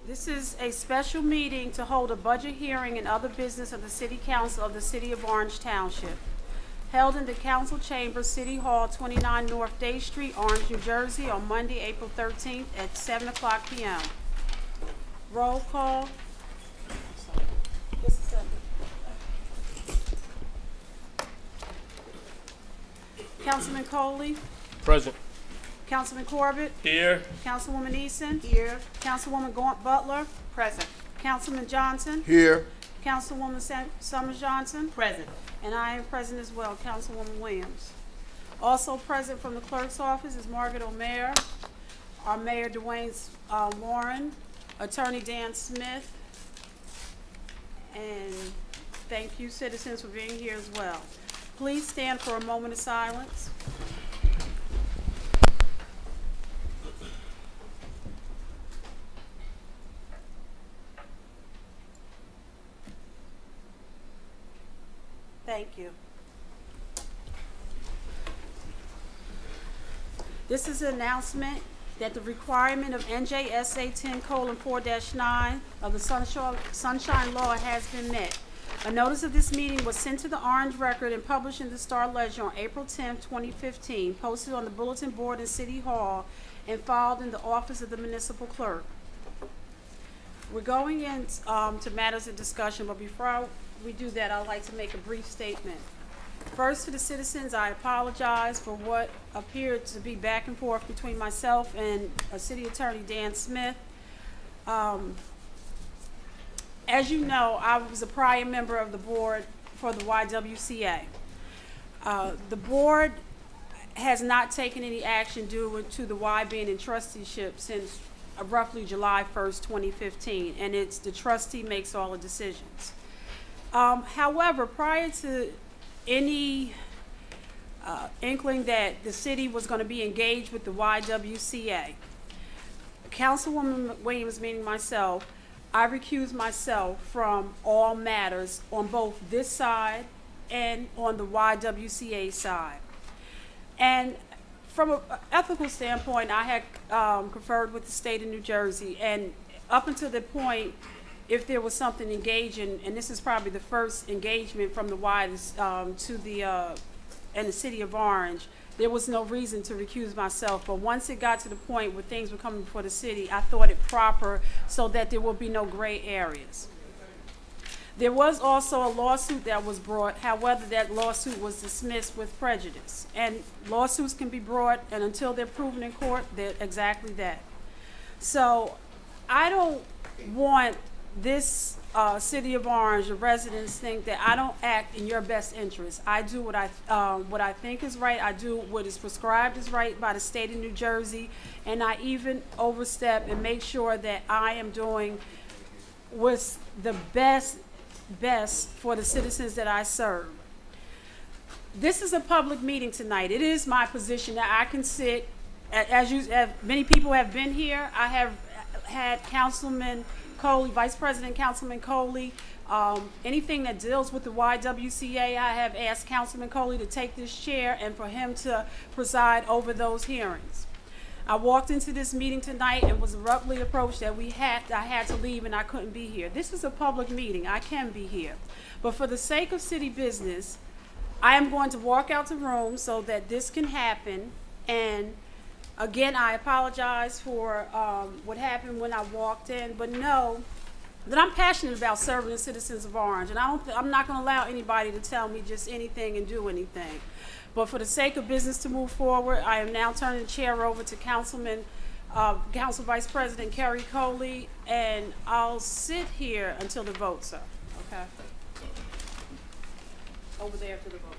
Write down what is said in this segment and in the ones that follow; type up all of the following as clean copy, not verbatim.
This is a special meeting to hold a budget hearing and other business of the City Council of the City of Orange Township, held in the Council Chamber, City Hall, 29 North Day Street, Orange, New Jersey, on Monday, April 13th at 7 o'clock p.m. Roll call. Just a second. Councilman Coley, Present. Councilman Corbett, Here. Councilwoman Eason. Here. Councilwoman Gaunt Butler. Present. Councilman Johnson. Here. Councilwoman Summers Johnson. Present. And I am present as well, Councilwoman Williams. Also present from the clerk's office is Margaret O'Meara, our Mayor Dwayne Warren, Attorney Dan Smith, and thank you, citizens, for being here as well. Please stand for a moment of silence. Thank you. This is an announcement that the requirement of NJSA 10:4-9 of the Sunshine Law has been met. A notice of this meeting was sent to the Orange Record and published in the Star Ledger on April 10, 2015, posted on the bulletin board in City Hall, and filed in the office of the municipal clerk. We're going into matters of discussion, but before we do that, I'd like to make a brief statement. First, to the citizens, I apologize for what appeared to be back and forth between myself and City Attorney Dan Smith. As you know, I was a prior member of the board for the YWCA. The board has not taken any action due to the Y being in trusteeship since roughly July 1st, 2015, and it's the trustee makes all the decisions. However, prior to any inkling that the city was going to be engaged with the YWCA, Councilwoman Williams, meaning myself, I recused myself from all matters on both this side and on the YWCA side. And from an ethical standpoint, I had conferred with the state of New Jersey, and up until the point, if there was something engaging, and this is probably the first engagement from the Y to the and the City of Orange, there was no reason to recuse myself. But once it got to the point where things were coming before the city, I thought it proper so that there would be no gray areas. There was also a lawsuit that was brought. However, that lawsuit was dismissed with prejudice. And lawsuits can be brought, and until they're proven in court, they're exactly that. So I don't want this City of Orange, the residents, think that I don't act in your best interest. I do what I think is right. I do what is prescribed is right by the state of New Jersey, and I even overstep and make sure that I am doing what's the best for the citizens that I serve. This is a public meeting tonight. It is my position that I can sit, as many people have been here. I have had Councilman Coley, Vice President Councilman Coley, anything that deals with the YWCA, I have asked Councilman Coley to take this chair and for him to preside over those hearings. I walked into this meeting tonight and was abruptly approached that I had to leave and I couldn't be here. This is a public meeting. I can be here. But for the sake of city business, I am going to walk out the room so that this can happen. And again, I apologize for what happened when I walked in, but know that I'm passionate about serving the citizens of Orange, and I'm not going to allow anybody to tell me just anything and do anything. But for the sake of business to move forward, I am now turning the chair over to Council Vice President Kerry Coley, and I'll sit here until the votes are, okay? Over there to the vote.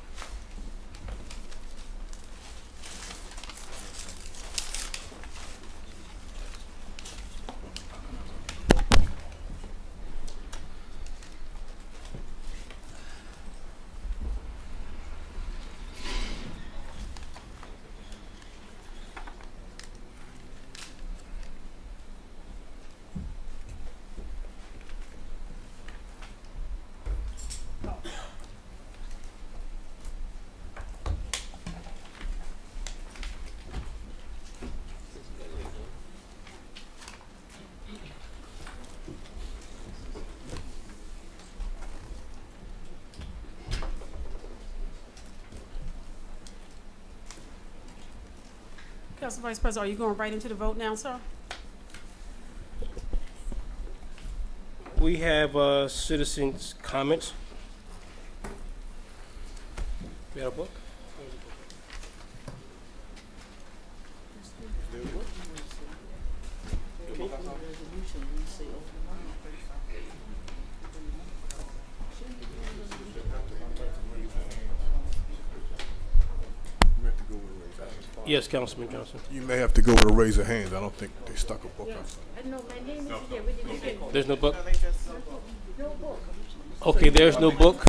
Council Vice President, are you going right into the vote now, sir? We have citizens' comments. We have a book? Yes, Councilman Johnson. You may have to go with a raise of hands. I don't think they stuck a book outside. No, my name is here. We didn't get There's no book? no book. Okay, there's no book.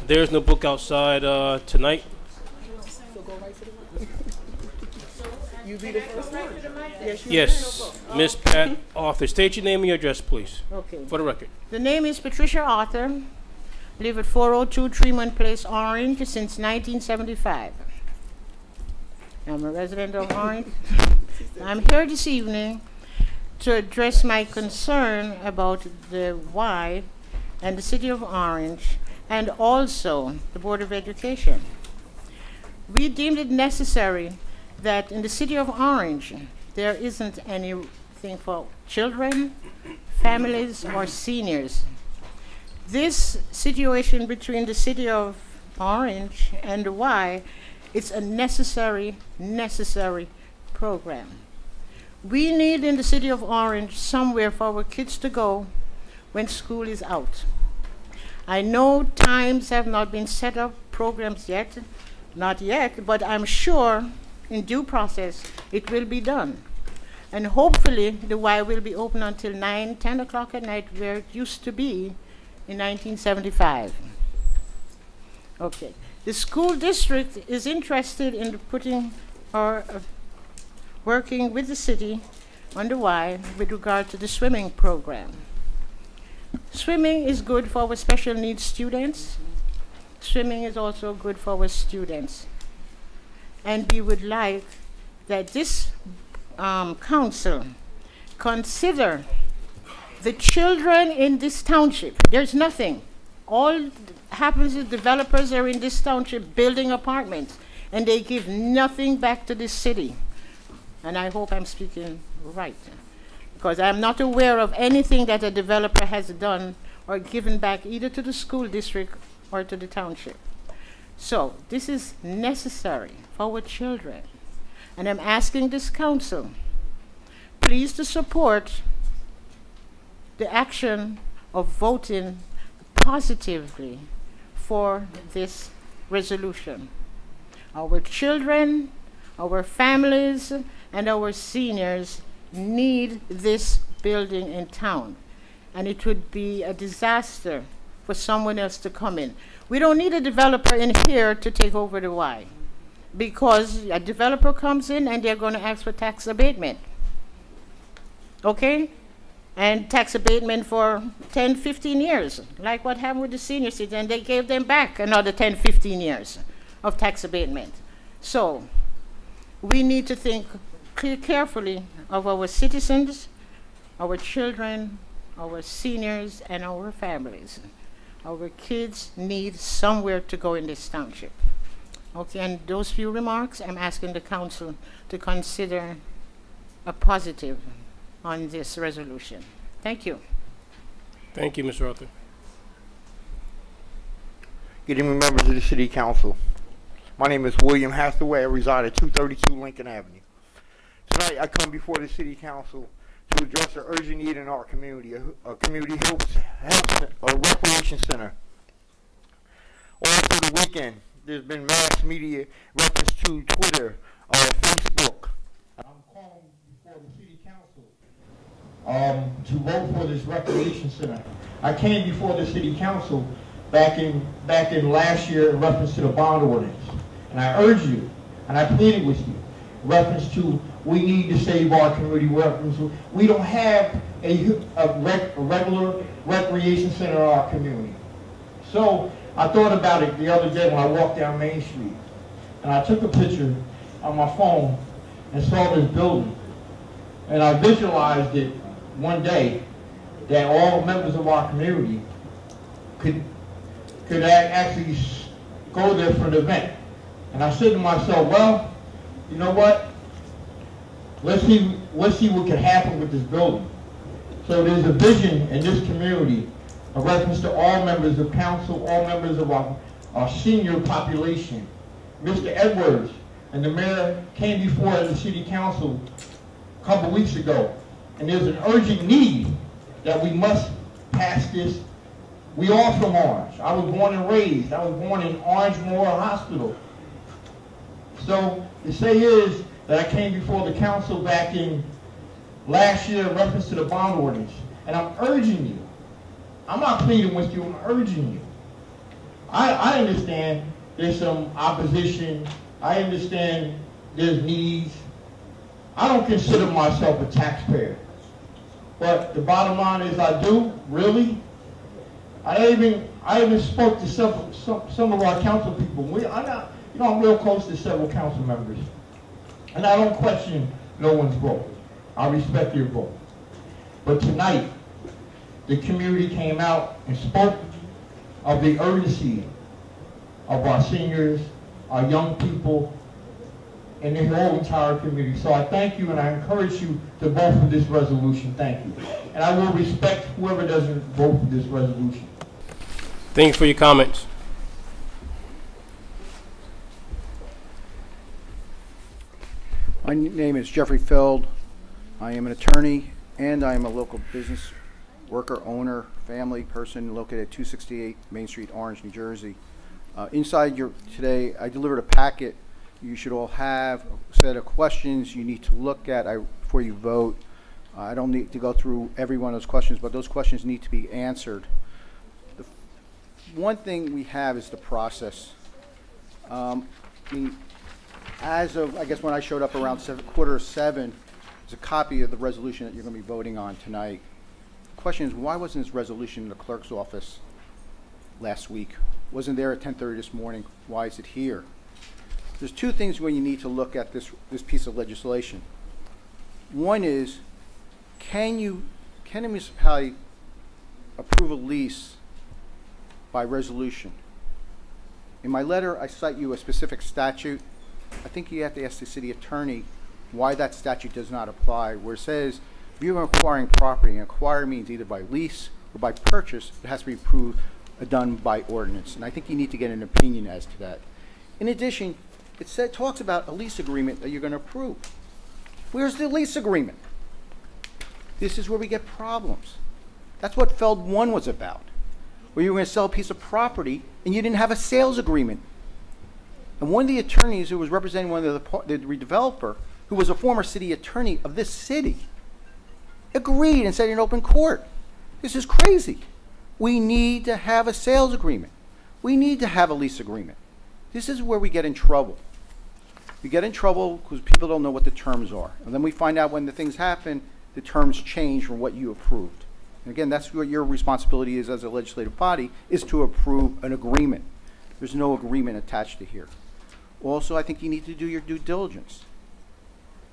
There's no book outside tonight. You be the first one. Yes, Miss Pat Arthur. State your name and your address, please, Okay. for the record. The name is Patricia Arthur. Live at 402 Tremont Place, Orange, since 1975. I'm a resident of Orange. I'm here this evening to address my concern about the Y and the City of Orange and also the Board of Education. We deemed it necessary that in the City of Orange there isn't anything for children, families, or seniors. This situation between the City of Orange and the Y, it's a necessary program. We need in the City of Orange somewhere for our kids to go when school is out. I know times have not been set up, programs yet, not yet, but I'm sure in due process it will be done. And hopefully the Y will be open until 9, 10 o'clock at night where it used to be in 1975. Okay. The school district is interested in putting or working with the city on the Y with regard to the swimming program. Swimming is good for our special needs students. Swimming is also good for our students. And we would like that this council consider the children in this township. There's nothing. All happens is developers are in this township building apartments, and they give nothing back to this city. And I hope I'm speaking right, because I'm not aware of anything that a developer has done or given back either to the school district or to the township. So this is necessary for our children. And I'm asking this council, please to support the action of voting positively for this resolution. Our children, our families, and our seniors need this building in town. And it would be a disaster for someone else to come in. We don't need a developer in here to take over the Y, because a developer comes in and they're going to ask for tax abatement. Okay? And tax abatement for 10, 15 years, like what happened with the senior citizens, and they gave them back another 10, 15 years of tax abatement. So we need to think carefully of our citizens, our children, our seniors, and our families. Our kids need somewhere to go in this township. Okay, and those few remarks, I'm asking the council to consider a positive on this resolution. Thank you. Thank you, Mr. Arthur. Good evening, members of the City Council. My name is William Hathaway. I reside at 232 Lincoln Avenue. Tonight, I come before the City Council to address an urgent need in our community, a community health or recreation center. All through the weekend, there's been mass media reference to Twitter or Facebook. I'm calling before the City Council to vote for this recreation center. I came before the City Council back in last year in reference to the bond ordinance, and I urged you, and I pleaded with you, in reference to we need to save our community. We don't have a regular recreation center in our community. So I thought about it the other day when I walked down Main Street, and I took a picture on my phone and saw this building, and I visualized it one day that all members of our community could actually go there for an event. And I said to myself, well, you know what? let's see what can happen with this building. So there's a vision in this community, a reference to all members of council, all members of our senior population. Mr. Edwards and the mayor came before the city council a couple weeks ago, and there's an urgent need that we must pass this. We all from Orange. I was born and raised. I was born in Orange Memorial Hospital. So the say is that I came before the council back in last year in reference to the bond ordinance, and I'm urging you. I'm not pleading with you, I'm urging you. I understand there's some opposition. I understand there's needs. I don't consider myself a taxpayer. But the bottom line is I do, really. I even spoke to some of our council people. I'm real close to several council members. And I don't question no one's vote. I respect your vote. But tonight, the community came out and spoke of the urgency of our seniors, our young people, and the whole entire community. So I thank you, and I encourage you to vote for this resolution. Thank you. And I will respect whoever doesn't vote for this resolution. Thanks for your comments. My name is Jeffrey Feld. I am an attorney, and I am a local business worker, owner, family person located at 268 Main Street, Orange, New Jersey. Today, I delivered a packet. You should all have a set of questions you need to look at before you vote. I don't need to go through every one of those questions, but those questions need to be answered. The one thing we have is the process. As of, I guess, when I showed up around 7:15, there's a copy of the resolution that you're going to be voting on tonight. The question is, why wasn't this resolution in the clerk's office last week? Wasn't there at 10:30 this morning? Why is it here? There's two things when you need to look at this piece of legislation. One is, can a municipality approve a lease by resolution? In my letter, I cite you a specific statute. I think you have to ask the city attorney why that statute does not apply, where it says if you're acquiring property, and acquire means either by lease or by purchase, it has to be approved, done by ordinance. And I think you need to get an opinion as to that. In addition, it talks about a lease agreement that you're going to approve. Where's the lease agreement? This is where we get problems. That's what Feld 1 was about, where you were going to sell a piece of property and you didn't have a sales agreement. And one of the attorneys who was representing one of the redeveloper, who was a former city attorney of this city, agreed and said in open court, this is crazy. We need to have a sales agreement. We need to have a lease agreement. This is where we get in trouble. We get in trouble because people don't know what the terms are. And then we find out when the things happen, the terms change from what you approved. And again, that's what your responsibility is as a legislative body, is to approve an agreement. There's no agreement attached to here. Also, I think you need to do your due diligence.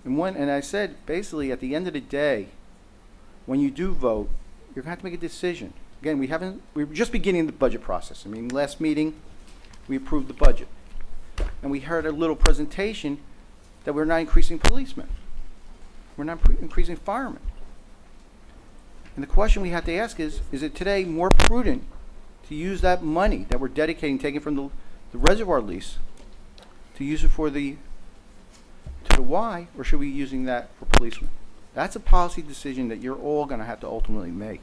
And I said, basically, at the end of the day, when you do vote, you're going to have to make a decision. Again, we're just beginning the budget process. I mean, last meeting, we approved the budget. And we heard a little presentation that we're not increasing policemen. We're not increasing firemen. And the question we have to ask is it today more prudent to use that money that we're dedicating, taking from the reservoir lease, to use it for the Y, or should we be using that for policemen? That's a policy decision that you're all going to have to ultimately make.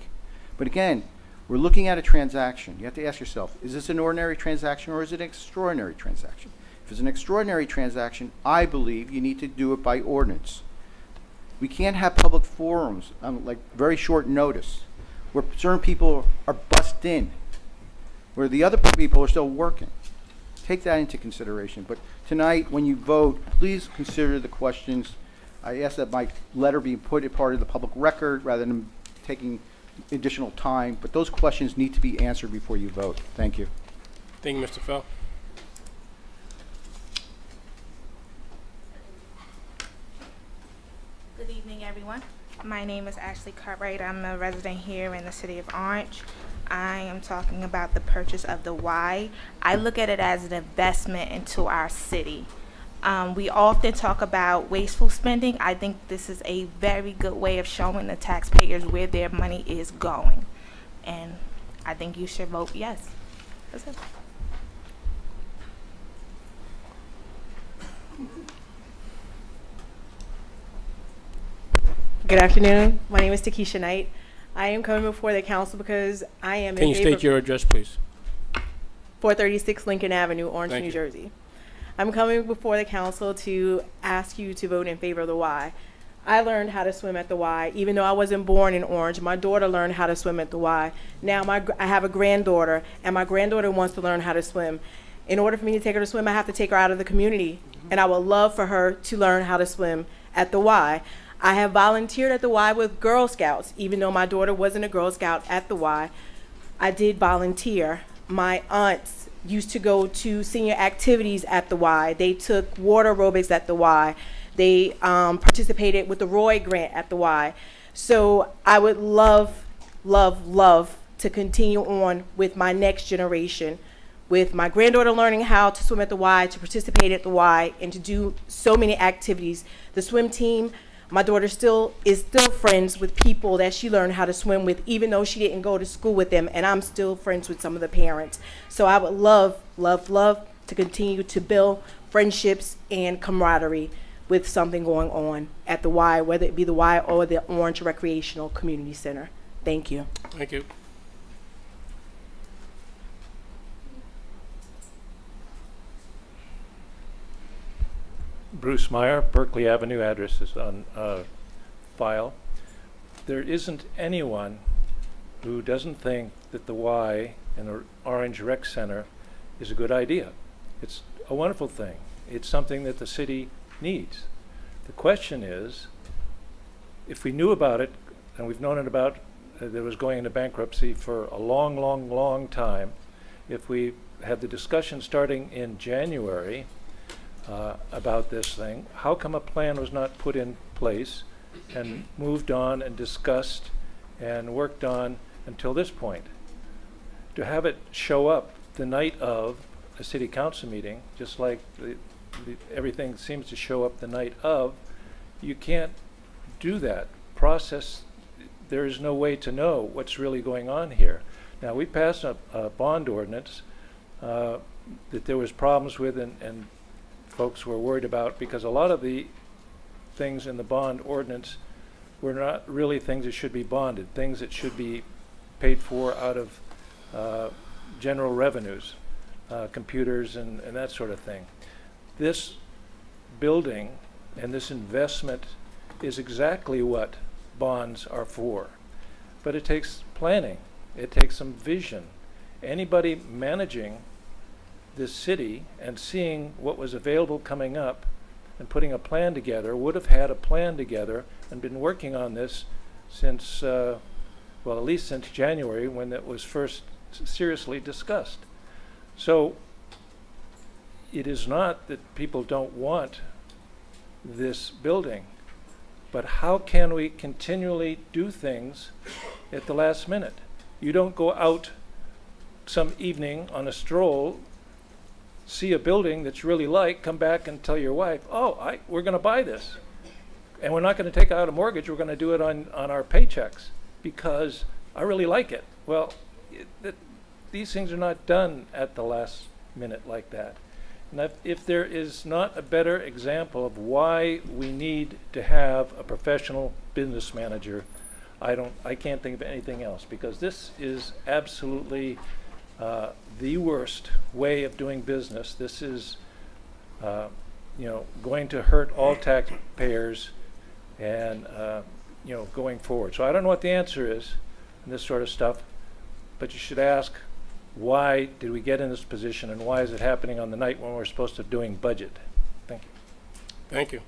But again, we're looking at a transaction. You have to ask yourself, is this an ordinary transaction or is it an extraordinary transaction? If it's an extraordinary transaction, I believe you need to do it by ordinance. We can't have public forums, like very short notice, where certain people are bussed in, where the other people are still working. Take that into consideration. But tonight, when you vote, please consider the questions. I ask that my letter be put as part of the public record rather than taking additional time. But those questions need to be answered before you vote. Thank you. Thank you, Mr. Fell. Good evening, everyone. My name is Ashley Cartwright. I'm a resident here in the city of Orange. I am talking about the purchase of the Y. I look at it as an investment into our city. We often talk about wasteful spending. I think this is a very good way of showing the taxpayers where their money is going. And I think you should vote yes. That's it. Good afternoon. My name is Takesha Knight. I am coming before the council because I am Can you state your address, please? 436 Lincoln Avenue, Orange, Thank New you. Jersey. I'm coming before the council to ask you to vote in favor of the Y. I learned how to swim at the Y, even though I wasn't born in Orange. My daughter learned how to swim at the Y. Now I have a granddaughter, and my granddaughter wants to learn how to swim. In order for me to take her to swim, I have to take her out of the community, and I would love for her to learn how to swim at the Y. I have volunteered at the Y with Girl Scouts, even though my daughter wasn't a Girl Scout at the Y. I did volunteer. My aunts used to go to senior activities at the Y. They took water aerobics at the Y. They participated with the Roy Grant at the Y. So I would love, love, love to continue on with my next generation, with my granddaughter learning how to swim at the Y, to participate at the Y, and to do so many activities. The swim team, my daughter is still friends with people that she learned how to swim with, even though she didn't go to school with them, and I'm still friends with some of the parents. So I would love, love, love to continue to build friendships and camaraderie with something going on at the Y, whether it be the Y or the Orange Recreational Community Center. Thank you. Thank you. Bruce Meyer, Berkeley Avenue, address is on file. There isn't anyone who doesn't think that the Y and the Orange Rec Center is a good idea. It's a wonderful thing. It's something that the city needs. The question is, if we knew about it, and we've known it about that it was going into bankruptcy for a long, long, long time, if we had the discussion starting in January about this thing, how come a plan was not put in place and moved on and discussed and worked on until this point? To have it show up the night of a city council meeting, just like everything seems to show up the night of, you can't do that process. There is no way to know what's really going on here. Now, we passed a bond ordinance that there was problems with, and folks were worried about, because a lot of the things in the bond ordinance were not really things that should be bonded, things that should be paid for out of general revenues, computers and that sort of thing. This building and this investment is exactly what bonds are for. But it takes planning. It takes some vision. Anybody managing this city and seeing what was available coming up and putting a plan together would have had a plan together and been working on this since, well, at least since January, when it was first seriously discussed. So it is not that people don't want this building, but how can we continually do things at the last minute? You don't go out some evening on a stroll, see a building that's really like, come back and tell your wife, oh, we're going to buy this. And we're not going to take out a mortgage, we're going to do it on our paychecks because I really like it. Well, these things are not done at the last minute like that. And if there is not a better example of why we need to have a professional business manager, I can't think of anything else, because this is absolutely the worst way of doing business. This is, going to hurt all taxpayers, and going forward. So I don't know what the answer is in this sort of stuff, but you should ask, why did we get in this position, and why is it happening on the night when we're supposed to be doing budget? Thank you. Thank you.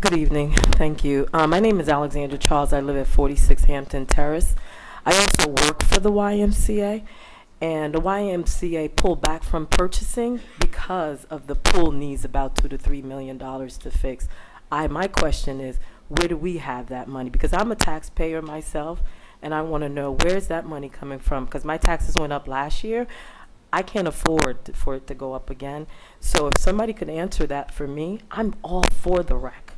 Good evening. Thank you. My name is Alexandra Charles. I live at 46 Hampton Terrace. I also work for the YMCA, and the YMCA pulled back from purchasing because of the pool needs about $2 to $3 million to fix. My question is, where do we have that money? Because I'm a taxpayer myself, and I want to know, where's that money coming from? Because my taxes went up last year. I can't afford for it to go up again. So if somebody could answer that for me, I'm all for the rec.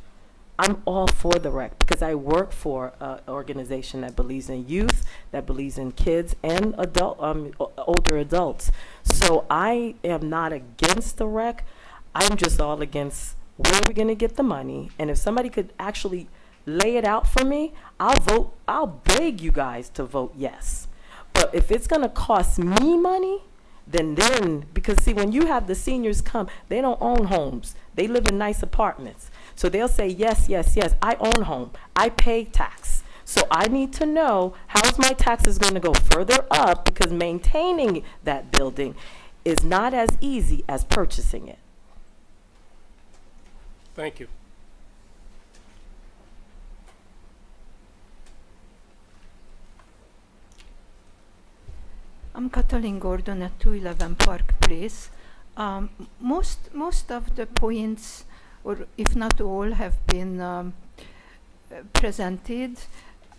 I'm all for the rec because I work for an organization that believes in youth, that believes in kids and older adults. So I am not against the rec. I'm just all against where are we going to get the money. And if somebody could actually lay it out for me, I'll vote. I'll beg you guys to vote yes. But if it's going to cost me money, then because see, when you have the seniors come, they don't own homes. They live in nice apartments. So they'll say, yes, yes, yes, I own a home. I pay tax. So I need to know how's my taxes going to go further up, because maintaining that building is not as easy as purchasing it. Thank you. I'm Kathleen Gordon at 211 Park Place. Most of the points, or if not all, have been presented.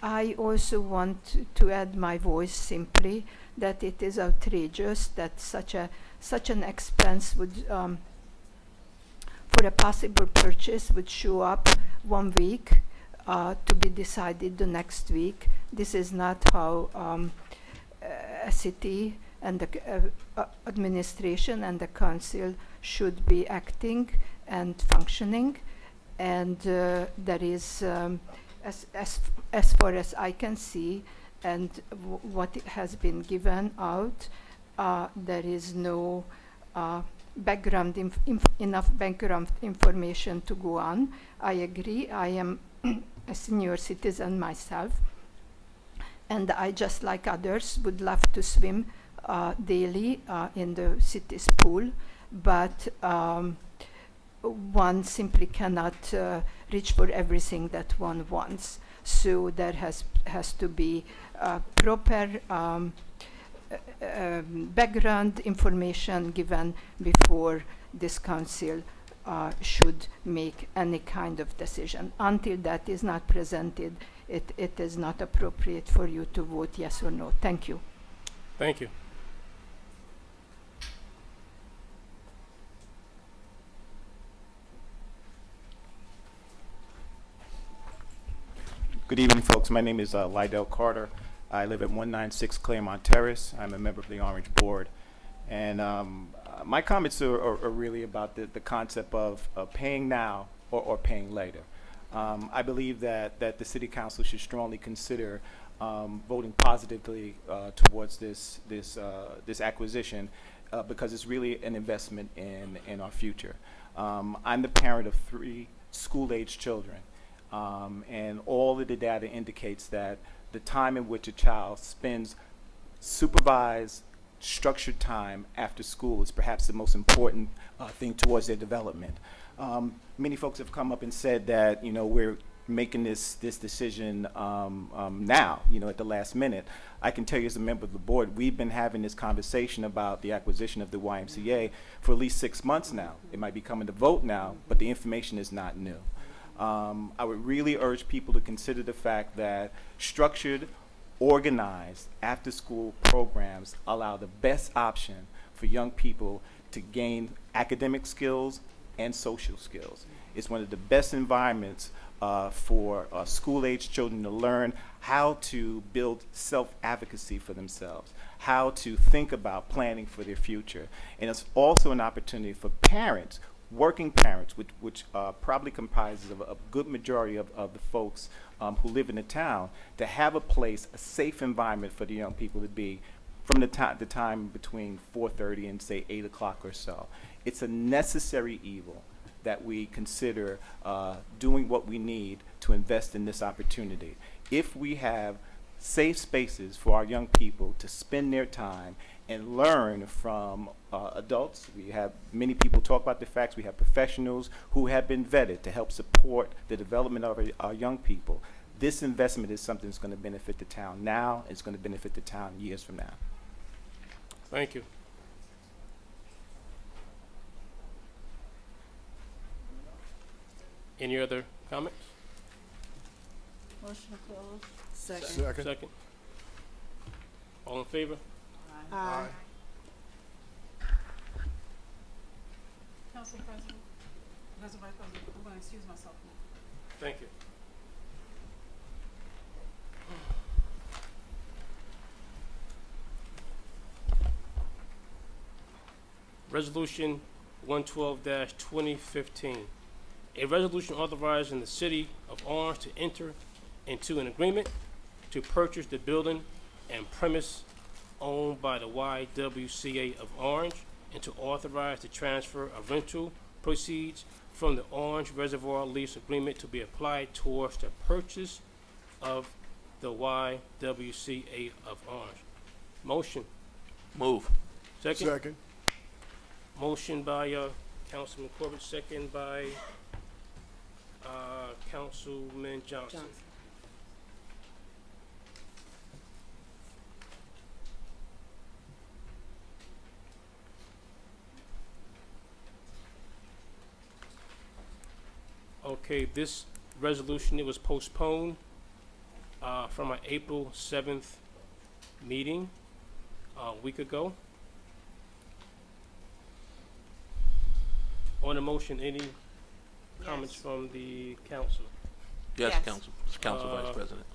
I also want to add my voice simply that it is outrageous that such an expense would, for a possible purchase, would show up 1 week to be decided the next week. This is not how a city and the administration and the council should be acting and functioning. And there is, as far as I can see, and what has been given out, there is no background enough background information to go on. I agree. I am a senior citizen myself, and I, just like others, would love to swim daily in the city's pool, but one simply cannot reach for everything that one wants. So there has to be proper background information given before this council should make any kind of decision. Until that is not presented, it is not appropriate for you to vote yes or no. Thank you. Thank you. Good evening, folks. My name is Lydell Carter. I live at 196 Claremont Terrace. I'm a member of the Orange Board. And my comments are really about the concept of paying now or paying later. I believe that the City Council should strongly consider voting positively towards this acquisition because it's really an investment in our future. I'm the parent of 3 school-age children. And all of the data indicates that the time in which a child spends supervised, structured time after school is perhaps the most important thing towards their development. Many folks have come up and said that, you know, we're making this decision now, you know, at the last minute. I can tell you as a member of the board, we've been having this conversation about the acquisition of the YMCA for at least 6 months now. It might be coming to vote now, but the information is not new. I would really urge people to consider the fact that structured, organized after-school programs allow the best option for young people to gain academic skills and social skills. It's one of the best environments for school-age children to learn how to build self-advocacy for themselves, how to think about planning for their future. And it's also an opportunity for parents, working parents, which probably comprises of a good majority of the folks who live in the town, to have a place, a safe environment for the young people to be from the time between 4:30 and say 8 o'clock or so. It's a necessary evil that we consider doing what we need to invest in this opportunity. If we have safe spaces for our young people to spend their time and learn from adults. We have many people talk about the facts. We have professionals who have been vetted to help support the development of our young people. This investment is something that's going to benefit the town now. It's going to benefit the town years from now. Thank you. Any other comments? Motion closed. Second. Second. All in favor? Aye. Council President, Council Vice President, I'm going to excuse myself now. Thank you. Resolution 112-2015. A resolution authorizing the City of Orange to enter into an agreement to purchase the building and premise owned by the YWCA of Orange and to authorize the transfer of rental proceeds from the Orange Reservoir lease agreement to be applied towards the purchase of the YWCA of Orange. Motion. Move. Second. Second. Motion by Councilman Corbett, second by Councilman Johnson. Okay, this resolution, it was postponed from our April 7th meeting a week ago. On the motion, any comments from the council? Yes, Yes. Council Vice President.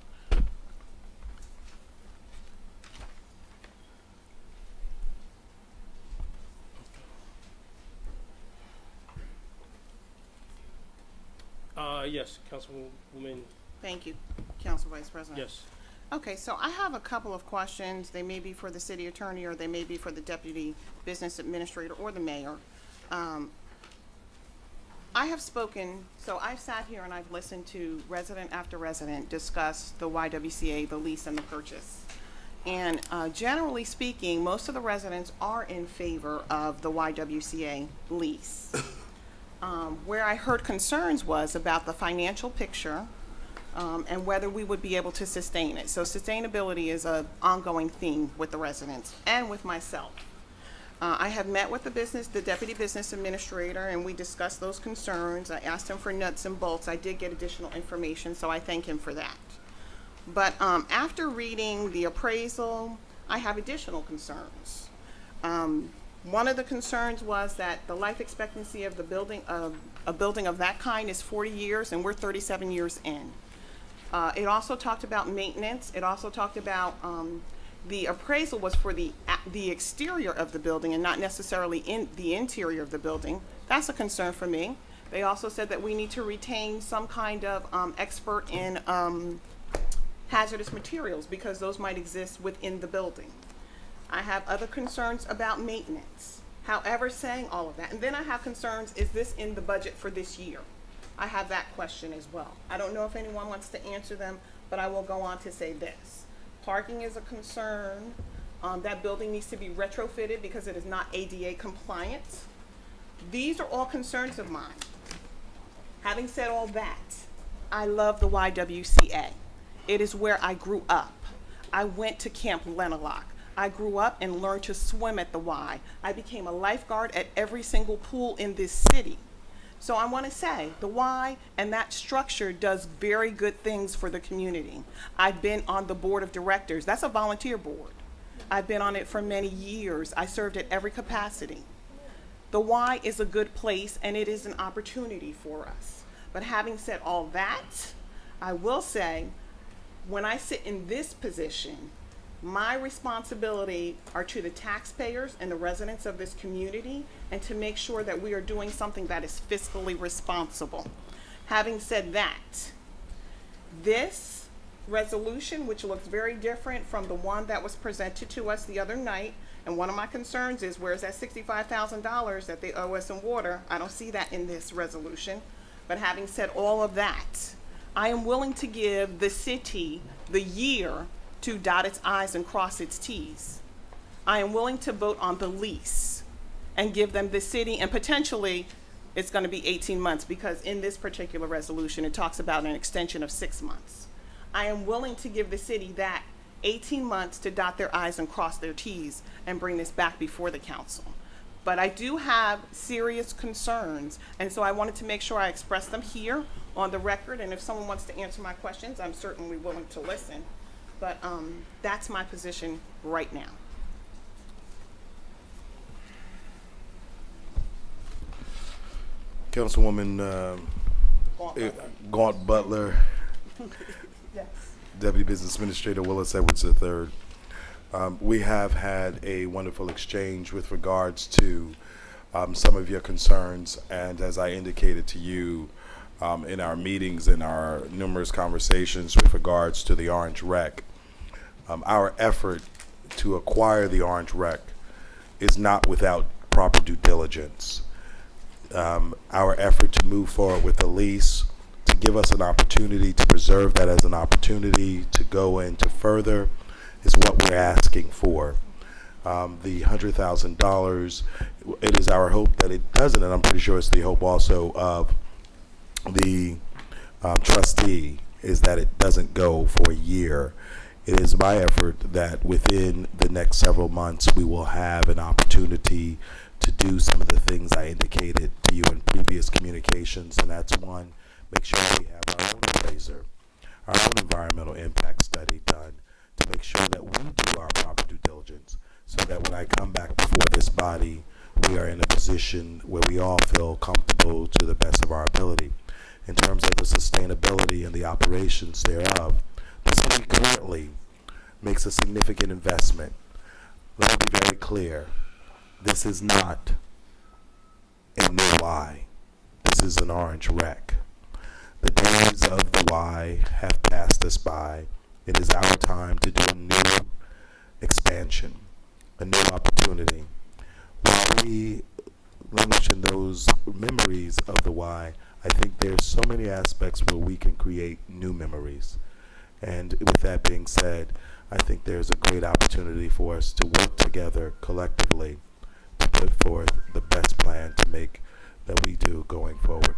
Yes, Councilwoman, Thank you, Council Vice President. yes. Okay, so I have a couple of questions. They may be for the city attorney, or they may be for the deputy business administrator or the mayor. I have spoken, so I've sat here and I've listened to resident after resident discuss the YWCA, the lease and the purchase. And generally speaking, most of the residents are in favor of the YWCA lease. Where I heard concerns was about the financial picture and whether we would be able to sustain it. So sustainability is an ongoing theme with the residents and with myself. I have met with the deputy business administrator, and we discussed those concerns. I asked him for nuts and bolts. I did get additional information, so I thank him for that. But after reading the appraisal, I have additional concerns. One of the concerns was that the life expectancy of the building, a building of that kind, is 40 years, and we're 37 years in. It also talked about maintenance. It also talked about the appraisal was for the exterior of the building and not necessarily in the interior of the building. That's a concern for me. They also said that we need to retain some kind of expert in hazardous materials because those might exist within the building. I have other concerns about maintenance. However, saying all of that, and then I have concerns, is this in the budget for this year? I have that question as well. I don't know if anyone wants to answer them, but I will go on to say this. Parking is a concern. That building needs to be retrofitted because it is not ADA compliant. These are all concerns of mine. Having said all that, I love the YWCA. It is where I grew up. I went to Camp Lenalock. I grew up and learned to swim at the Y. I became a lifeguard at every single pool in this city. So I want to say the Y and that structure does very good things for the community. I've been on the board of directors. That's a volunteer board. I've been on it for many years. I served at every capacity. The Y is a good place and it is an opportunity for us. But having said all that, I will say when I sit in this position, my responsibility are to the taxpayers and the residents of this community and to make sure that we are doing something that is fiscally responsible. Having said that, this resolution, which looks very different from the one that was presented to us the other night, and one of my concerns is where's that $65,000 that they owe us in water? I don't see that in this resolution. But having said all of that, I am willing to give the city the year to dot its I's and cross its T's. I am willing to vote on the lease and give them the city, and potentially it's going to be 18 months because in this particular resolution it talks about an extension of 6 months. I am willing to give the city that 18 months to dot their I's and cross their T's and bring this back before the council. But I do have serious concerns, and so I wanted to make sure I express them here on the record, and if someone wants to answer my questions, I'm certainly willing to listen. But that's my position right now. Councilwoman Gaunt Butler, Yes. Deputy Business Administrator Willis Edwards III. We have had a wonderful exchange with regards to some of your concerns, and as I indicated to you in our meetings, in our numerous conversations with regards to the Orange Rec, our effort to acquire the Orange Rec is not without proper due diligence. Our effort to move forward with the lease, to give us an opportunity to preserve that as an opportunity to go into further, is what we're asking for. The $100,000, it is our hope that it doesn't, and I'm pretty sure it's the hope also of the trustee, is that it doesn't go for a year. It is my effort that within the next several months we will have an opportunity to do some of the things I indicated to you in previous communications, and that's one, make sure we have our own appraiser, our own environmental impact study done to make sure that we do our proper due diligence, so that when I come back before this body, we are in a position where we all feel comfortable to the best of our ability. In terms of the sustainability and the operations thereof, the city currently makes a significant investment. Let me be very clear. This is not a new Y. This is an Orange Rec. The days of the Y have passed us by. It is our time to do a new expansion, a new opportunity. While we languish in those memories of the Y, I think there's so many aspects where we can create new memories. And with that being said, I think there's a great opportunity for us to work together collectively to put forth the best plan to make that we do going forward.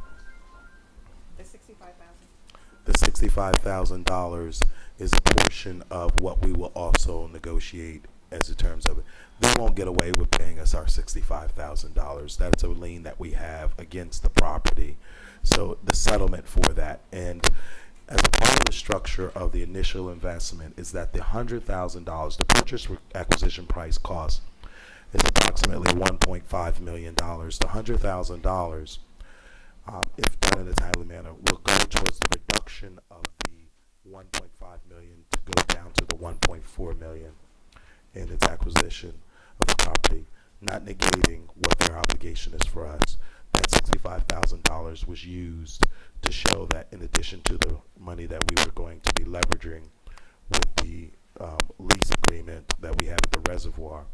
The $65,000. The $65,000 is a portion of what we will also negotiate as in terms of it. They won't get away with paying us our $65,000. That's a lien that we have against the property. So the settlement for that, and as a part of the structure of the initial investment, is that the $100,000, the purchase acquisition price cost, is approximately $1.5 million. The $100,000, if done in a timely manner, will go towards the reduction of the $1.5 million to go down to the $1.4 million in its acquisition of the property, not negating what their obligation is for us. That $65,000 was used to show that in addition to the money that we were going to be leveraging with the lease agreement that we have at the reservoir,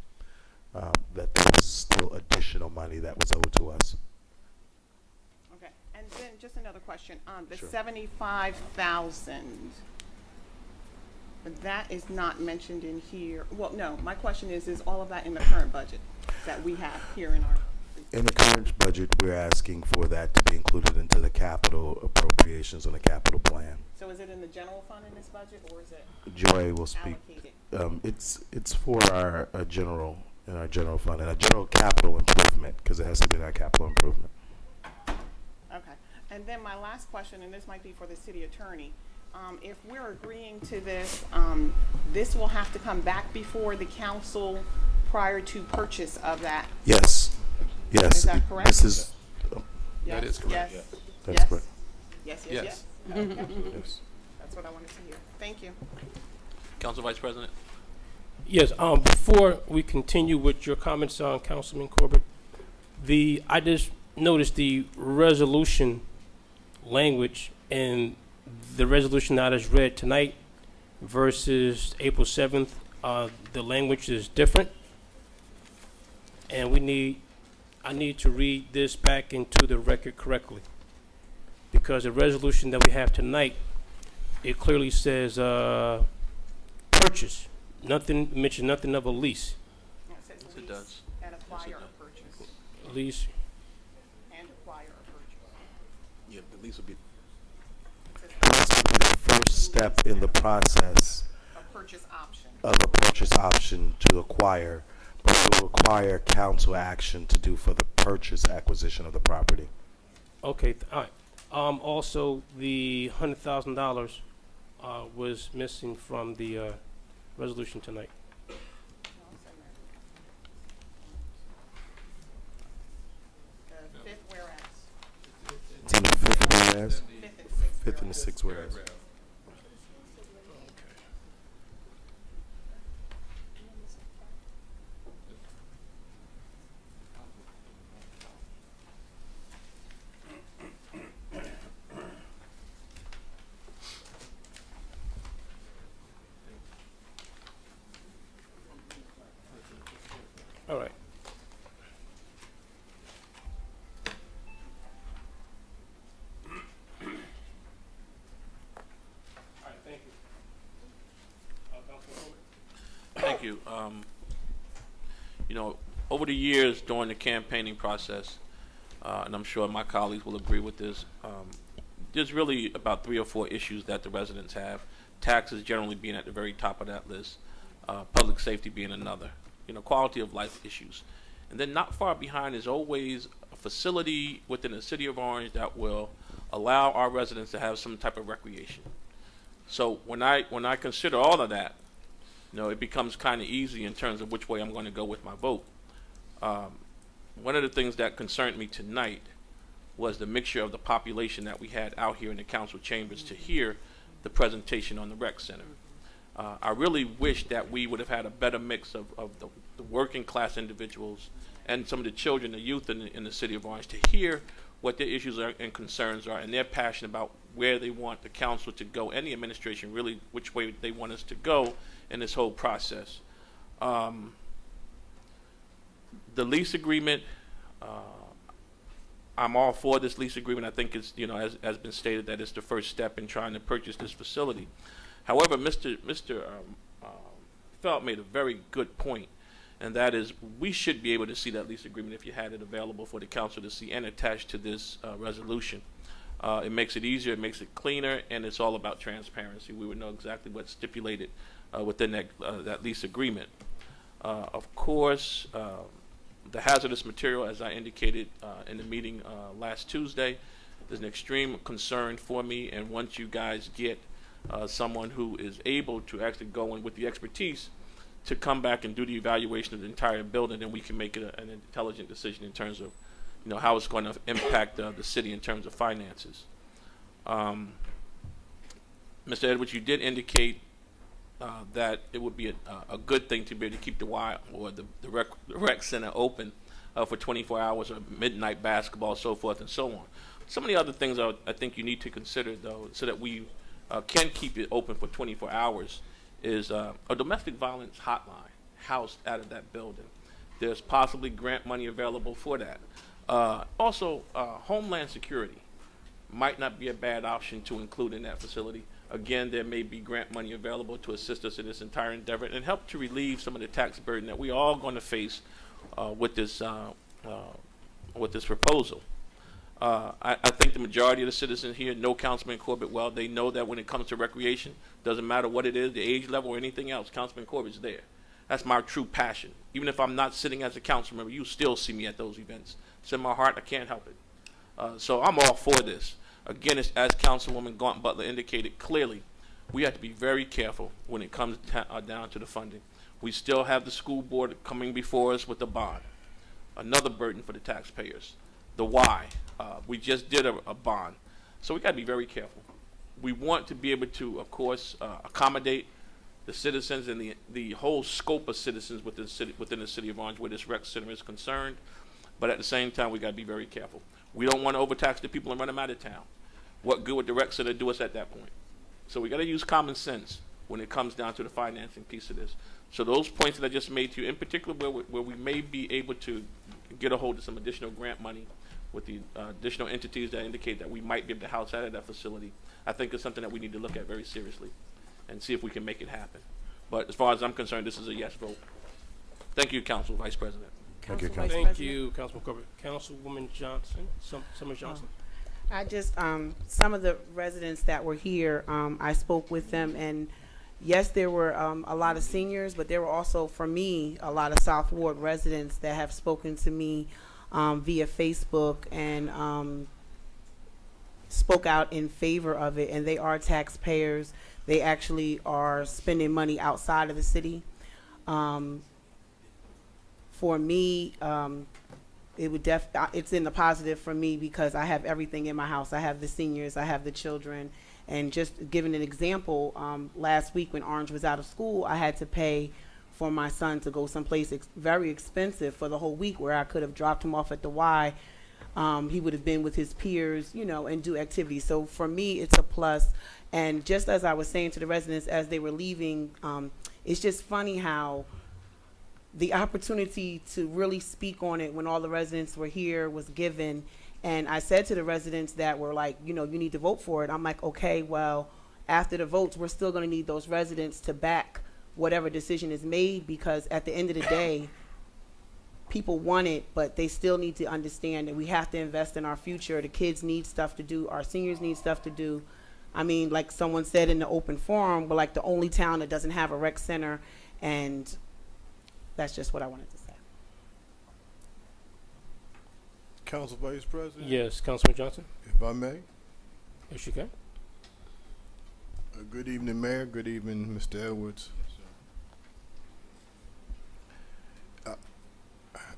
that there was still additional money that was owed to us. Okay, and then just another question on the Sure. $75,000. That is not mentioned in here. Well, no, my question is all of that in the current budget that we have here in our? In the current budget, we're asking for that to be included into the capital appropriations on the capital plan. So is it in the general fund in this budget, or is it Joy will speak. allocated? It's for our general, in our general fund, and our general capital improvement, because it has to be in our capital improvement. Okay, and then my last question, and this might be for the city attorney. If we're agreeing to this, this will have to come back before the council prior to purchase of that. Yes, yes. Is that correct? This is, Yes, That is correct, yes, that's yes. correct. Yes, Yes. yes, yes. Okay. Yes. That's what I wanted to hear. Thank you. Council Vice President? Yes, before we continue with your comments on Councilman Corbett, I just noticed the resolution language and the resolution that is read tonight versus April 7th, the language is different. And I need to read this back into the record correctly. Because the resolution that we have tonight, it clearly says, purchase. Mentions nothing of a lease. No, it says Yes, it lease does. and Yes, acquire it or does. purchase. Lease. And acquire or purchase. Yeah, the lease will be, It says This will be the first step in the process a purchase option. of a purchase option to acquire. but it will require council action to do for the purchase acquisition of the property. Okay, all right. Also, the $100,000 was missing from the resolution tonight. Fifth whereas. It's in the fifth whereas? Fifth and the sixth whereas. All right. All right, thank you. Councilman Corbett? Thank you. You know, over the years during the campaigning process, and I'm sure my colleagues will agree with this, there's really about 3 or 4 issues that the residents have. Taxes generally being at the very top of that list, public safety being another, you know, quality of life issues. And then not far behind is always a facility within the city of Orange that will allow our residents to have some type of recreation. So when I consider all of that, you know, it becomes kind of easy in terms of which way I'm going to go with my vote. One of the things that concerned me tonight was the mixture of the population that we had out here in the council chambers to hear the presentation on the rec center. I really wish that we would have had a better mix of the working class individuals and some of the children, the youth in the city of Orange to hear what their issues are and concerns are, and their passion about where they want the council to go and the administration, really which way they want us to go in this whole process. The lease agreement, I'm all for this lease agreement. I think it's, you know, as has been stated, that it's the first step in trying to purchase this facility. However, Mr. Felt made a very good point, and that is we should be able to see that lease agreement if you had it available for the council to see and attached to this resolution. It makes it easier, it makes it cleaner, and it's all about transparency. We would know exactly what's stipulated within that lease agreement. Of course, the hazardous material, as I indicated in the meeting last Tuesday, is an extreme concern for me, and once you guys get someone who is able to actually go in with the expertise to come back and do the evaluation of the entire building, then we can make it an intelligent decision in terms of, you know, how it's going to impact the city in terms of finances. Mr. Edwards, you did indicate that it would be a good thing to be able to keep the Y or the rec center open for 24 hours or midnight basketball, so forth and so on. Some of the other things I think you need to consider, though, so that we can keep it open for 24 hours is a domestic violence hotline housed out of that building. There's possibly grant money available for that. Also, Homeland Security might not be a bad option to include in that facility. Again, there may be grant money available to assist us in this entire endeavor and help to relieve some of the tax burden that we are all going to face with this proposal. I think the majority of the citizens here know Councilman Corbett well. They know that when it comes to recreation, doesn't matter what it is, the age level or anything else, Councilman Corbett's there. That's my true passion. Even if I'm not sitting as a council member, you still see me at those events. It's in my heart. I can't help it. So I'm all for this. Again, as Councilwoman Gaunt Butler indicated clearly, we have to be very careful when it comes down to the funding. We still have the school board coming before us with a bond, another burden for the taxpayers. The why. We just did a bond. So we got to be very careful. We want to be able to, of course, accommodate the citizens and the whole scope of citizens within the city of Orange where this rec center is concerned. But at the same time, we got to be very careful. We don't want to overtax the people and run them out of town. What good would the rec center do us at that point? So we got to use common sense when it comes down to the financing piece of this. So those points that I just made to you, in particular where we may be able to get a hold of some additional grant money with the additional entities that indicate that we might be able to house out of that facility, I think it's something that we need to look at very seriously and see if we can make it happen. But as far as I'm concerned, this is a yes vote. Thank you, Council Vice President. Thank you, Councilman. Thank you, Councilman Corbett. Councilwoman Johnson, Summers Johnson. I just, some of the residents that were here, I spoke with them, and Yes, there were a lot of seniors, but there were also, for me, a lot of South Ward residents that have spoken to me via Facebook and spoke out in favor of it, and they are taxpayers. They actually are spending money outside of the city. For me, it would it's in the positive for me because I have everything in my house. I have the seniors, I have the children, and just giving an example, last week when Orange was out of school, I had to pay for my son to go someplace very expensive for the whole week, where I could have dropped him off at the Y. He would have been with his peers, you know, and do activities. So for me, it's a plus. And just as I was saying to the residents as they were leaving, it's just funny how the opportunity to really speak on it when all the residents were here was given. And I said to the residents that were like, you know, you need to vote for it. I'm like, okay, well, after the votes, we're still going to need those residents to back whatever decision is made, because at the end of the day, people want it, but they still need to understand that we have to invest in our future. The kids need stuff to do. Our seniors need stuff to do. I mean, like someone said in the open forum, we're like the only town that doesn't have a rec center, and that's just what I wanted to say. Council Vice President? Yes, Councilman Johnson? If I may. Yes, you can. Good evening, Mayor. Good evening, Mr. Edwards.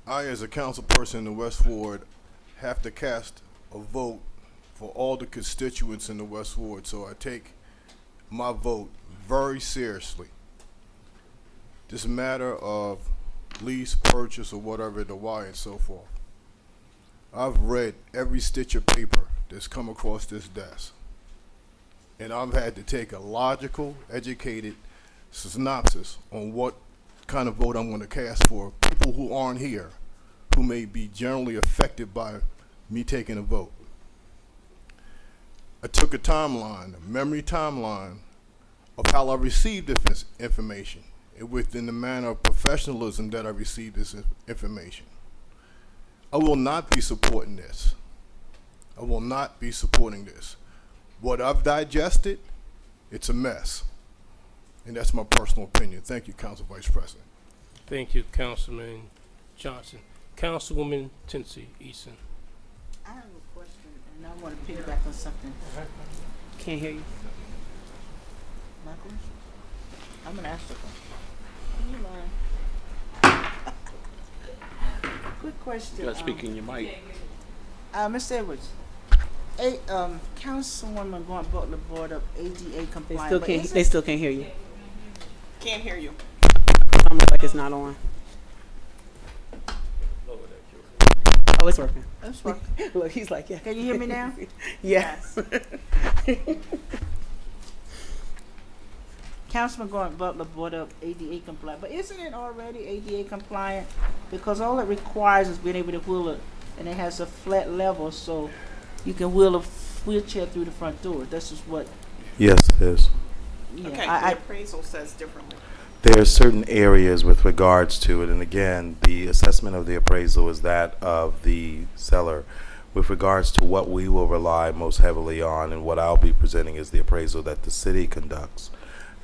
I, as a council person in the West Ward, have to cast a vote for all the constituents in the West Ward, so I take my vote very seriously. This matter of lease, purchase, or whatever, the why and so forth. I've read every stitch of paper that's come across this desk, and I've had to take a logical, educated synopsis on what kind of vote I'm going to cast for people who aren't here, who may be generally affected by me taking a vote. I took a timeline, a memory timeline of how I received this information, and within the manner of professionalism that I received this information. I will not be supporting this. I will not be supporting this. What I've digested, it's a mess. And that's my personal opinion. Thank you, Council Vice President. Thank you, Councilman Johnson. Councilwoman Tinsey Eason. I have a question, and I want to piggyback on something. Can't hear you. My question? I'm going to ask the question. You mind? Quick question. You got to speak in your mic. Mr. Edwards, Councilwoman Butler brought up ADA compliant. They still can't hear you. Can't hear you. Almost like it's not on. Oh, it's working. It's working. Look, he's like, yeah. Can you hear me now? Yes. Councilman Butler brought up ADA compliant, but isn't it already ADA compliant? Because all it requires is being able to wheel it, and it has a flat level, so you can wheel a wheelchair through the front door. This is what. Yes, it is. Yeah, Okay, the appraisal says differently. There are certain areas with regards to it, and again, the assessment of the appraisal is that of the seller. With regards to what we will rely most heavily on, and what I'll be presenting is the appraisal that the city conducts,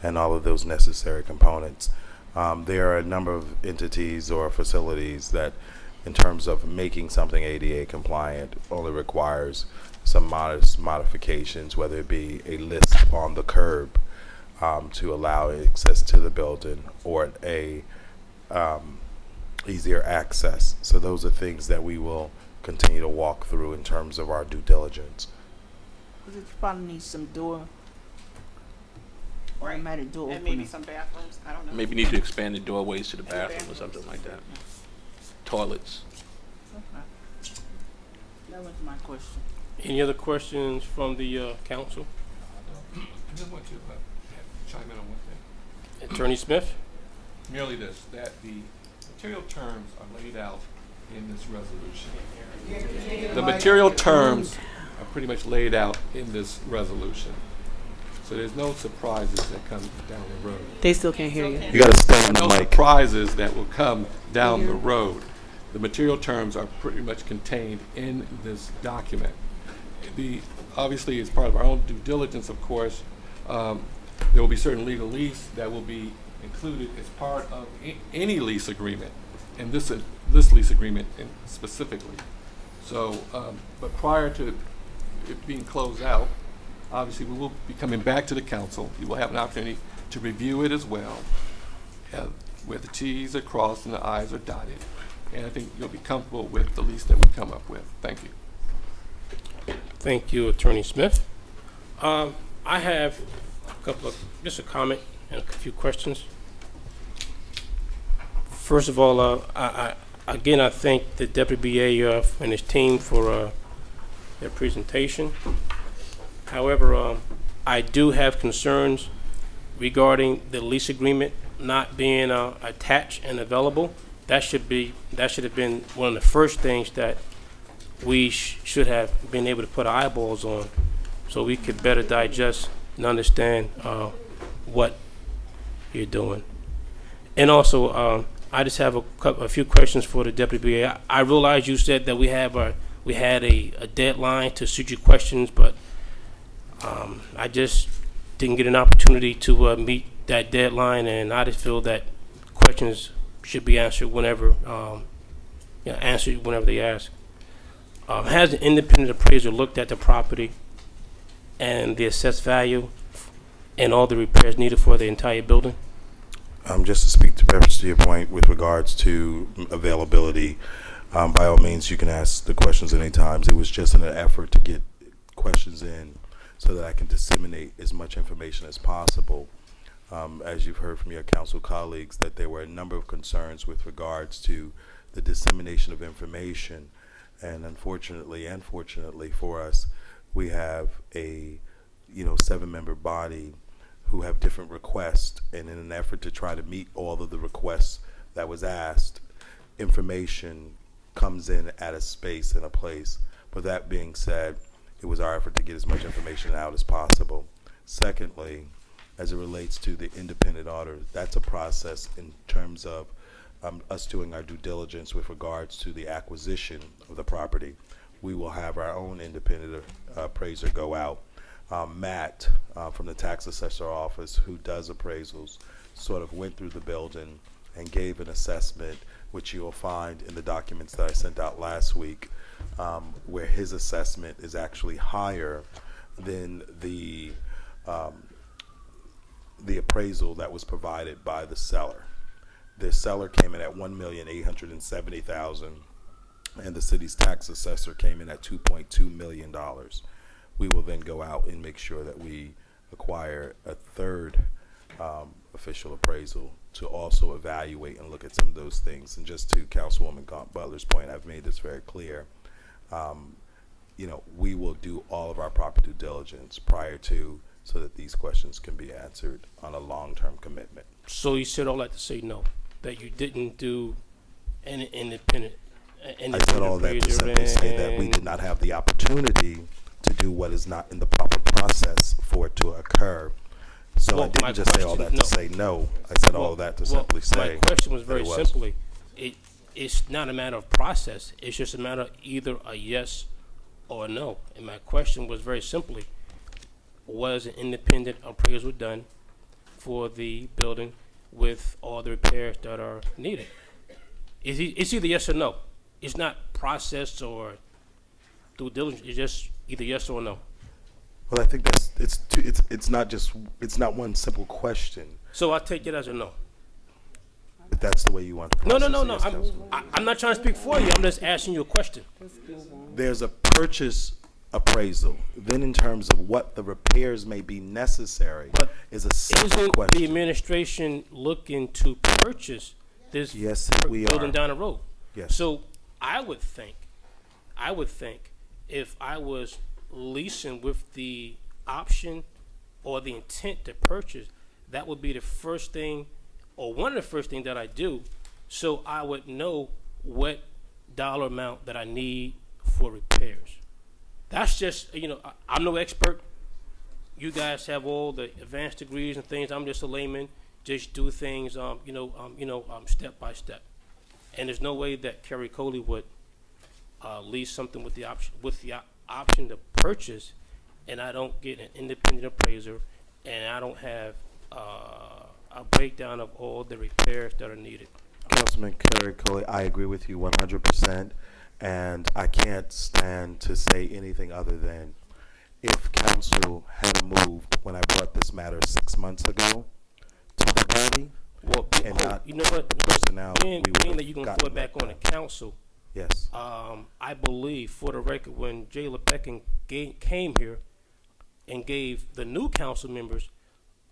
and all of those necessary components. There are a number of entities or facilities that, in terms of making something ADA compliant, only requires some modest modifications, whether it be a list on the curb to allow access to the building, or a easier access. So those are things that we will continue to walk through in terms of our due diligence. Because it probably needs some door. Automatic door And opening. maybe some bathrooms, I don't know. Maybe need to expand the doorways to the bathroom or something like that. Toilets. Okay. That was my question. Any other questions from the council? I just want to chime in on one thing. Attorney Smith? Merely this, that the material terms are laid out in this resolution. The material terms are pretty much laid out in this resolution. So there's no surprises that come down the road. They still can't hear you. You got to stay on the No mic. surprises that will come down the road. The material terms are pretty much contained in this document. Obviously, as part of our own due diligence, of course, there will be certain legal lease that will be included as part of any lease agreement, and this lease agreement specifically. So, but prior to it being closed out, obviously we will be coming back to the council. You will have an opportunity to review it as well, where the T's are crossed and the I's are dotted. And I think you'll be comfortable with the lease that we come up with. Thank you. Thank you, Attorney Smith. I have just a comment and a few questions. First of all, again, I thank the Deputy BA and his team for their presentation. However, I do have concerns regarding the lease agreement not being attached and available. That should have been one of the first things that we should have been able to put our eyeballs on, so we could better digest and understand what you're doing. And also, I just have a few questions for the Deputy BA. I realize you said that we had a deadline to suit your questions, but I just didn't get an opportunity to meet that deadline, and I just feel that questions should be answered whenever they ask. Has an independent appraiser looked at the property and the assessed value and all the repairs needed for the entire building? Just to speak to your point with regards to availability, by all means, you can ask the questions at any time. It was just in an effort to get questions in so that I can disseminate as much information as possible. As you've heard from your council colleagues, that there were a number of concerns with regards to the dissemination of information. And unfortunately and fortunately for us, we have a 7-member body who have different requests, and in an effort to try to meet all of the requests that was asked, information comes in at a space and a place. But that being said, it was our effort to get as much information out as possible. Secondly, as it relates to the independent auditor, that's a process in terms of us doing our due diligence with regards to the acquisition of the property. We will have our own independent appraiser go out. Matt from the tax assessor office, who does appraisals, sort of went through the building and gave an assessment, which you will find in the documents that I sent out last week, where his assessment is actually higher than the appraisal that was provided by the seller. The seller came in at $1,870,000, and the city's tax assessor came in at $2.2 million. We will then go out and make sure that we acquire a third official appraisal to also evaluate and look at some of those things. And just to Councilwoman Butler's point, I've made this very clear. We will do all of our proper due diligence prior to, so that these questions can be answered on a long-term commitment. So you said all that to say no, that you didn't do an independent I said all that to simply say that we did not have the opportunity to do what is not in the proper process for it to occur. So I didn't just say all that to say no. I said all that to simply say. My question was very simply, it's not a matter of process. It's just a matter of either a yes or a no. And my question was very simply, was an independent appraisal done for the building with all the repairs that are needed? It's either yes or no. It's not process or due diligence. It's just either yes or no. Well, I think it's not one simple question. So I take it as a no. If that's the way you want to process No. I'm not trying to speak for you. I'm just asking you a question. There's a purchase appraisal. Then in terms of what the repairs may be necessary is a separate question. Isn't the administration looking to purchase this building down the road? Yes. So I would think if I was leasing with the option or the intent to purchase, that would be the first thing or one of the first things that I do, so I would know what dollar amount that I need for repairs. That's just, I'm no expert. You guys have all the advanced degrees and things. I'm just a layman. Just do things, step by step. And there's no way that Kerry Coley would lease something with the option to purchase, and I don't get an independent appraiser and I don't have a breakdown of all the repairs that are needed. Councilman Kerry Coley, I agree with you 100%, and I can't stand to say anything other than if council had moved when I brought this matter 6 months ago to the body, Well, and not you know what? personnel, Being that you're going to put it back on the council, yes. I believe, for the record, when Jay LeBeckin came here and gave the new council members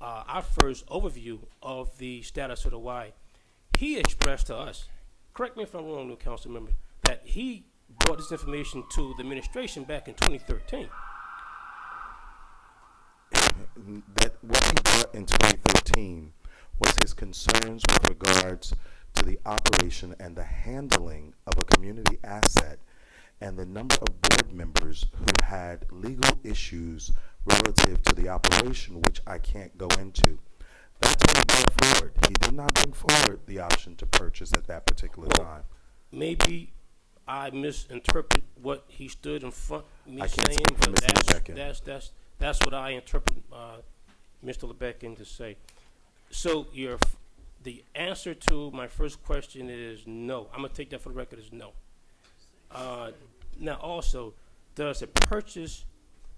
our first overview of the status of the Y, he expressed to us, correct me if I'm wrong, new council member, that he brought this information to the administration back in 2013. That what he brought in 2013 was his concerns with regards to the operation and the handling of a community asset and the number of board members who had legal issues relative to the operation, which I can't go into. That's what he brought forward. He did not bring forward the option to purchase at that particular time. Maybe I misinterpret what he stood in front of me I can't saying, speak for but Mr. LeBeckin. that's what I interpret Mr. LeBeckin to say. So the answer to my first question is no. I'm gonna take that for the record as no. Now also, does a purchase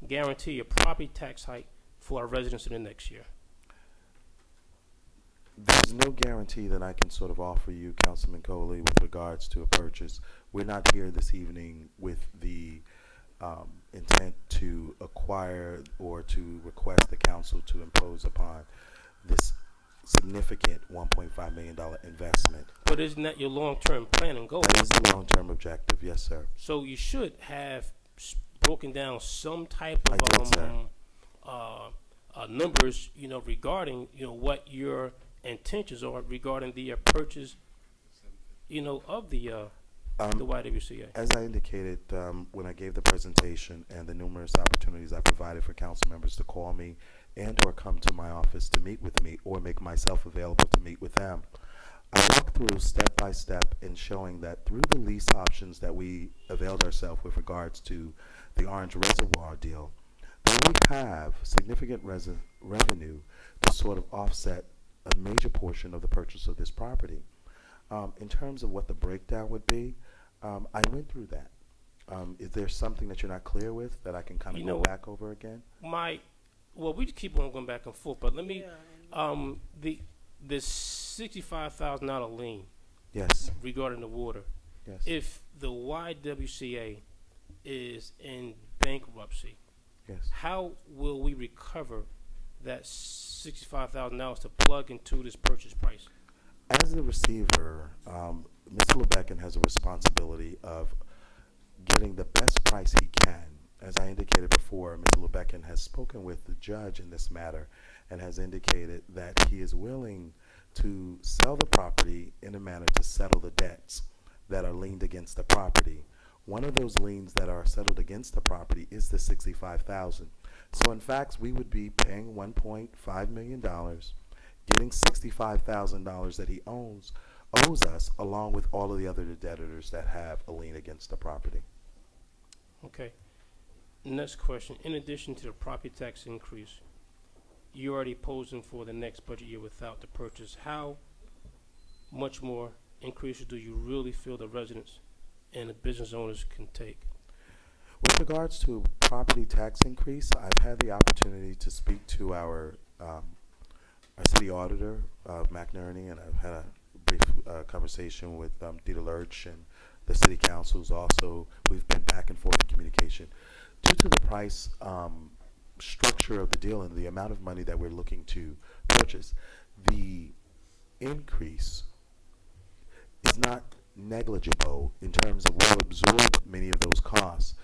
guarantee a property tax hike for our residents in the next year? There's no guarantee that I can sort of offer you, Councilman Coley, with regards to a purchase. We're not here this evening with the intent to acquire or to request the council to impose upon this significant $1.5 million investment. But isn't that your long-term plan and goal? That is the long-term objective, yes, sir. So you should have broken down some type of numbers, regarding, what your intentions are regarding the purchase, of the YWCA. As I indicated when I gave the presentation and the numerous opportunities I provided for council members to call me and or come to my office to meet with me or make myself available to meet with them, I walked through step by step in showing that through the lease options that we availed ourselves with regards to the Orange Reservoir deal, that we have significant revenue to sort of offset a major portion of the purchase of this property. In terms of what the breakdown would be, I went through that. Is there something that you're not clear with that I can kind of go back over again? Well, we just keep on going back and forth, but let me, the $65,000 lien. Yes. Regarding the water. Yes. If the YWCA is in bankruptcy, yes, how will we recover that $65,000 to plug into this purchase price? As the receiver, Mr. LeBeckin has a responsibility of getting the best price he can. As I indicated before, Mr. LeBeckin has spoken with the judge in this matter and has indicated that he is willing to sell the property in a manner to settle the debts that are liened against the property. One of those liens that are settled against the property is the $65,000. So in fact, we would be paying $1.5 million, getting $65,000 that he owes us, along with all of the other debtors that have a lien against the property. Okay. Next question. In addition to the property tax increase, you're already posing for the next budget year without the purchase. How much more increases do you really feel the residents and the business owners can take? With regards to property tax increase, I've had the opportunity to speak to our city auditor, McNerney, and I've had a brief conversation with Dita Lurch and the city councils also. We've been back and forth in communication. Due to the price structure of the deal and the amount of money that we're looking to purchase, the increase is not negligible in terms of we'll absorb many of those costs.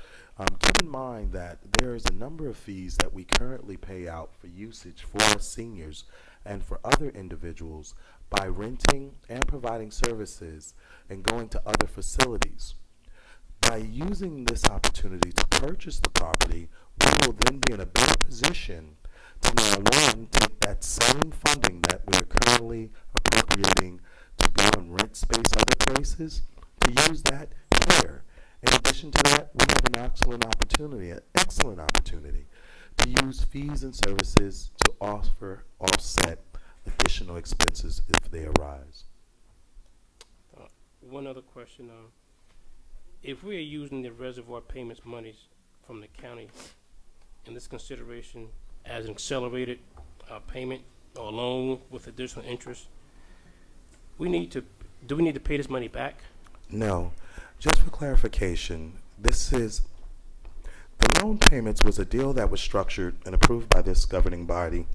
Keep in mind that there is a number of fees that we currently pay out for usage for seniors and for other individuals by renting and providing services and going to other facilities. By using this opportunity to purchase the property, we will then be in a better position to now, one, take that same funding that we're currently appropriating to go and rent space other places, to use that here. In addition to that, we have an excellent opportunity to use fees and services to offset additional expenses if they arise. One other question. If we are using the reservoir payments monies from the county in this consideration as an accelerated payment or loan with additional interest, do we need to pay this money back? No. Just for clarification, the loan payments was a deal that was structured and approved by this governing body,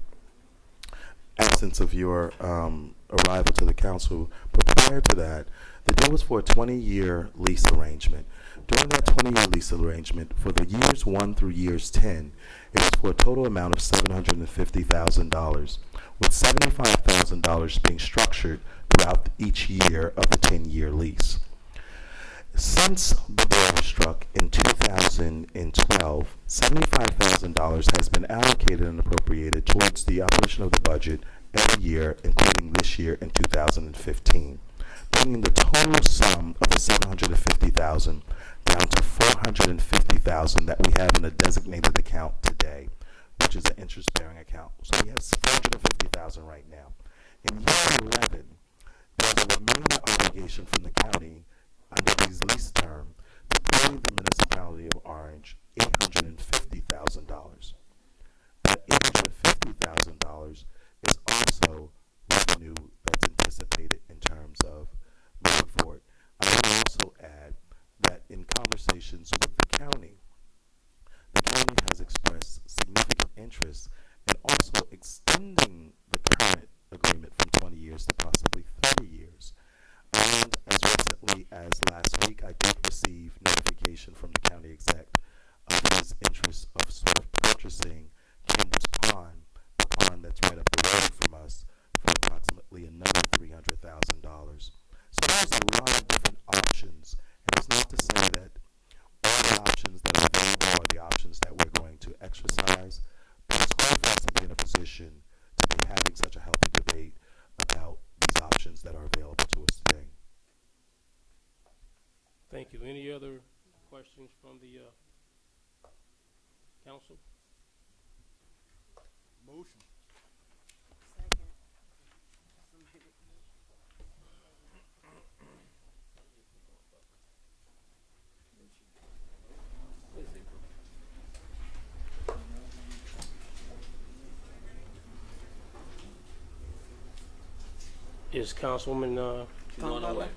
absence of your arrival to the council. But prior to that, the deal was for a 20-year lease arrangement. During that 20-year lease arrangement, for the years 1 through years 10, it was for a total amount of $750,000, with $75,000 being structured throughout each year of the 10-year lease. Since the bill was struck in 2012, $75,000 has been allocated and appropriated towards the operation of the budget every year, including this year in 2015, bringing the total sum of the $750,000 down to $450,000 that we have in a designated account today, which is an interest-bearing account. So we have $450,000 right now. In year 11, there's a remaining obligation from the county under these lease terms to pay the municipality of Orange $850,000. That $850,000 is also revenue that's anticipated in terms of moving forward. I will also add that in conversations with the county has expressed significant interest in also extending the current agreement from 20 years to possibly 30 years. And as recently as last week, I did receive notification from the county exec of his interest of sort of purchasing Campbell's Pond, a pond that's right up the road from us, for approximately another $300,000. So there's a lot of different options, and it's not to say that all the options that are available are the options that we're going to exercise, but it's great for us to be in a position to be having such a healthy debate about these options that are available to us today. Thank you. Any other questions from the council? Motion. Is Councilwoman She's on her way.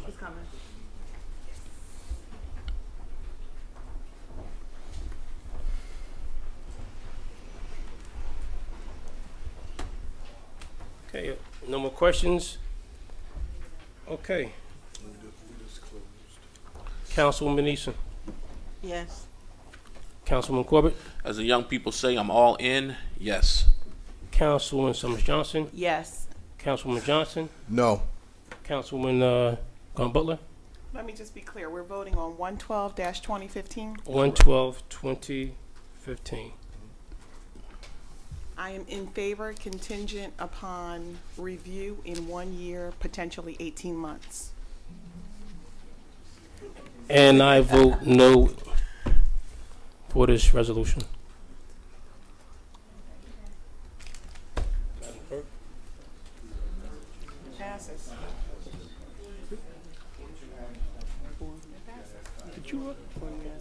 She's coming. okay? No more questions. Okay. Councilwoman Eason. Yes. Councilwoman Corbett. As the young people say, I'm all in. Yes. Councilwoman Summers Johnson. Yes. Councilwoman Johnson. No. Councilwoman Gunn Butler. Let me just be clear. We're voting on 112-2015. 112-2015. I am in favor contingent upon review in 1 year, potentially 18 months. And I vote no for this resolution. Madam Clerk. Passes.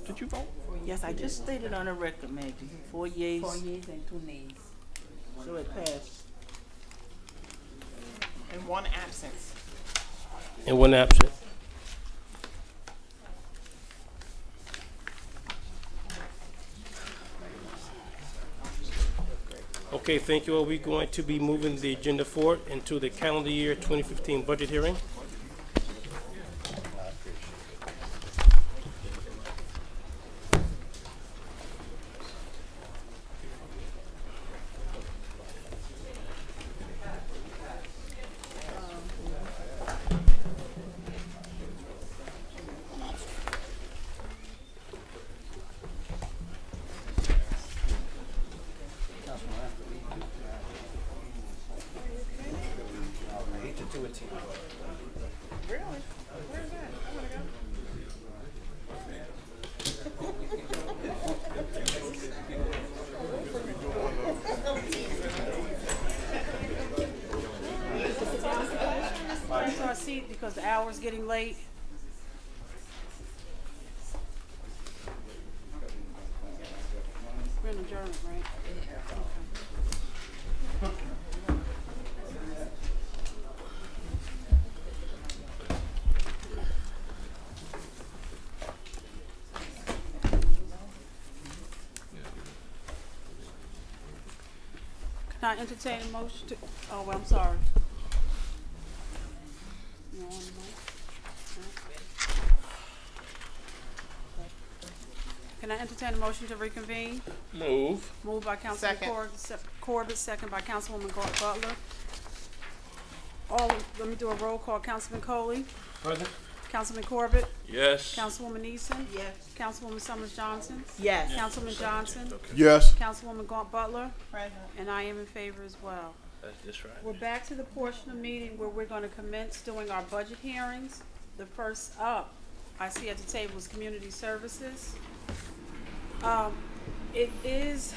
Did you vote? Yes, I just stated on the record, Maggie. 4 yeas. 4 yeas and 2 nays. So it passed. And 1 absence. And 1 absent. Okay, thank you all. We're going to be moving the agenda forward into the calendar year 2015 budget hearing. I hate to do it to you. the hour's getting late. We're in adjournment, right? Can I entertain a motion to, oh, well, I'm sorry. You on the mic? Can I entertain a motion to reconvene? Move. Moved by Councilman Second. Corbett, second by Councilwoman Butler. Let me do a roll call. Councilman Coley? Present. Councilman Corbett? Yes. Councilwoman Neeson? Yes. Councilwoman Summers Johnson? Yes. Councilman Johnson? Yes. Councilwoman Butler? Present. And I am in favor as well. That's just right. We're back to the portion of meeting where we're going to commence doing our budget hearings. The first up, I see at the table, is community services. It is,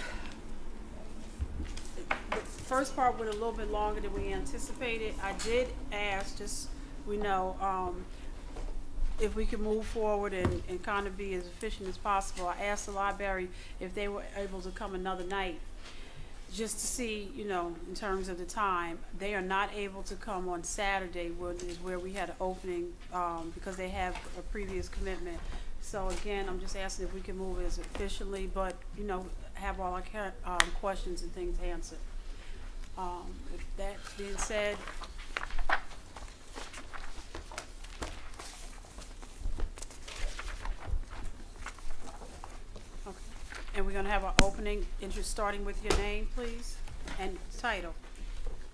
the first part went a little bit longer than we anticipated. I did ask, just, we know, if we could move forward and kind of be as efficient as possible. I asked the library if they were able to come another night, just to see, you know, in terms of the time. They are not able to come on Saturday, which is where we had an opening, because they have a previous commitment. So again, I'm just asking if we can move it as efficiently, but, you know, have all our questions and things answered. With that being said, okay. And we're gonna have our opening, starting with your name, please, and title.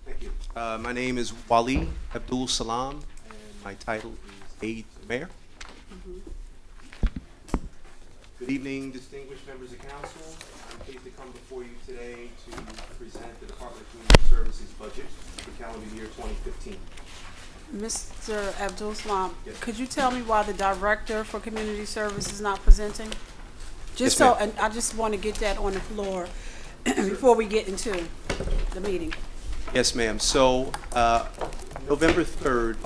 Thank you. My name is Wali Abdul Salam, and my title is Aide to the Mayor. Good evening, distinguished members of council. I'm pleased to come before you today to present the Department of Community Services budget for calendar year 2015. Mr. Abdul Salam, Yes. could you tell me why the Director for Community Service is not presenting? Just Yes, so, ma'am. and I just want to get that on the floor before we get into the meeting. Yes, ma'am. So, November 3rd,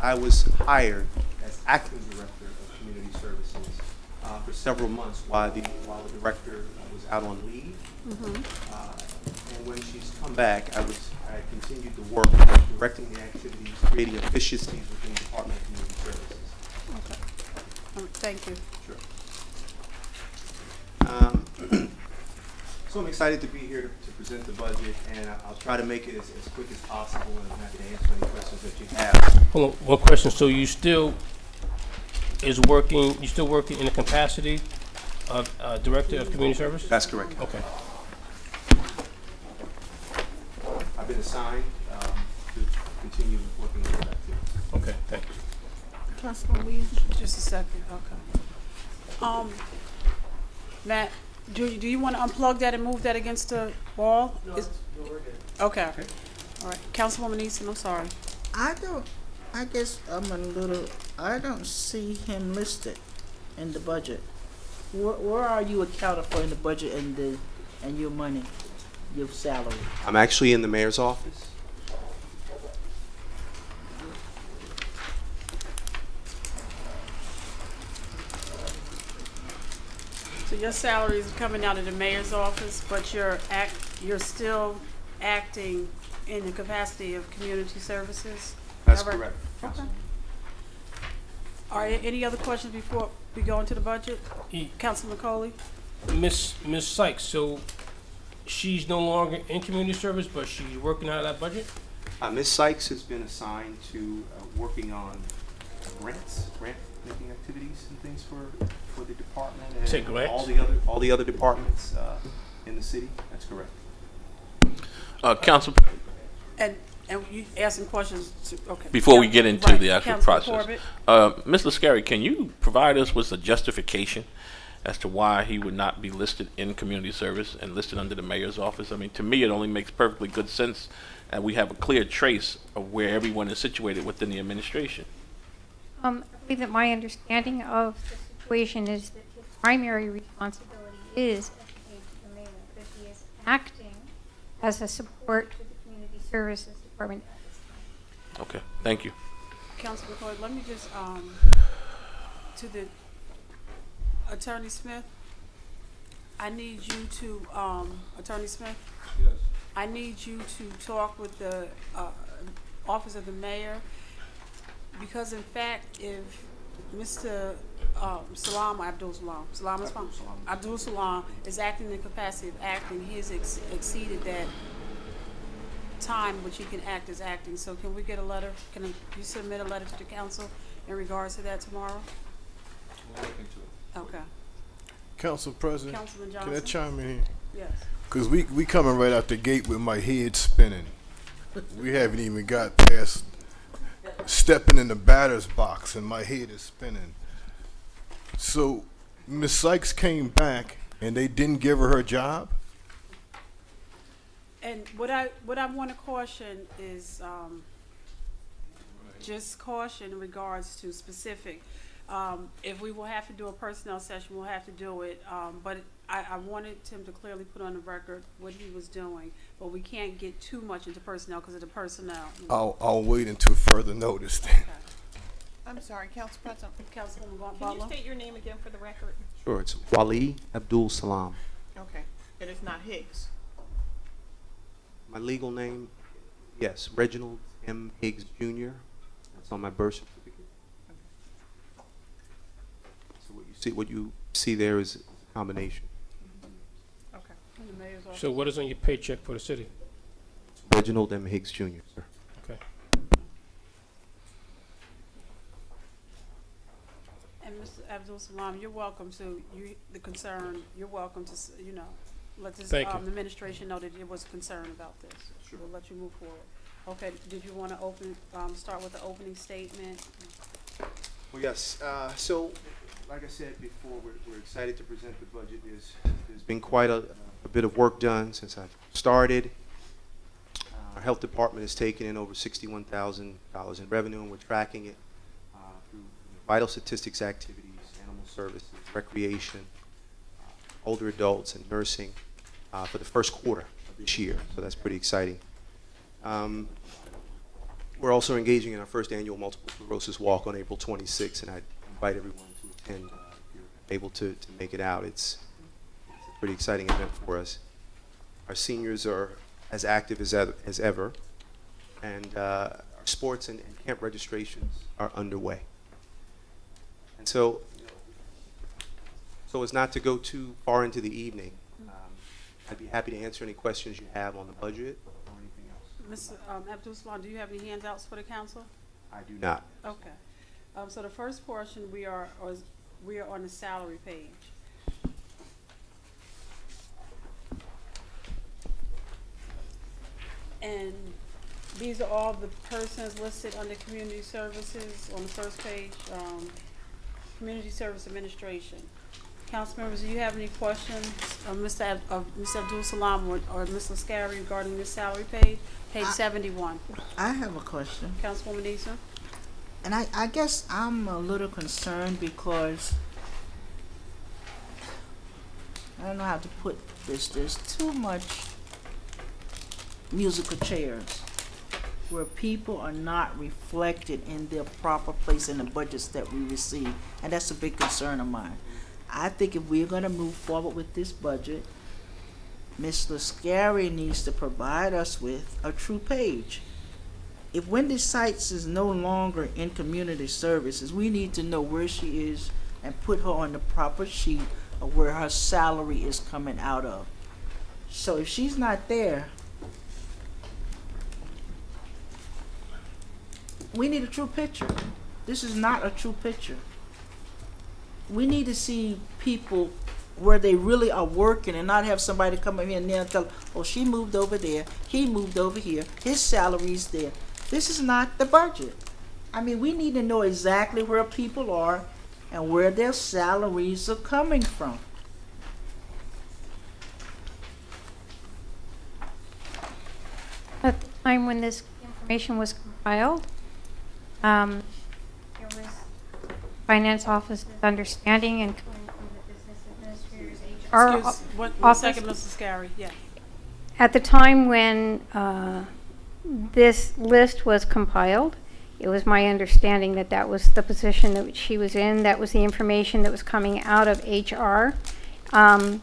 I was hired as acting director of community services for several months while the director was out on leave. And when she's come back, I continued to work directing the activities, creating efficiencies within the Department of Community Services. Okay. Thank you. Sure. So I'm excited to be here to present the budget, and I'll try to make it as quick as possible, and I'm happy to answer any questions that you have. Hold on, one question. So you still working in the capacity of Director of Community Service? That's correct. Okay. I've been assigned to continue working with that too. Okay, thank you. Councilman Lee, just a second, okay. Matt, do you want to unplug that and move that against the wall? No, we're good. Okay. All right, Councilwoman Easton, I'm sorry. I don't see him listed in the budget. Where are you accounted for in the budget and your money, your salary? I'm actually in the mayor's office. So your salary is coming out of the mayor's office, but you're still acting in the capacity of community services? That's Is that right? correct. Okay. Are there any other questions before we go into the budget? Councilman Coley? Miss Sykes, so she's no longer in community service, but she's working out of that budget? Ms. Sykes has been assigned to working on grant-making activities and things for the department and Say grants? all the other departments in the city. That's correct. Council. And you asking questions, okay. Before we get into the actual Councilman process, Ms. Lascari, can you provide us with a justification as to why he would not be listed in community service and listed under the mayor's office? I mean, to me, it only makes perfectly good sense that we have a clear trace of where everyone is situated within the administration. I believe that my understanding of the situation is that his primary responsibility is as aide to the mayor, but he is acting as a support to the community services department. Okay, thank you. Councilman Coy, let me just, to the Attorney Smith, I need you to, Attorney Smith? Yes. I need you to talk with the, Office of the Mayor, because in fact, if Mr. Salam, or Abdul Salam, Salam is fine. Abdul Salam is acting in the capacity of acting, he has exceeded that time which he can act as acting. So can we get a letter, can you submit a letter to the council in regards to that tomorrow? We'll look into it. Okay. Council President, Councilman can I Johnson? chime in here? Yes. Because we coming right out the gate with my head spinning. We haven't even got past stepping in the batter's box and my head is spinning. So Ms. Sykes came back and they didn't give her job? And what I want to caution is just caution in regards to specific. If we will have to do a personnel session, we'll have to do it. But I wanted him to clearly put on the record what he was doing. But we can't get too much into personnel because of the personnel. I'll wait until further notice then. Okay. I'm sorry, Council President. Councilwoman Can you Butler? state your name again for the record? Sure, it's Wali Abdul Salam. Okay. It is not Higgs. My legal name, yes, Reginald M. Higgs Jr. That's on my birth certificate. So what you see there is a combination. Okay. And the mayor's office. So what is on your paycheck for the city? Reginald M. Higgs Jr., sir. Okay. And Mr. Abdul Salam, you're welcome to, the concern, you're welcome to, let this Thank you. administration know that it was concerned about this. Sure. We'll let you move forward. Okay, did you want to start with the opening statement? Well, yes. So, like I said before, we're excited to present the budget. There's been quite a bit of work done since I've started. Our health department has taken in over $61,000 in revenue, and we're tracking it through vital statistics activities, animal services, recreation, older adults, and nursing for the first quarter of this year. So that's pretty exciting. We're also engaging in our first annual multiple sclerosis walk on April 26th, and I invite everyone to attend if you're able to make it out. It's a pretty exciting event for us. Our seniors are as active as ever, and our sports and camp registrations are underway. And so as not to go too far into the evening, I'd be happy to answer any questions you have on the budget or anything else. Mr. Abdul Salam, do you have any handouts for the council? I do not. Okay. So the first portion, we are on the salary page. And these are all the persons listed under community services on the first page, community service administration. Council members, do you have any questions of Mr. Abdul Salam or Ms. Lascari regarding this salary page? Page 71. I have a question. Councilwoman Eason? And I guess I'm a little concerned because I don't know how to put this. There's too much musical chairs where people are not reflected in their proper place in the budgets that we receive. And that's a big concern of mine. I think if we're going to move forward with this budget, Ms. Lascari needs to provide us with a true page. If Wendy Sykes is no longer in community services, we need to know where she is and put her on the proper sheet of where her salary is coming out of. So if she's not there, we need a true picture. This is not a true picture. We need to see people where they really are working and not have somebody come in here and now tell, oh, she moved over there, he moved over here, his salary's there. This is not the budget. I mean, we need to know exactly where people are and where their salaries are coming from. At the time when this information was compiled, there was finance office's understanding and coming from the business administrator's HR One office. second, Mrs. Scary, yeah. At the time when this list was compiled, It was my understanding that that was the position that she was in. That was the information that was coming out of HR. And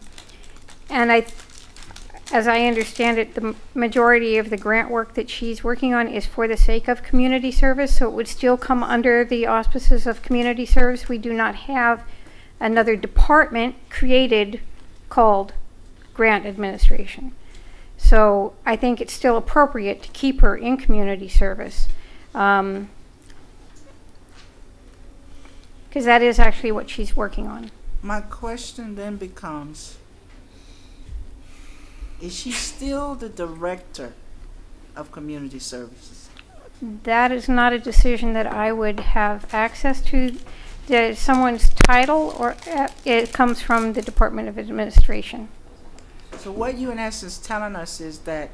as I understand it, the majority of the grant work that she's working on is for the sake of community service, so it would still come under the auspices of community service. We do not have another department created called grant administration. So I think it's still appropriate to keep her in community service, because that is actually what she's working on. My question then becomes, is she still the director of community services? That is not a decision that I would have access to. Someone's title, or it comes from the Department of Administration. So what you in essence telling us is that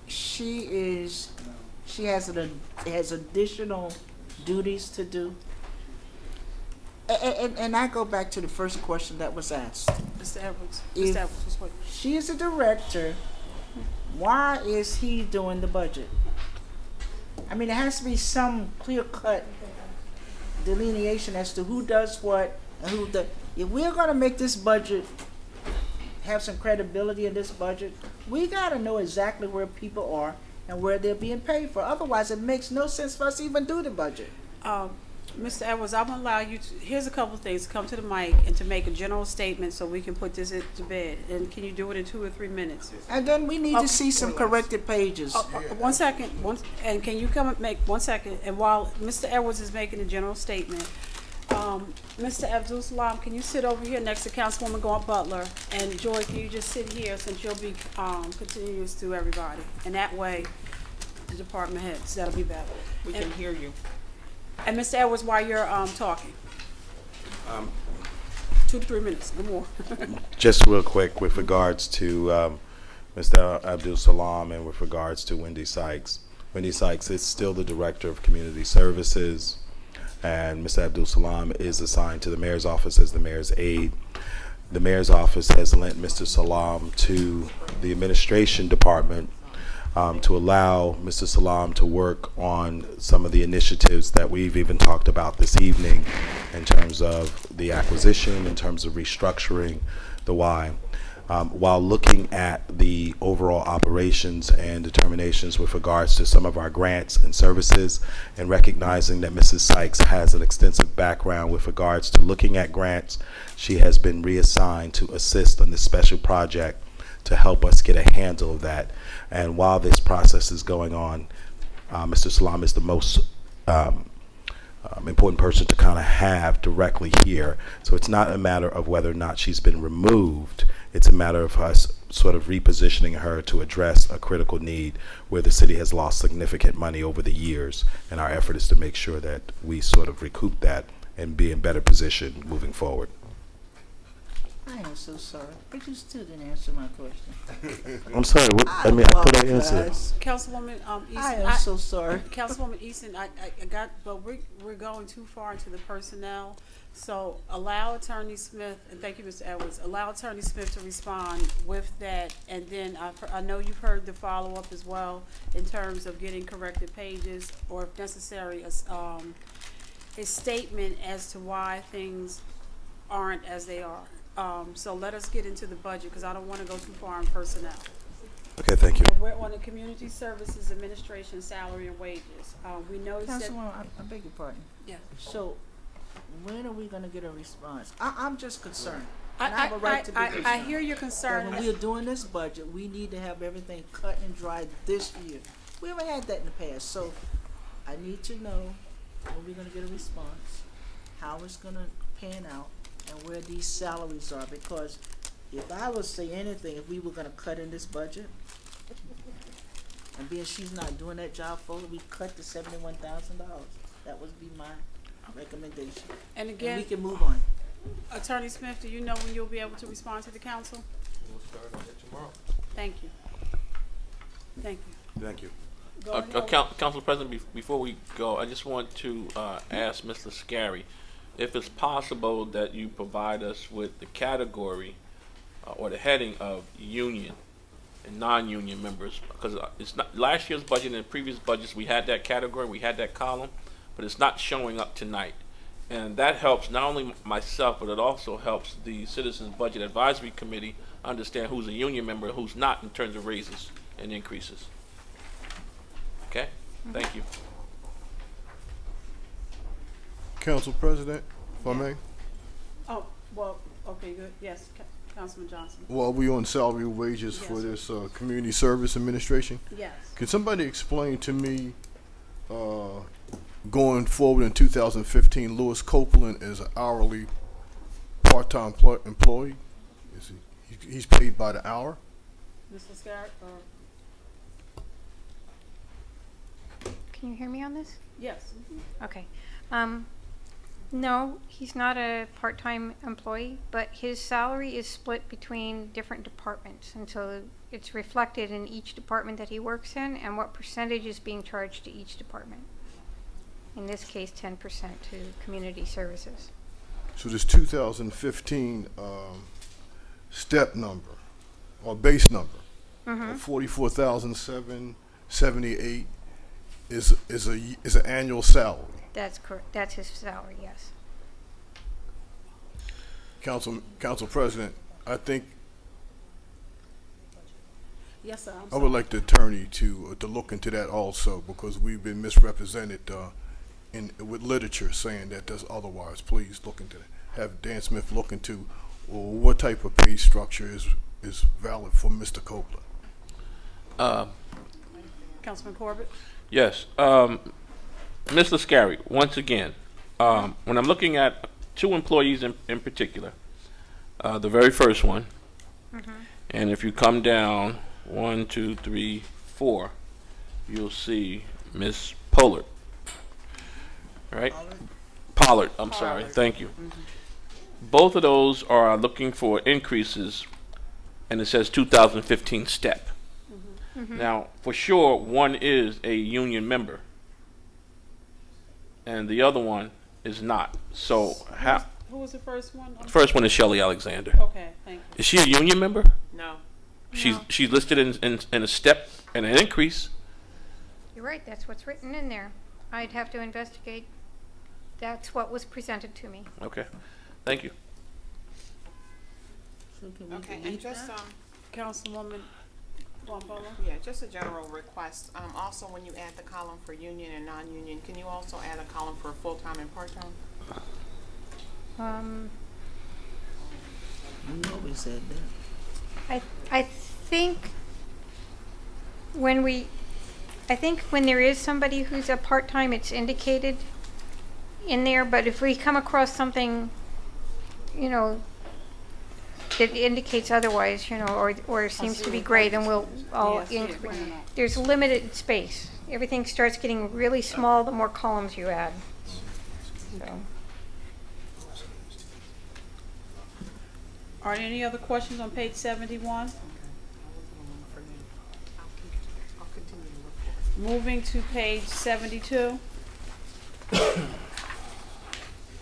she has additional duties to do. And I go back to the first question that was asked. Mr. Edwards. If Mr. Edwards, just wait. she is a director, why is he doing the budget? I mean, there has to be some clear-cut delineation as to who does what and who does. If we're going to make this budget have some credibility in this budget, we got to know exactly where people are and where they're being paid for. Otherwise, it makes no sense for us to even do the budget. Mr. Edwards, I'm going to allow you to, here's a couple of things, to come to the mic and to make a general statement so we can put this to bed. And can you do it in 2 or 3 minutes? And then we need to see some corrected pages. 1 second, and can you come and make 1 second? And while Mr. Edwards is making a general statement, Mr. Abdul Salam, can you sit over here next to Councilwoman Gaunt Butler? And Joy, can you just sit here since you'll be continuous to everybody? And that way, the department heads, that'll be better. We can hear you. And Mr. Edwards, while you're talking, 2 to 3 minutes, no more. Just real quick with regards to Mr. Abdul Salam and with regards to Wendy Sykes. Wendy Sykes is still the Director of Community Services, and Mr. Abdul Salam is assigned to the Mayor's Office as the Mayor's aide. The Mayor's Office has lent Mr. Salam to the Administration Department to allow Mr. Salam to work on some of the initiatives that we've even talked about this evening in terms of the acquisition, in terms of restructuring the Y. While looking at the overall operations and determinations with regards to some of our grants and services, and recognizing that Mrs. Sykes has an extensive background with regards to looking at grants, she has been reassigned to assist on this special project to help us get a handle of that. And while this process is going on, Mr. Salam is the most important person to kind of have directly here. So it's not a matter of whether or not she's been removed. It's a matter of us sort of repositioning her to address a critical need where the city has lost significant money over the years. And our effort is to make sure that we sort of recoup that and be in better position moving forward. I am so sorry, but you still didn't answer my question. I'm sorry. What, I mean, I thought I answered. Councilwoman Easton. I am so sorry. Councilwoman Easton, I got, but we're going too far into the personnel. So allow Attorney Smith, and thank you, Mr. Edwards, allow Attorney Smith to respond with that. And then I know you've heard the follow-up as well in terms of getting corrected pages, or if necessary, a statement as to why things aren't as they are. So let us get into the budget, because I don't want to go too far in personnel. Okay, thank you. We're on the Community Services Administration salary and wages. We noticed that. Councilwoman, I beg your pardon. Yeah. So, when are we going to get a response? I'm just concerned. And I have a right to be concerned. I hear your concern. That when we are doing this budget, we need to have everything cut and dry this year. We haven't had that in the past, so I need to know when we're going to get a response, how it's going to pan out, and where these salaries are. Because if I would say anything, if we were going to cut in this budget, and being she's not doing that job fully, we cut to $71,000. That would be my recommendation. And again, we can move on. Attorney Smith, do you know when you'll be able to respond to the council? We'll start on it tomorrow. Thank you. Thank you. Thank you. Council President, before we go, I just want to ask Mr. Scary if it's possible that you provide us with the category or the heading of union and non-union members, because it's not last year's budget and in previous budgets we had that category, we had that column, but it's not showing up tonight. And that helps not only myself, but it also helps the Citizens Budget Advisory Committee understand who's a union member and who's not in terms of raises and increases. Okay? Thank you. Council President, if I may. Oh, well, okay, good. Yes, Councilman Johnson. Well, we on salary wages for this Community Service Administration? Yes. Can somebody explain to me, going forward in 2015, Lewis Copeland is an hourly part-time employee? Is he's paid by the hour? Mr. Scarrett, Can you hear me on this? yes. Okay. No, he's not a part-time employee, but his salary is split between different departments. And so it's reflected in each department that he works in and what percentage is being charged to each department. In this case, 10% to community services. So this 2015 step number or base number of 44,778 is an annual salary. That's correct. That's his salary, yes. Council President, I think Yes, sir. I would like the attorney to look into that also, because we've been misrepresented with literature saying that there's otherwise. Please look into that. Have Dan Smith look into what type of pay structure is valid for Mr. Copeland. Councilman Corbett? Yes. Ms. Lascari, once again, when I'm looking at two employees in particular, the very first one, and if you come down 1, 2, 3, 4, you'll see Miss Pollard, right? Pollard, I'm sorry, thank you. Both of those are looking for increases, and it says 2015 step. Now, for sure, one is a union member, and the other one is not. So how? Who was the first one? First one is Shelley Alexander. Okay, thank you. Is she a union member? No. She's listed in a step and an increase. You're right. That's what's written in there. I'd have to investigate. That's what was presented to me. Okay, thank you. Okay, and just Councilwoman Wambolo? Yeah, just a general request. Also, when you add the column for union and non-union, can you also add a column for full-time and part-time? You always said that. I think when there is somebody who's a part-time, it's indicated in there, but if we come across something, you know, that indicates otherwise, you know, or seems to be gray, then I'll increase. There's limited space. Everything starts getting really small the more columns you add. So. Are there any other questions on page 71? Moving to page 72.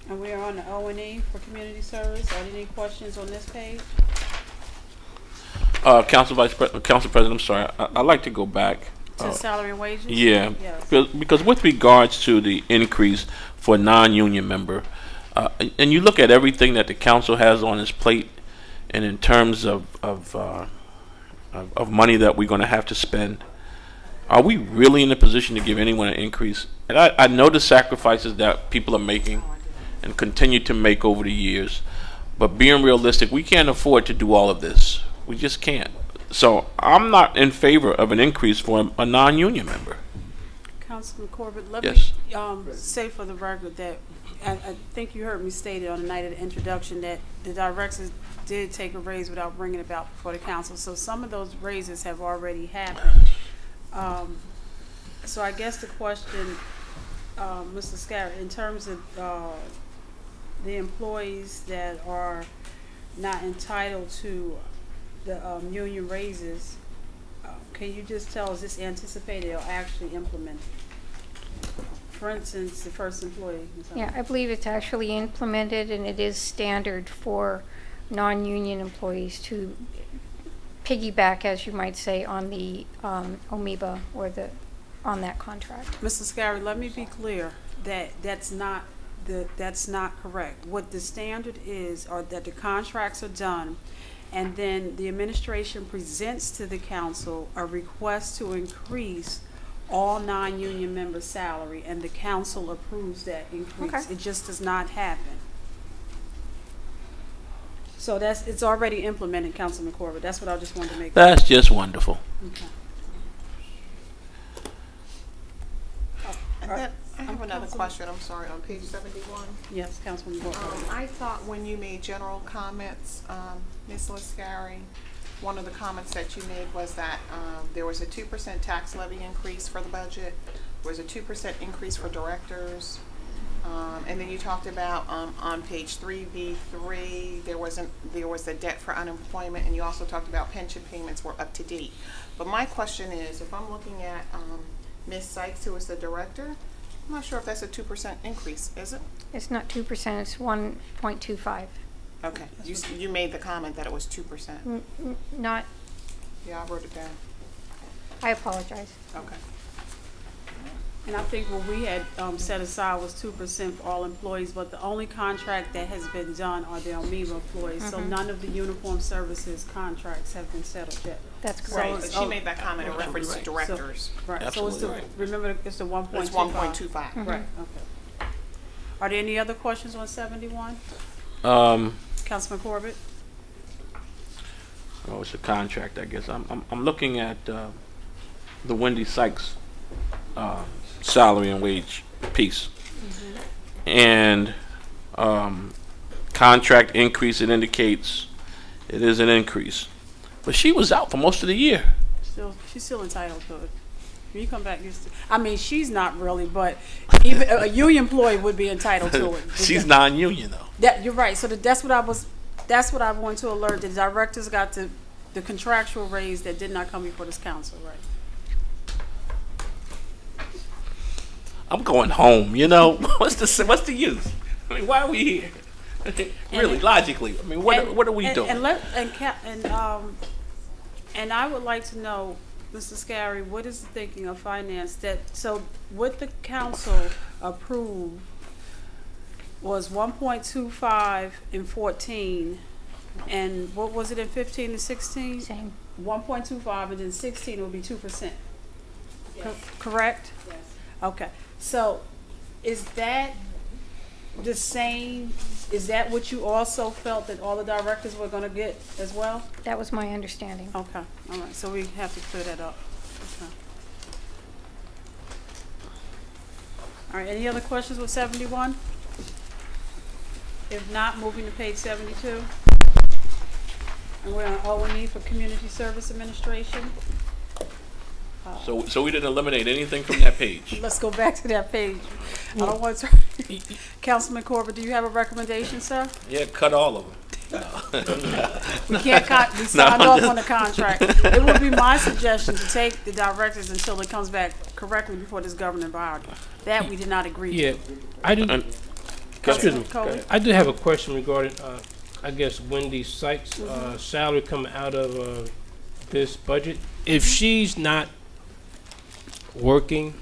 And we are on the O&E for community service. Are there any questions on this page? Council President, I'm sorry. I'd like to go back. To salary and wages? Yeah, yes. because with regards to the increase for a non-union member, and you look at everything that the council has on its plate, and in terms of money that we're going to have to spend, are we really in a position to give anyone an increase? And I know the sacrifices that people are making and continue to make over the years, but being realistic, we can't afford to do all of this. We just can't. So I'm not in favor of an increase for a non-union member. Councilman Corbett, let Yes. me say for the record that I think you heard me state it on the night of the introduction that the directors did take a raise without bringing it about before the council. So some of those raises have already happened. So I guess the question, Mr. Scott, in terms of the employees that are not entitled to the union raises, can you just tell us this anticipated or actually implemented? For instance, the first employee. Yeah, I believe it's actually implemented, and it is standard for non-union employees to piggyback, as you might say, on the OMEBA or on that contract. Mr. Scarry, let me be clear that that's not correct. What the standard is, or that the contracts are done, and then the administration presents to the council a request to increase all non-union members' salary, and the council approves that increase. Okay. It just does not happen. So it's already implemented, Councilman Corbett. That's what I just wanted to make. That's just wonderful. Okay. And then I have another question, I'm sorry, on page 71. Yes, Councilwoman Walker. I thought when you made general comments, Ms. Liscari, one of the comments that you made was that there was a 2% tax levy increase for the budget, there was a 2% increase for directors, and then you talked about on page 3B3, there was the debt for unemployment, and you also talked about pension payments were up to date. But my question is, if I'm looking at Ms. Sykes, who is the director, I'm not sure if that's a 2% increase, is it? It's not 2%, it's 1.25. Okay, you made the comment that it was 2%. Not, Yeah, I wrote it down. I apologize. Okay. And I think what we had set aside was 2% for all employees, but the only contract that has been done are the OMEBA employees. So none of the uniform services contracts have been settled yet. That's correct. Right, but she made that comment in reference to directors. So, right. Absolutely So it's remember, it's the 1.25. It's 1.25. Right. Okay. Are there any other questions on 71? Councilman Corbett. Oh, it's a contract, I guess. I'm looking at the Wendy Sykes salary and wage piece, and contract increase. It indicates it is an increase, but she was out for most of the year. She's still entitled to it. When you come back, I mean, she's not really, but even a union employee would be entitled to it. She's non-union though. That you're right. So that's what I want to alert. The directors got the contractual raise that did not come before this council, right? I'm going home. You know, what's the use? I mean, why are we here? Really, logically. I mean, what are we doing? And I would like to know, Mr. Scarry, what is the thinking of finance so what the council approved was 1.25 in 14, and what was it in 15 and 16? Same. 1.25, and then 16 will be 2%. Yes. Correct? Yes. Okay. So is that the same? Is that what you also felt that all the directors were going to get as well? That was my understanding. Okay. All right. So we have to clear that up. Okay. All right. Any other questions with 71? If not, moving to page 72. And we're on O&E for Community Service Administration. So we didn't eliminate anything from that page. Let's go back to that page. I don't want to. Councilman Corbett, do you have a recommendation, sir? Yeah, cut all of them. We can't we signed off on the contract. It would be my suggestion to take the directors until it comes back correctly before this governing body. That we did not agree to. Yeah, I didn't. Excuse me. Coley? I do have a question regarding, I guess, Wendy Sykes' salary coming out of this budget. If she's not working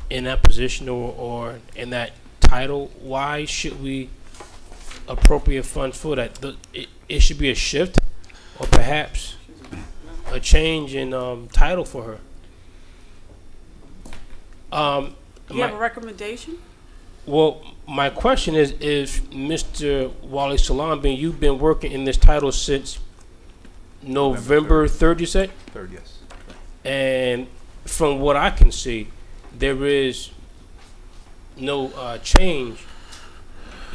in that position or in that title, why should we appropriate funds for that? It should be a shift or perhaps a change in title for her. Do you have a recommendation? Well, my question is Mr. Wally Salam, you've been working in this title since November 3rd, you said? 3rd, yes. And from what I can see, there is no change,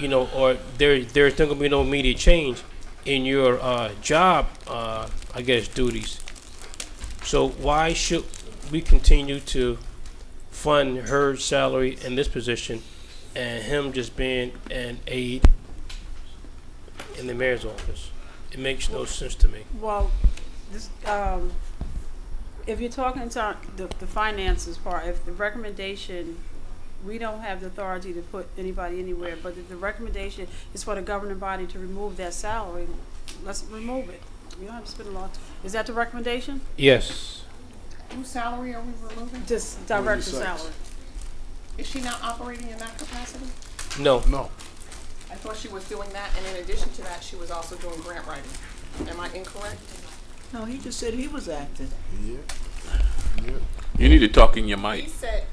or there's not going to be no immediate change in your job, I guess, duties. So why should we continue to fund her salary in this position and him just being an aide in the mayor's office? It makes no sense to me. Well, this, if you're talking to the finances part, if the recommendation, we don't have the authority to put anybody anywhere, but if the recommendation is for the governing body to remove that salary, let's remove it. You don't have to spend a lot. Is that the recommendation? Yes. Whose salary are we removing? Just director salary. Is she not operating in that capacity? No. No. I thought she was doing that, and in addition to that, she was also doing grant writing. Am I incorrect? No, he just said he was acting. Yeah. You need to talk in your mic. He said,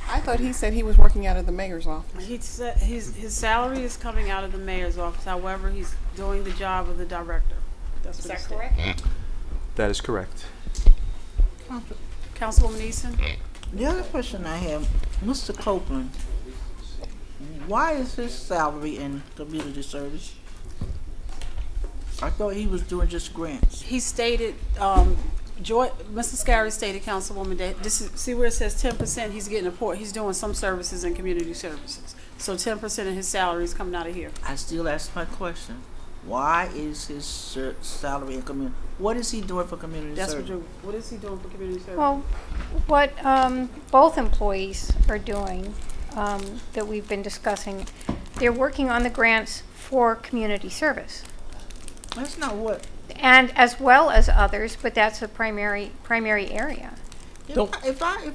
I thought he said he was working out of the mayor's office. He said his salary is coming out of the mayor's office. However, he's doing the job of the director. That's Is what that he correct? said. That is correct. Councilwoman Easton? The other question I have, Mr. Copeland, why is his salary in community service? I thought he was doing just grants. He stated, Mr. Scary stated, Councilwoman, that this is, see where it says 10%, he's getting a port, he's doing some services in community services. So 10% of his salary is coming out of here. I still ask my question. Why is his salary in community? What is he doing for community That's service? what is he doing for community service? Well, what both employees are doing that we've been discussing, they're working on the grants for community service. That's not what. And as well as others, but that's a primary area. If I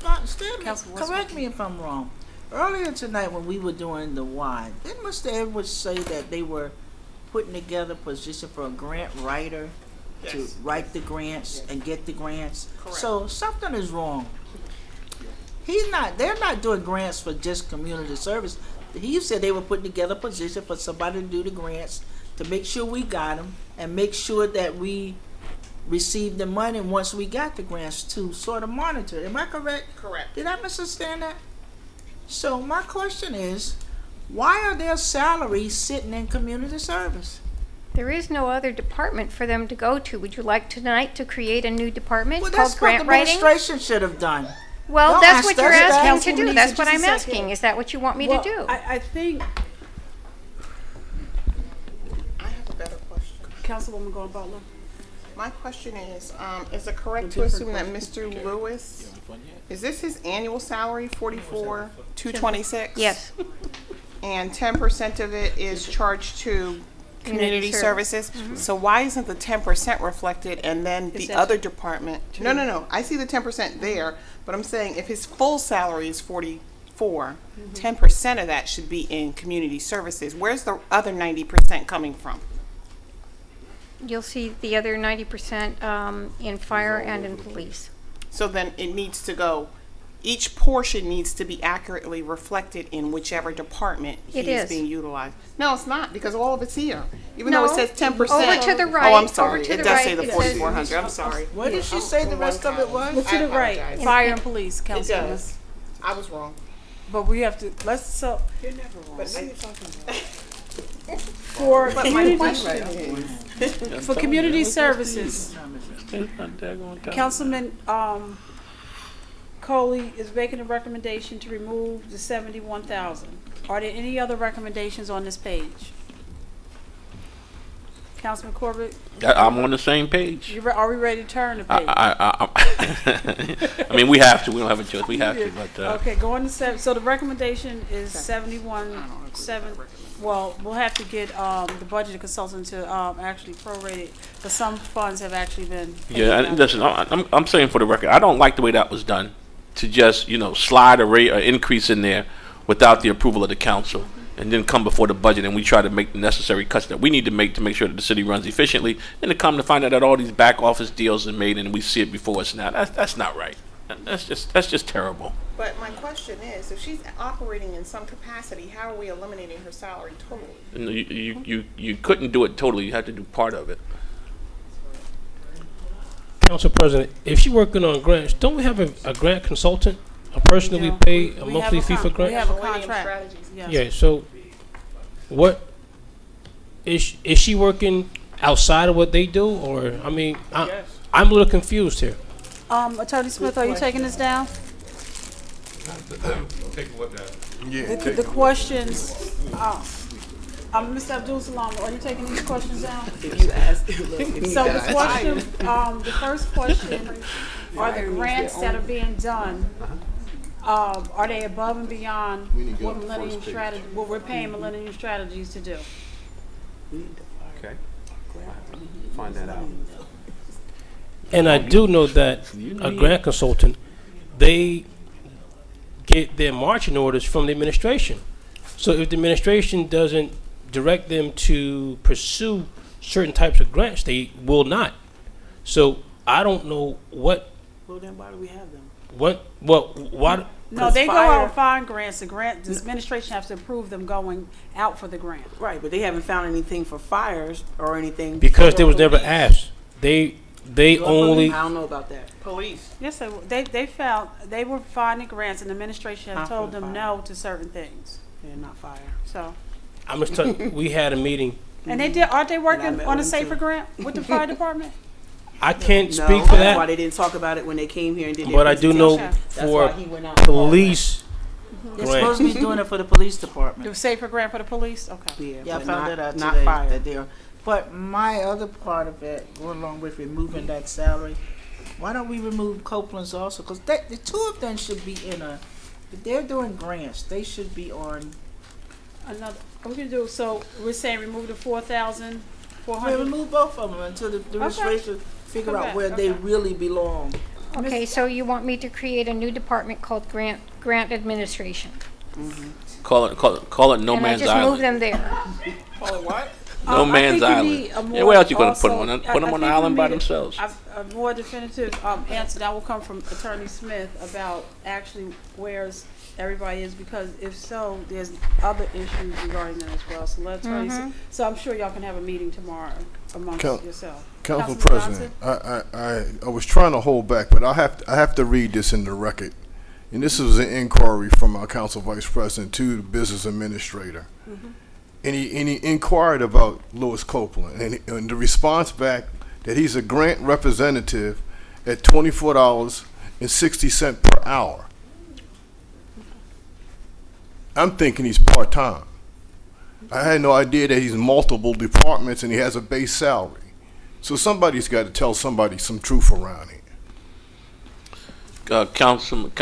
correct me if I'm wrong. Earlier tonight when we were doing the why, didn't Mr. Edwards say that they were putting together a position for a grant writer to write the grants and get the grants? Correct. So something is wrong. They're not doing grants for just community service. He said they were putting together a position for somebody to do the grants to make sure we got them and make sure that we received the money once we got the grants to sort of monitor. Am I correct? Correct. Did I misunderstand that? So my question is, why are their salaries sitting in community service? There is no other department for them to go to. Would you like tonight to create a new department Well, called that's what grant the writing? administration should have done. Well, Don't that's ask what you're us that. asking to do. Councilwoman That's Easton, what just I'm a second. asking. Is that what you want me Well, to do? I think, I have a better question. Councilwoman Gordon Butler. My question is it correct to assume that Mr. Lewis, is this his annual salary, $44,226? Yes. And 10% of it is charged to community services? So why isn't the 10% reflected and then the other department? No. I see the 10% there, but I'm saying if his full salary is 44, 10% of that should be in community services. Where's the other 90% coming from? You'll see the other 90% in fire and in police. So then it needs to go, each portion needs to be accurately reflected in whichever department It he is is. being utilized. No, it's not, because all of it's here. Even No. though it says 10%. Over to the right, Oh, I'm over sorry. to It the does right, say the it says- 4,400. I'm sorry. What did she say the rest of it was? Look to the right, apologize. fire and police, It Councilwoman. does. I was wrong. But we have to, so, You're never wrong. But what are you talking about? for But my community, question is, for community services, Councilman, Coley is making a recommendation to remove the 71,000. Are there any other recommendations on this page? Councilman Corbett? I'm on the same page. Are we ready to turn the page? I mean, we have to. We don't have a choice. We have to. But Okay, go on to so the recommendation is 71.7. Well, we'll have to get the budget consultant to actually prorate it, but some funds have actually been. yeah, and listen. I'm saying for the record, I don't like the way that was done. To just slide a rate or increase in there without the approval of the council, and then come before the budget and we try to make the necessary cuts that we need to make sure that the city runs efficiently, and to come to find out that all these back office deals are made and we see it before us now. That's not right. That's just terrible. but my question is, if she's operating in some capacity, how are we eliminating her salary totally? And you couldn't do it totally. You had to do part of it. Council President, if she's working on grants, don't we have a grant consultant, a person that we pay a monthly fee for We grants? have a contract. Yes. Yeah, so what is she working outside of what they do, or I mean, I'm a little confused here. Attorney Smith, are you taking this down? Take what down? Yeah. The questions, Mr. Abdul Salam, are you taking these questions down? If you ask, So the question, the first question, are the grants that are being done, are they above and beyond what Millennium Strategy, what we're paying Millennium Strategies to do? Okay. find that out. And I do know that a grant consultant, they get their marching orders from the administration. So if the administration doesn't direct them to pursue certain types of grants, they will not. So I don't know what. Well, then why do we have them? Why? No, they go out and find grants. The administration has to approve them going out for the grant. Right, but they haven't found anything for fires or anything. Because they was never asked. They only. I don't know about that. Police. Yes, they found, they were finding grants, and the administration had Not told for the them fire. no to certain things. Yeah, not fire. So. I'm just telling. We had a meeting. And they did. Aren't they working met on a with them safer too. grant with the fire department? I can't No, speak for that's that. why they didn't talk about it when they came here and did their But I do know presentation. That's for why he went out and called police They're grants. supposed to be doing it for the police department. The safer grant for the police? Okay. Yeah, I but found not- that out not today fire. that they're. But my other part of it, going along with removing that salary, why don't we remove Copeland's also? Because the two of them should be in a. If they're doing grants, they should be on. Another. What we can do? So we're saying remove the 4,400. Well, remove both of them until the administration figure out where they really belong. Okay, so you want me to create a new department called Grant Administration? Call it No And I Man's just move Island. them there. Oh, what? No Man's Island. Yeah, where else you gonna put them on? Put them on the island by themselves. A more definitive answer that will come from Attorney Smith about actually where's everybody is, because if so, there's other issues regarding that as well. So let Attorney. So I'm sure y'all can have a meeting tomorrow amongst yourself. Council Councilman President, Johnson? I was trying to hold back, but I have to read this in the record. And this was an inquiry from our Council Vice President to the Business Administrator. And he inquired about Lewis Copeland, and the response back that he's a grant representative at $24.60 per hour. I'm thinking he's part-time. I had no idea that he's in multiple departments and he has a base salary. So somebody's got to tell somebody some truth around here. Councilman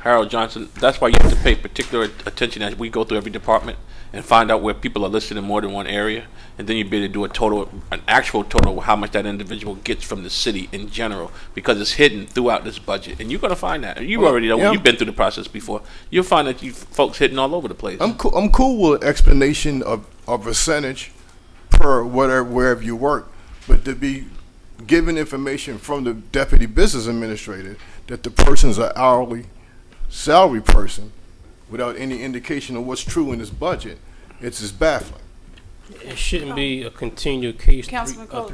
Harold Johnson, that's why you have to pay particular attention as we go through every department and find out where people are listed in more than one area, and then you'd be able to do an actual total of how much that individual gets from the city in general, because it's hidden throughout this budget, and you're going to find that. You already know, you've been through the process before. You'll find that you folks hidden all over the place. I'm cool with explanation of percentage per wherever you work, but to be given information from the Deputy Business Administrator that the person's an hourly salary person without any indication of what's true in his budget, it's just baffling. It shouldn't be a continued case. Councilman Cole,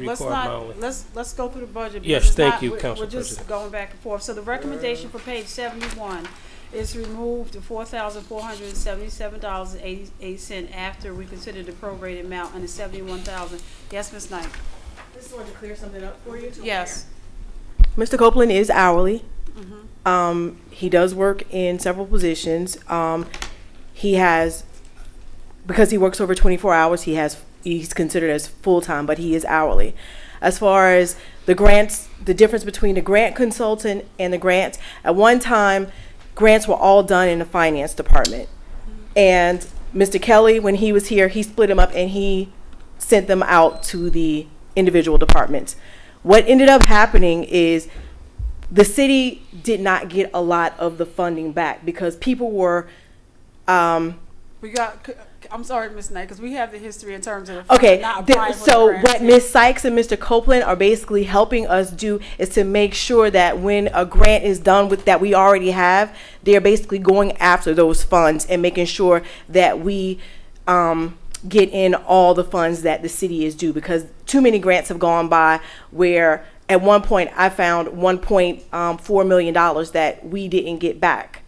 let's go through the budget. Yes, because it's thank not- you, we're Council just President. going back and forth. So the recommendation for page 71 is remove the $4,477.88 after we consider the prorated amount and the $71,000. Yes, Ms. Knight. Just wanted to clear something up for you. Yes. Mr. Copeland is hourly. He does work in several positions. He has, because he works over 24 hours, he's considered as full-time, but he is hourly. As far as the grants, the difference between the grant consultant and the grants, at one time, grants were all done in the finance department. And Mr. Kelly, when he was here, he split them up and he sent them out to the individual departments. What ended up happening is the city did not get a lot of the funding back because people were We got, I'm sorry, Ms. Knight, because we have the history in terms of okay. not applying for the So grants. what Ms. Sykes and Mr. Copeland are basically helping us do is to make sure that when a grant is done with that we already have, they're basically going after those funds and making sure that we get in all the funds that the city is due, because too many grants have gone by where at one point I found $1.4 million that we didn't get back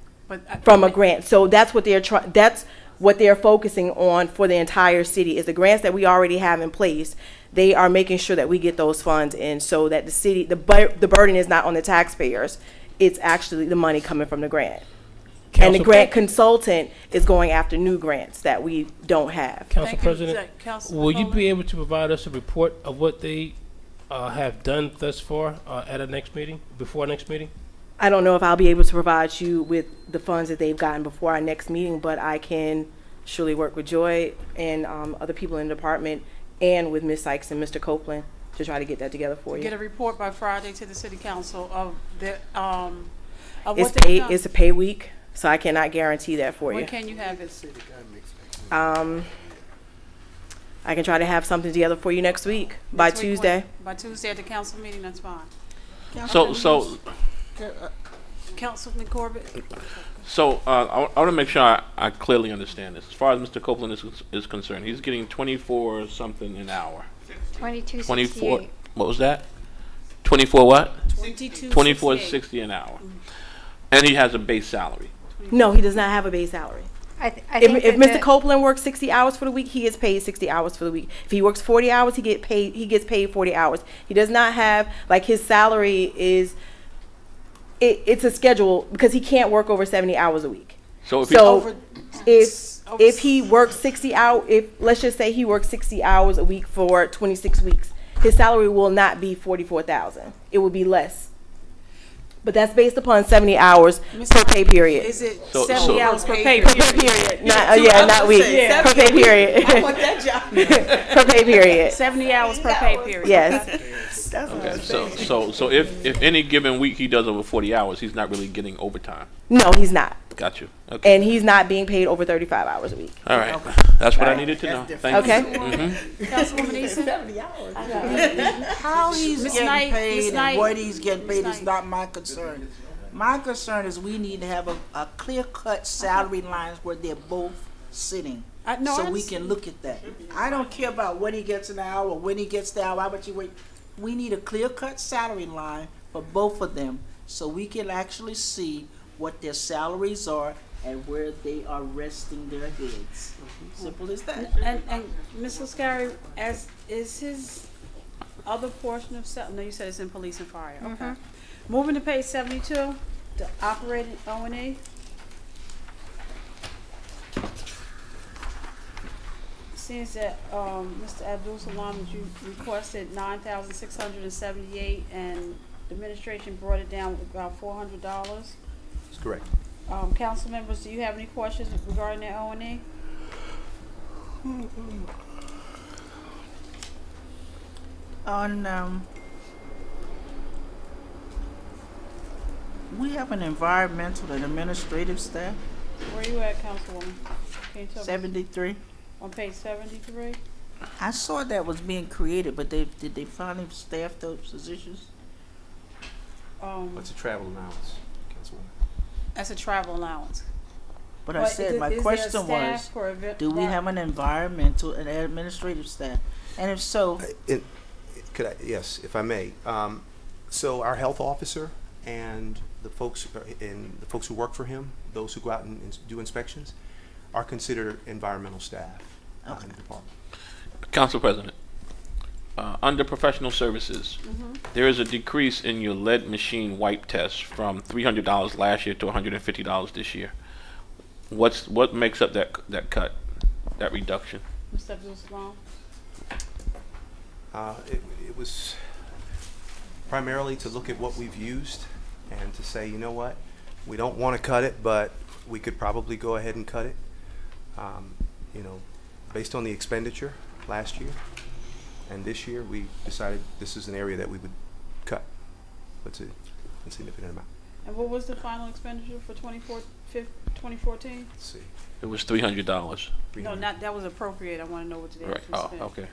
from a grant. So that's what they're focusing on for the entire city is the grants that we already have in place. They are making sure that we get those funds in so that the city, the burden is not on the taxpayers. It's actually the money coming from the grant. And the grant consultant is going after new grants that we don't have. Council President, will you be able to provide us a report of what they have done thus far at our next meeting, before our next meeting? I don't know if I'll be able to provide you with the funds that they've gotten before our next meeting, but I can surely work with Joy and other people in the department and with Ms. Sykes and Mr. Copeland to try to get that together for you. Get a report by Friday to the city council of the, of It's what they've pay, done. it's a pay week, so I cannot guarantee that for you. When can you have it? I can try to have something together for you next week by Next week, when? Tuesday. By Tuesday at the council meeting, that's fine. So Councilman Corbett? I want to make sure I clearly understand this. As far as Mr. Copeland is concerned, he's getting 24 something an hour. 22.68. What was that? 24 what? 22.68. 24.60 an hour. And he has a base salary. No, he does not have a base salary. I If think Mr. Copeland works 60 hours for the week, he is paid 60 hours for the week. If he works 40 hours, he gets paid 40 hours. He does not have, like, his salary is, it's a schedule because he can't work over 70 hours a week. So if he works 60 hours, let's just say he works 60 hours a week for 26 weeks, his salary will not be $44,000. It will be less. But that's based upon 70 hours per pay period. Is it So- 70 so- hours per pay Per period? period. Not week. Per pay period. I want that job. Per pay period. 70 hours per pay period. Yes. Okay, so if any given week he does over 40 hours, he's not really getting overtime. No, he's not. Got you. Okay. And he's not being paid over 35 hours a week. All right. That's what I needed to know. Thank Okay. you. Mhm. Councilwoman Eason? How he's Ms. getting Knight, Ms. paid Knight. and what he's getting paid Ms. is not my concern. My concern is we need to have a clear-cut salary lines where they're both sitting. No, so I we can look at that. I don't care about what he gets an hour or when he gets the hour, how much he wait. We need a clear-cut salary line for both of them so we can actually see what their salaries are and where they are resting their heads. Simple as that. And Ms. Lascari, as is his other portion of no, you said it's in police and fire. Okay. Moving to page 72, the operating O&E. Seems that Mr. Abdul Salam, you requested $9,678, and the administration brought it down about $400. That's correct. Council members, do you have any questions regarding the O&E? On we have an environmental and administrative staff. Where are you at, Councilwoman? Can you tell me? 73. On page 73? I saw that was being created, but did they finally staff those positions? What's a travel allowance, Councilwoman? That's a travel allowance. But I said my question was, do we have an environmental and administrative staff? And if so, Yes, if I may. So our health officer and the folks who work for him, those who go out and do inspections, are considered environmental staff in the department. Council President, under professional services, there is a decrease in your lead machine wipe test from $300 last year to $150 this year. What makes up that cut, that reduction? Mr. Abdul Salam? It was primarily to look at what we've used and to say, you know what, we don't want to cut it, but we could probably go ahead and cut it. You know, based on the expenditure last year and this year, we decided this is an area that we would cut. It's a significant amount. And what was the final expenditure for 2014? Let's see. It was $300. No, not that was appropriate. I want to know what they Right. actually Oh, spent. okay.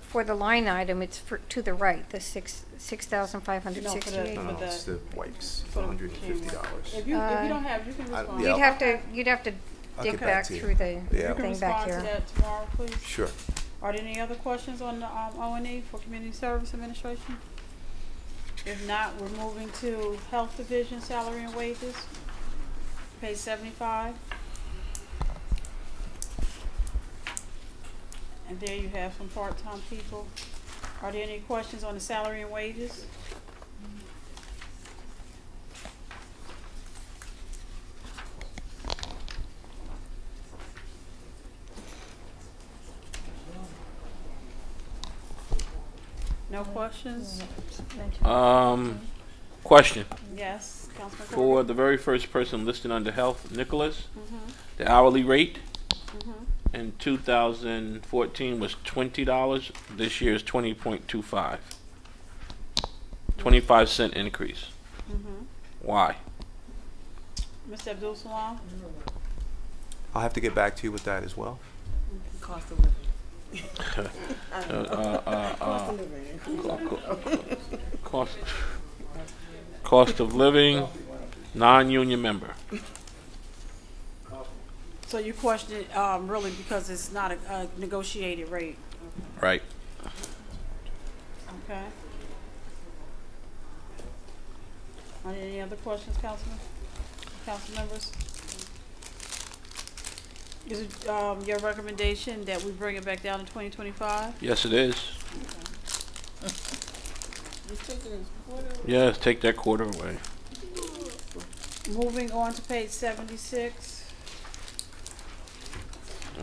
For the line item, it's to the right, the $6,568. No, it's the wipes, for the $150. If you don't have, you can respond. You'd have to I'll dig get back to you. through the Yeah. You can thing back respond to here. that tomorrow, please. Sure. Are there any other questions on the O&E for Community Service Administration? If not, we're moving to Health Division salary and wages, page 75. And there you have some part-time people. Are there any questions on the salary and wages? No questions? Question. Yes, Councilman For Corbett? the very first person listed under health, Nicholas, the hourly rate in 2014 was $20. This year is 20.25. 25-cent increase. Why? Mr. Abdul Salam? I'll have to get back to you with that as well. Cost of living. Cost of living, non-union member. So you question it really because it's not a negotiated rate? Right. Okay. Are there any other questions, Councilman? Council members? Is it your recommendation that we bring it back down to 2025? Yes, it is. Yes, take that quarter away. Moving on to page 76.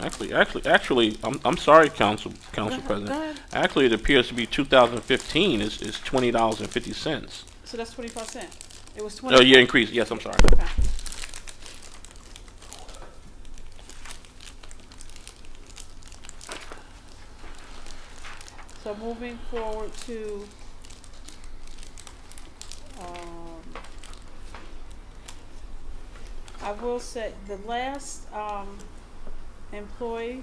Actually, I'm sorry, Council President. Go ahead. Actually, it appears to be 2015 is $20.50. So that's 25 cents. It was 20. Oh, yeah, increase. Yes, I'm sorry. Okay. So moving forward to I will say the last employee,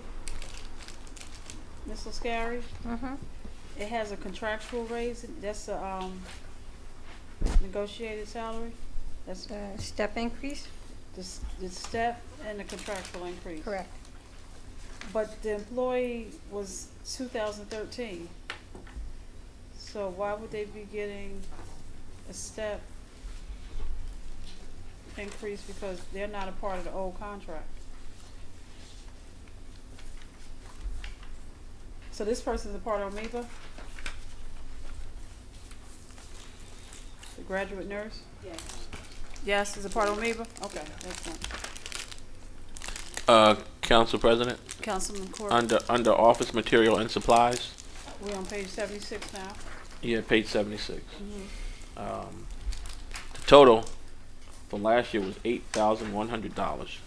Ms. Lascari, it has a contractual raise. That's a negotiated salary. That's a step increase. The step and the contractual increase. Correct. But the employee was 2013. So why would they be getting a step increase because they're not a part of the old contract? So this person's a part of Amoeba? The graduate nurse? Yes. Yes, is a part of Amoeba? Okay, excellent. Council President? Councilman Corbett. Under office material and supplies? We're on page 76 now. Yeah, page 76. The total from last year was $8,100.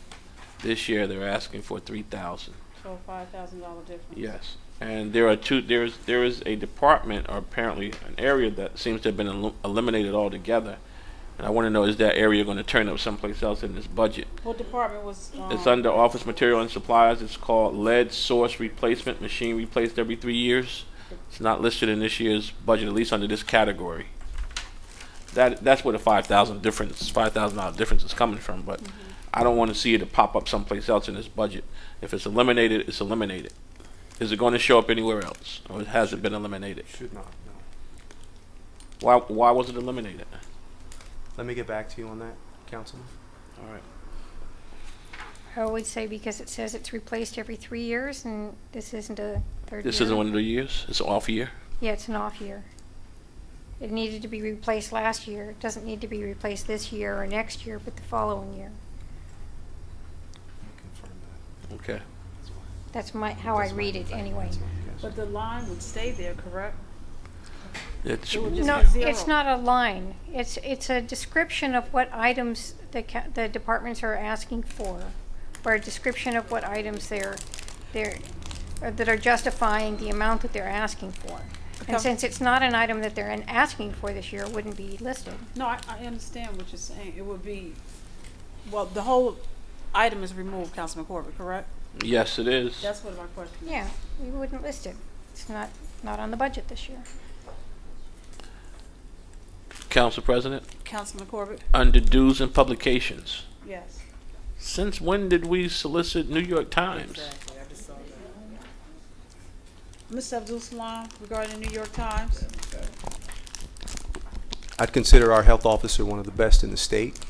This year they're asking for $3,000. So $5,000 difference. Yes, and there are two. There is a department, or apparently an area, that seems to have been eliminated altogether. And I want to know, is that area going to turn up someplace else in this budget? What department was? It's under office material and supplies. It's called lead source replacement, machine replaced every 3 years. It's not listed in this year's budget, at least under this category. That's where the $5,000 difference is coming from. But I don't want to see it to pop up someplace else in this budget. If it's eliminated, it's eliminated. Is it going to show up anywhere else, or has it been eliminated? Should not. No. Why was it eliminated? Let me get back to you on that, Councilman. All right. I always say because it says it's replaced every 3 years, and this isn't a third year. This isn't one of the years? It's an off year? Yeah, it's an off year. It needed to be replaced last year. It doesn't need to be replaced this year or next year, but the following year. Okay. That's how I read it anyway. But the line would stay there, correct? No, it's not a line. It's a description of what items the departments are asking for, or a description of what items that are justifying the amount that they're asking for. And since it's not an item that they're asking for this year, it wouldn't be listed. No, I understand what you're saying. It would be, well, the whole item is removed, Councilman Corbett, correct? Yes, it is. That's what my question is. Yeah, we wouldn't list it. It's not on the budget this year. Council President? Councilman Corbett? Under dues and publications. Yes. Since when did we solicit New York Times? Exactly, I just saw that. Mr. Abdul Salam, regarding the New York Times? I'd consider our health officer one of the best in the state,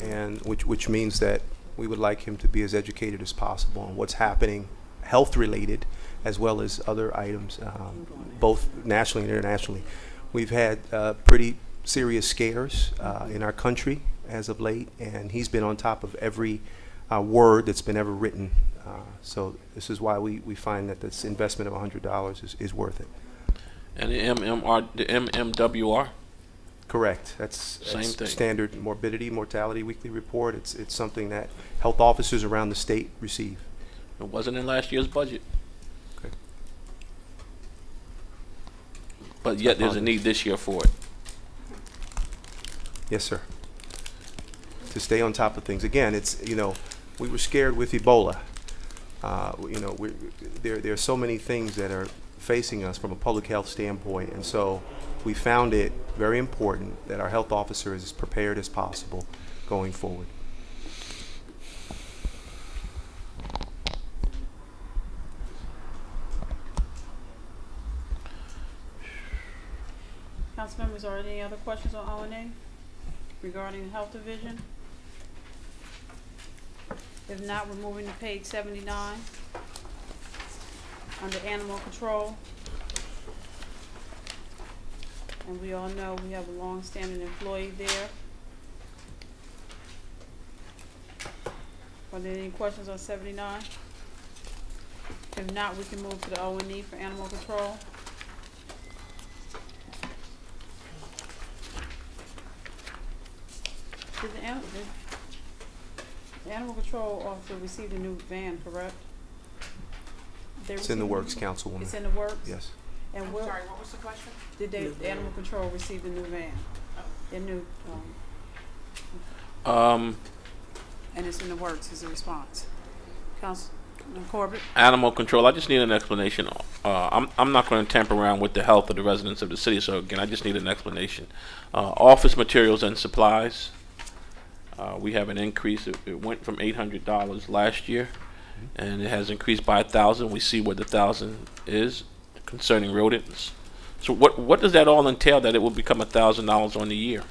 and which means that we would like him to be as educated as possible on what's happening health related as well as other items, both nationally and internationally. We've had pretty serious scares in our country as of late, and he's been on top of every word that's been ever written. So this is why we find that this investment of $100 is worth it. And the MMWR? Correct. That's Same thing. Standard morbidity, mortality weekly report. It's something that health officers around the state receive. It wasn't in last year's budget. Okay. But yet there's a need this year for it. Yes, sir. To stay on top of things. Again, it's, you know, we were scared with Ebola. You know, there are so many things that are facing us from a public health standpoint, and so we found it very important that our health officer is as prepared as possible going forward. Council members, are there any other questions on O&A regarding the health division? If not, we're moving to page 79 under animal control. And we all know we have a long-standing employee there. Are there any questions on 79? If not, we can move to the O&E for animal control. Did the animal control officer received a new van, correct? It's in the works, Councilwoman. It's in the works? Yes. And I'm sorry, what was the question? Did the animal control receive the new van? The new, and it's in the works is the response. Councilman Corbett? Animal control, I just need an explanation. I'm not going to tamper around with the health of the residents of the city, so again, I just need an explanation. Office materials and supplies, we have an increase. It went from $800 last year, and it has increased by 1,000. We see what the 1,000 is concerning rodents. So what does that all entail, that it will become $1,000 on the year?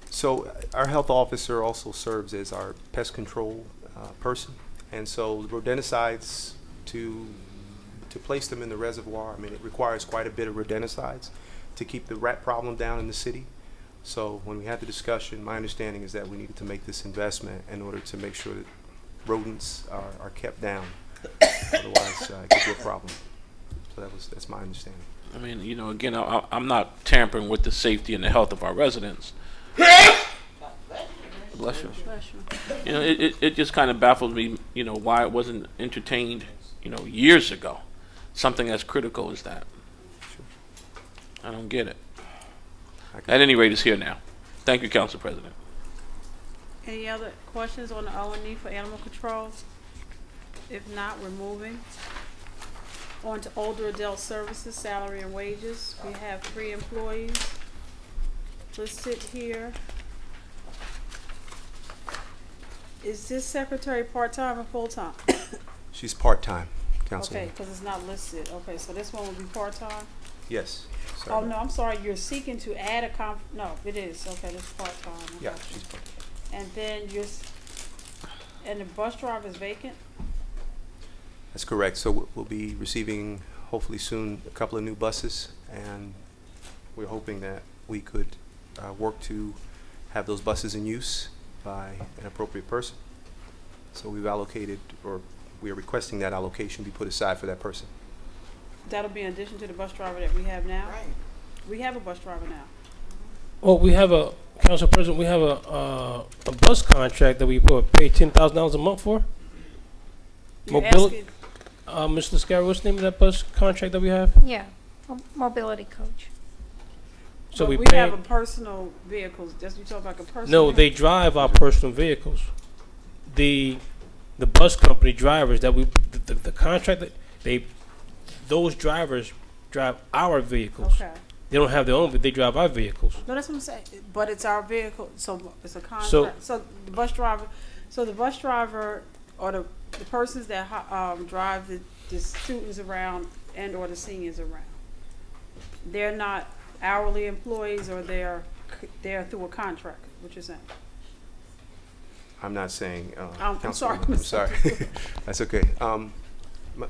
So our health officer also serves as our pest control person, and so rodenticides, to place them in the reservoir, I mean, it requires quite a bit of rodenticides to keep the rat problem down in the city. So when we had the discussion, my understanding is that we needed to make this investment in order to make sure that rodents are kept down. Otherwise, it could be a problem. So that's my understanding. I mean, you know, again, I'm not tampering with the safety and the health of our residents. Bless you. Bless you. You know, it just kind of baffles me, you know, why it wasn't entertained, you know, years ago. Something as critical as that. I don't get it. At any rate, it's here now. Thank you, Council President. Any other questions on the O&E for animal control? If not, we're moving on to older adult services, salary and wages. We have 3 employees listed here. Is this secretary part-time or full-time? She's part-time, Councilwoman. Okay, because it's not listed. Okay, so this one will be part-time? Yes. Sorry. Oh, no, I'm sorry. You're seeking to add a no, it is. Okay, this is part-time. Okay. Yeah, she's part-time. And then and the bus driver is vacant? That's correct. So we'll be receiving, hopefully soon, a couple of new buses, and we're hoping that we could work to have those buses in use by an appropriate person. So we've allocated, or we are requesting that allocation be put aside for that person. That'll be in addition to the bus driver that we have now? Right. We have a bus driver now. Well, we have Council President, we have a bus contract that we pay $10,000 a month for. Mobility. Mr. Scarrow, what's the name of that bus contract that we have? Yeah, mobility coach. So but we pay. have a personal vehicles. Just you talk about a personal. No, they drive our personal vehicles. The bus company drivers that the contract that those drivers drive our vehicles. Okay. They don't have their own, but they drive our vehicles. No, that's what I'm saying. But it's our vehicle, so it's a contract. So the bus driver, or the persons that drive the students around and or the seniors around, they're not hourly employees, or they're through a contract. What you're saying? I'm not saying. I'm sorry. I'm sorry. That's okay.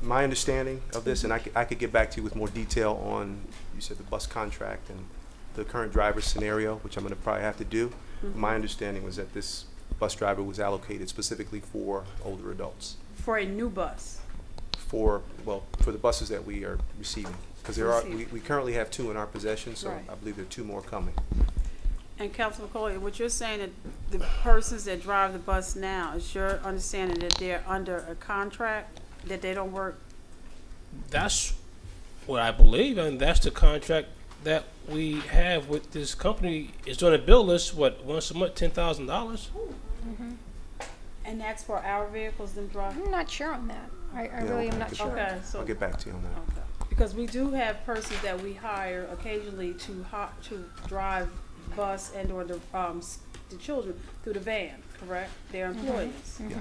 My understanding of this, and I could get back to you with more detail on, you said the bus contract and the current driver scenario, which I'm going to probably have to do. Mm-hmm. My understanding was that this bus driver was allocated specifically for older adults. For a new bus? For the buses that we are receiving. Because we currently have 2 in our possession, so right. I believe there are 2 more coming. And Councilman Coley, what you're saying that the persons that drive the bus now, is your understanding that they're under a contract, that they don't work? That's what I believe, and that's the contract that we have with this company. Is going to bill us, what, once a month, $10,000? Mm-hmm. And that's for our vehicles, them driving? I'm not sure on that. I really am not sure. Okay, so. I'll get back to you on that. Okay. Because we do have persons that we hire occasionally to drive bus and or the children through the van, correct? They're employees. Mm-hmm. Yeah.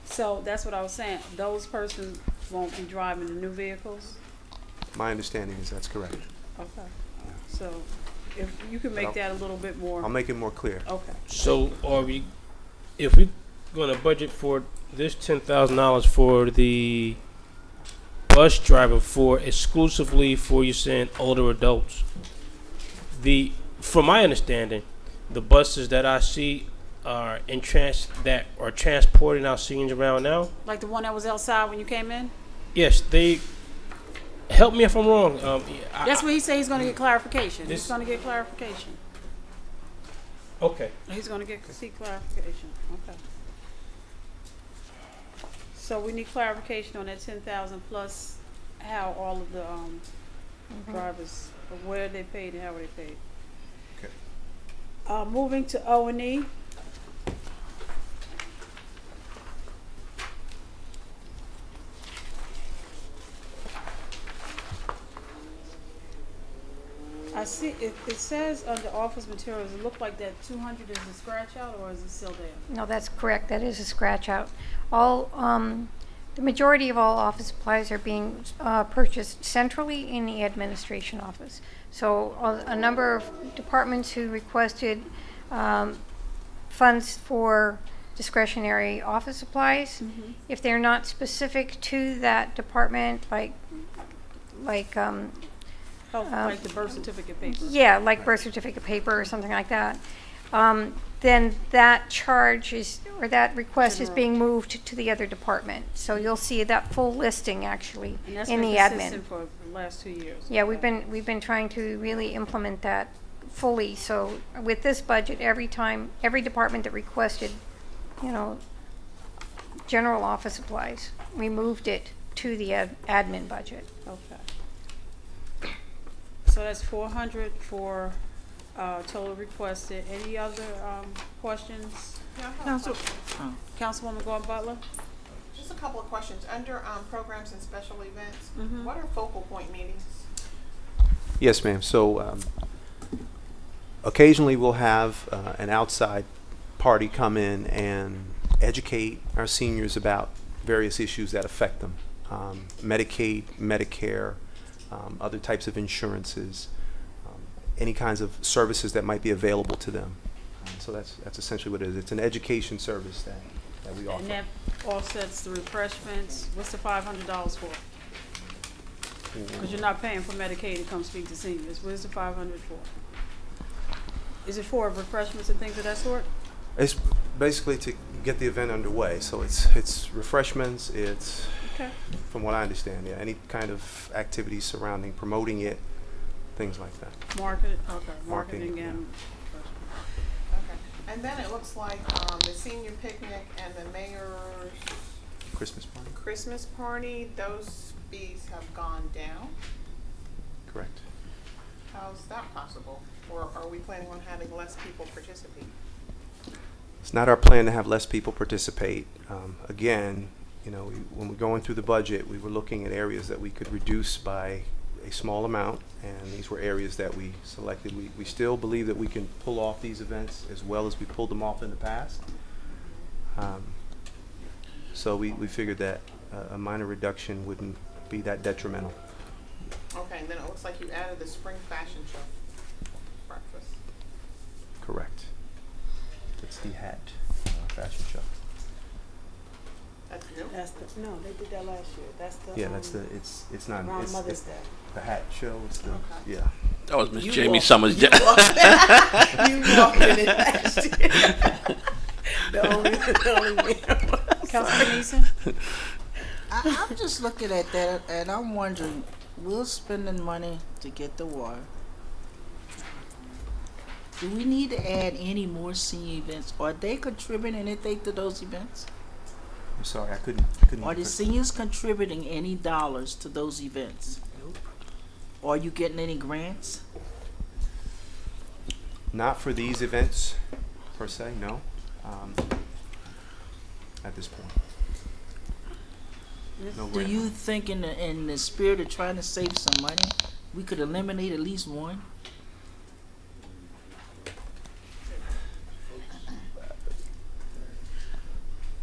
So that's what I was saying. Those persons won't be driving the new vehicles? My understanding is that's correct. Okay. So if you can make that a little bit more. I'll make it more clear. Okay. So if we're going to budget for this $10,000 for the bus driver exclusively for, you're saying, older adults, from my understanding, the buses that I see are that are transporting our seniors around now. Like the one that was outside when you came in? Yes, they. Help me if I'm wrong. That's what he said. He's going to get clarification. He's going to get clarification. Okay. He's going to seek clarification. Okay. So we need clarification on that 10,000 plus how all of the drivers, where they paid and how they paid. Okay. Moving to O&E. I see it says under office materials, it looked like that 200 is a scratch out, or is it still there? No, that's correct. That is a scratch out. All the majority of all office supplies are being purchased centrally in the administration office. So a number of departments who requested funds for discretionary office supplies, if they're not specific to that department, like the birth certificate paper. Yeah, like birth certificate paper or something like that. Then that charge or that request is being moved to the other department. So you'll see that full listing actually in the admin. For the last 2 years. Yeah, we've been trying to really implement that fully. So with this budget, every department that requested, general office supplies, we moved it to the admin budget. Okay. So that's 400 for total requested. Any other questions? Councilwoman Gordon Butler? Just a couple of questions. Under programs and special events, what are focal point meetings? Yes, ma'am. So occasionally we'll have an outside party come in and educate our seniors about various issues that affect them. Medicaid, Medicare, other types of insurances, any kinds of services that might be available to them. So that's essentially what it is. It's an education service that we offer. And that offsets the refreshments. What's the $500 for? Because you're not paying for Medicaid to come speak to seniors. What is the $500 for? Is it for refreshments and things of that sort? It's basically to get the event underway. So it's refreshments. It's, from what I understand, any kind of activities surrounding promoting it, things like that. Marketing and Okay. And then it looks like the senior picnic and the mayor's Christmas party, those fees have gone down. Correct. How's that possible? Or are we planning on having less people participate? It's not our plan to have less people participate. Again, when we're going through the budget, we were looking at areas that we could reduce by a small amount, and these were areas that we selected. We still believe that we can pull off these events as well as we pulled them off in the past. So we figured that a minor reduction wouldn't be that detrimental. Okay, and then it looks like you added the spring fashion show breakfast. Correct. It's the hat fashion show. That's new? No, they did that last year. That's the it's not around Mother's Day. The hat show. It's the yeah. That was Miss Jamie Summers. You walked in it last year. The only Councilman Neeson? I'm just looking at that and I'm wondering, we're spending money to get the water. Do we need to add any more senior events? Are they contributing anything to those events? I'm sorry, I couldn't. Are the seniors contributing any dollars to those events? Nope. Are you getting any grants? Not for these events, per se, no. At this point. No Do grant. you think in the spirit of trying to save some money, we could eliminate at least one?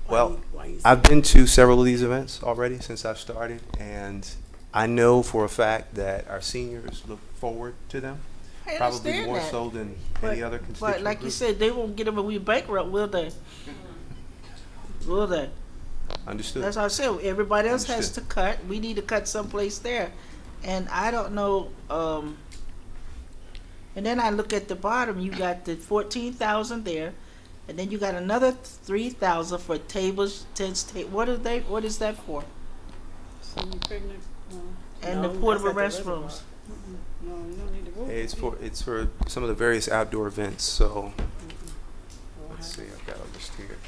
Well, I've been to several of these events already since I've started, and I know for a fact that our seniors look forward to them, I probably understand more that. so than But- any other constituent But like you group. said, they won't get them if we bankrupt, will they? Will they? Understood. That's what I said. Everybody else has Understood. to cut. We need to cut someplace there. And I don't know, and then I look at the bottom, you got the 14,000 there, and then you got another 3,000 for tables, tents, what is that for? Senior picnic, And No, the portable that's at the restrooms. no, you don't need to go. It's for some of the various outdoor events. So let's see, I've got a list here.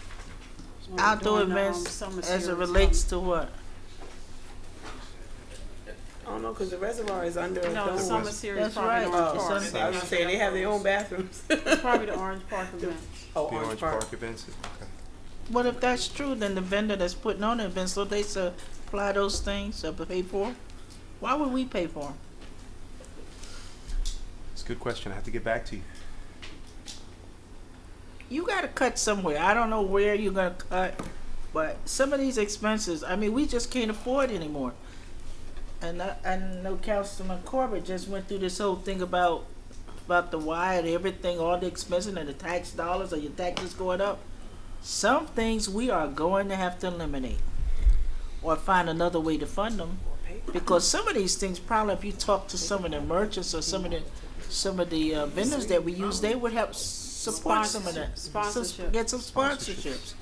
Outdoor Doing, events summer as it series, relates to what? I don't know, because the reservoir is under a No, the dome. summer series That's probably right. the Orange Oh, Park. Sunday. I was saying they have their own bathrooms. It's probably the Orange Park event. Oh, The Orange Park events. Okay. What if that's true? Then the vendor that's putting on the event, so they supply those things to pay for? Why would we pay for them? It's a good question. I have to get back to you. You got to cut somewhere. I don't know where you're going to cut, but some of these expenses, I mean, we just can't afford anymore. And I know Councilman Corbett just went through this whole thing about the why and everything, all the expenses and the tax dollars or your taxes going up. Some things we are going to have to eliminate or find another way to fund them, because some of these things probably, if you talk to some of the merchants or some of the vendors that we use, they would help support some of that. Sponsorship. Get some sponsorships.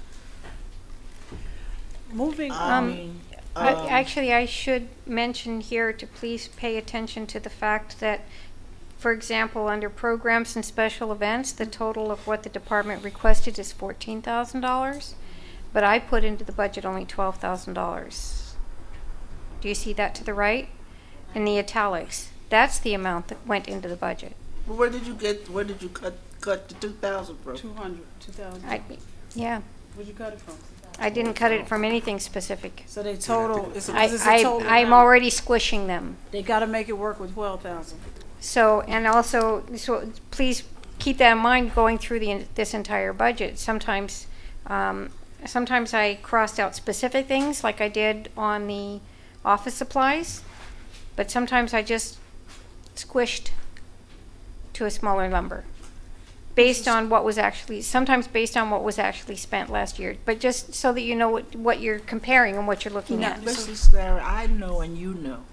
Moving I mean, Actually, I should mention here to please pay attention to the fact that, for example, under programs and special events, the total of what the department requested is $14,000, but I put into the budget only $12,000. Do you see that to the right? In the italics. That's the amount that went into the budget. where did you cut the 2,000 from? 2,000. Yeah. Where'd you cut it from? I didn't cut it from anything specific. So they total, it's a total I'm amount. already squishing them. They gotta make it work with 12,000. So, and also, so please keep that in mind going through this entire budget. Sometimes I crossed out specific things like I did on the office supplies, but sometimes I just squished to a smaller number. Based on what was actually, sometimes based on what was actually spent last year, but just so that you know what you're comparing and what you're looking at. Listen, Sarah, I know and you know.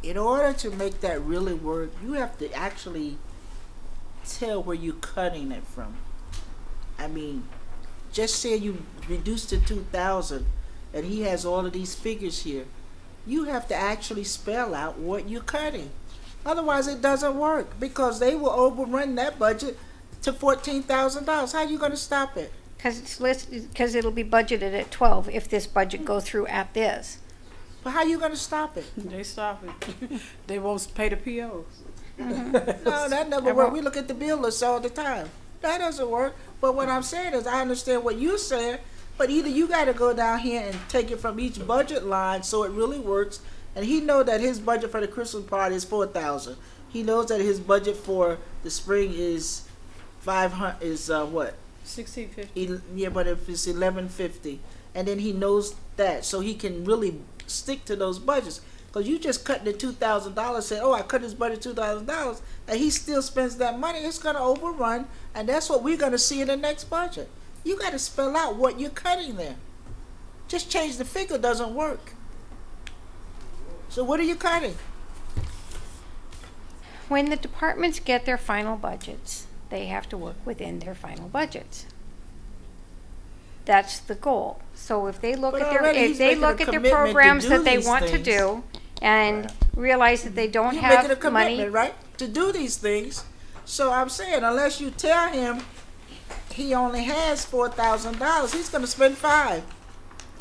In order to make that really work, you have to actually tell where you're cutting it from. I mean, just say you reduce to 2,000 and he has all of these figures here. You have to actually spell out what you're cutting. Otherwise, it doesn't work because they will overrun that budget to $14,000. How are you going to stop it? Because it'll be budgeted at 12 if this budget goes through at this. But how are you going to stop it? They stop it. They won't pay the POs. No, that never works. We look at the bill list all the time. That doesn't work. But what I'm saying is, I understand what you're saying, but either you got to go down here and take it from each budget line so it really works. And he know that his budget for the Christmas party is 4,000. He knows that his budget for the spring is 500. Is what? 1,650. Yeah, but if it's 1,150, and then he knows that, so he can really stick to those budgets. Because you just cut the $2,000, say, oh, I cut his budget $2,000, and he still spends that money. It's going to overrun, and that's what we're going to see in the next budget. You got to spell out what you're cutting there. Just change the figure doesn't work. So what are you cutting? When the departments get their final budgets, they have to work within their final budgets. That's the goal. So if they look But at their already he's making a commitment to programs do that they these want to things. do and realize that they don't You're making a have money, commitment, right? to do these things. So I'm saying, unless you tell him he only has $4,000, he's going to spend $5,000.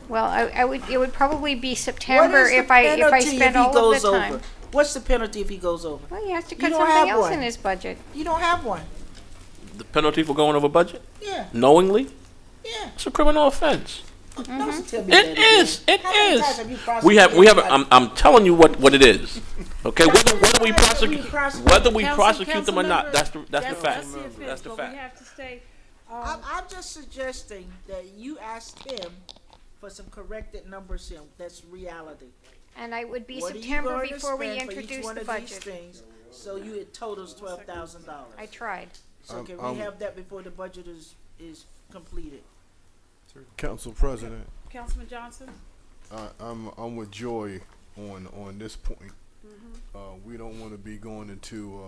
Well, it would probably be September What is the if I penalty spent he all goes of the time. over? What's the penalty if he goes over? Well, he has to You cut don't something have else one. in his budget. You don't have one. The penalty for going over budget? Yeah. Knowingly? Yeah. It's a criminal offense. Don't tell me It that is. again. It How many is. times have you We have. prosecuted I'm telling you what it is. Okay. Whether we prosecute them or not, that's the fact. That's the But fact. we have to stay. I'm just suggesting that you ask him for some corrected numbers in. That's reality. And I would be What are you September going to before we spend for each introduce one the of these budget. things, so it totals $12,000. I tried. So can we have that before the budget is completed? Council President, Councilman Johnson? I'm with Joy on this point. We don't want to be going into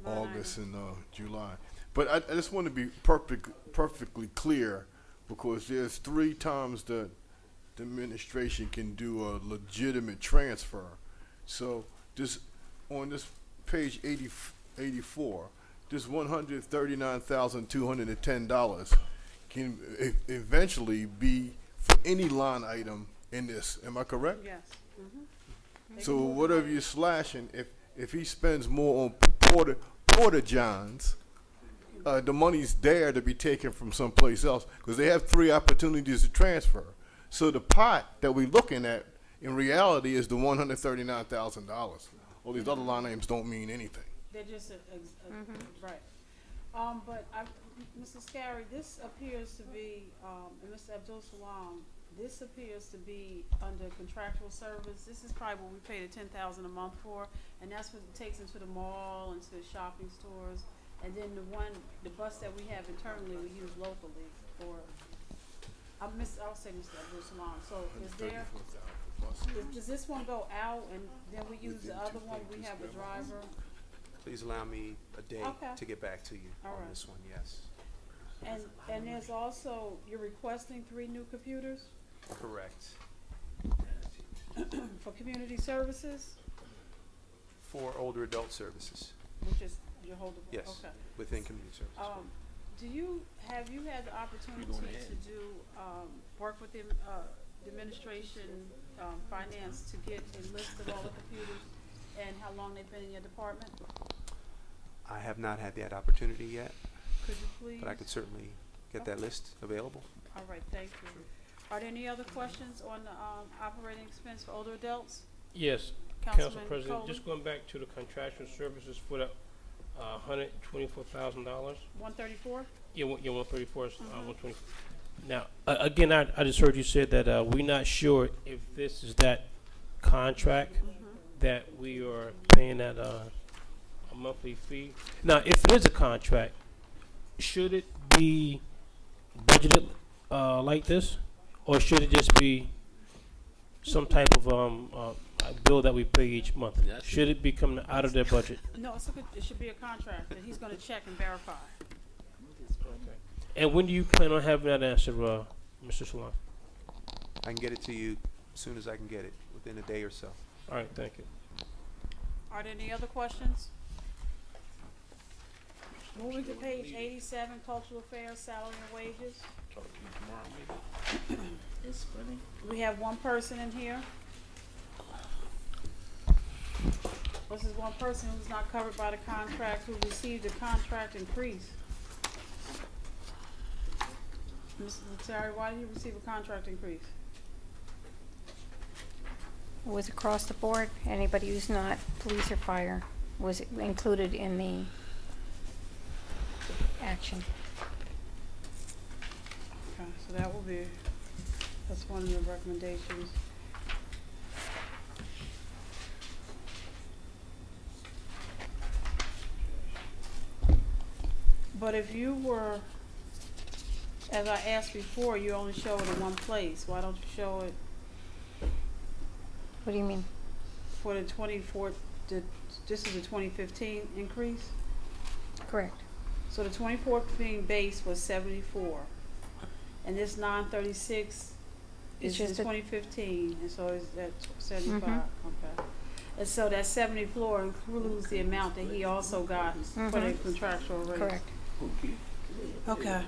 August and July, but I just want to be perfectly clear, because there's 3 times that the administration can do a legitimate transfer. So this on this page 84, this $139,210 can eventually be for any line item in this. Am I correct? Yes. So whatever you're slashing, if he spends more on Porta Johns, the money's there to be taken from someplace else, because they have 3 opportunities to transfer. So the pot that we're looking at in reality is the $139,000. All these other line items don't mean anything. They're just right. But Mr. Scary, this appears to be, and Mr. Abdul Salam, this appears to be under contractual service. This is probably what we pay the $10,000 a month for, and that's what it takes into the mall and to the shopping stores. And then the bus that we have internally, we use locally for. I'll say Mr. Abdul Salam. So does this one go out and then we use the other one? We have a driver. Please allow me a day to get back to you on this one, yes. And there's also, you're requesting 3 new computers? Correct. For community services? For older adult services. Which is your whole department? Yes, Okay. within community services. Have you had the opportunity to do, work with the administration, finance, to get a list of all the computers and how long they've been in your department? I have not had that opportunity yet. Could you please? But I could certainly get that list available. All right, thank you. Are there any other questions on the operating expense for older adults? Yes, Council Councilman President, Coley? just going back to the contractual services for the $124,000. 134? Yeah, 134 is 120. Now, again, I just heard you said that we're not sure if this is that contract that we are paying that a monthly fee. Now, if it is a contract, should it be budgeted like this, or should it just be some type of bill that we pay each month? Should it be coming out of their budget? No, it should be a contract that he's going to check and verify. Okay. And when do you plan on having that answer, Mr. Salon? I can get it to you as soon as I can get it, within a day or so. All right, thank you. Are there any other questions? Moving to page 87, cultural affairs, salary and wages. It's funny. We have one person in here. This is one person who's not covered by the contract, who received a contract increase. Mr. Letari, why did you receive a contract increase? It was across the board. Anybody who's not police or fire was included in the action. Okay, so that will be, that's one of the recommendations. But if you were, as I asked before, you only show it in one place. Why don't you show it? What do you mean? For the 24, this is the 2015 increase? Correct. So the 2014 base was 74, and this 936 is It's just in 2015, and so it's at 75. Mhm. Okay. And so that 74 includes the amount that he also got for the Mhm. contractual raise. Correct. Okay.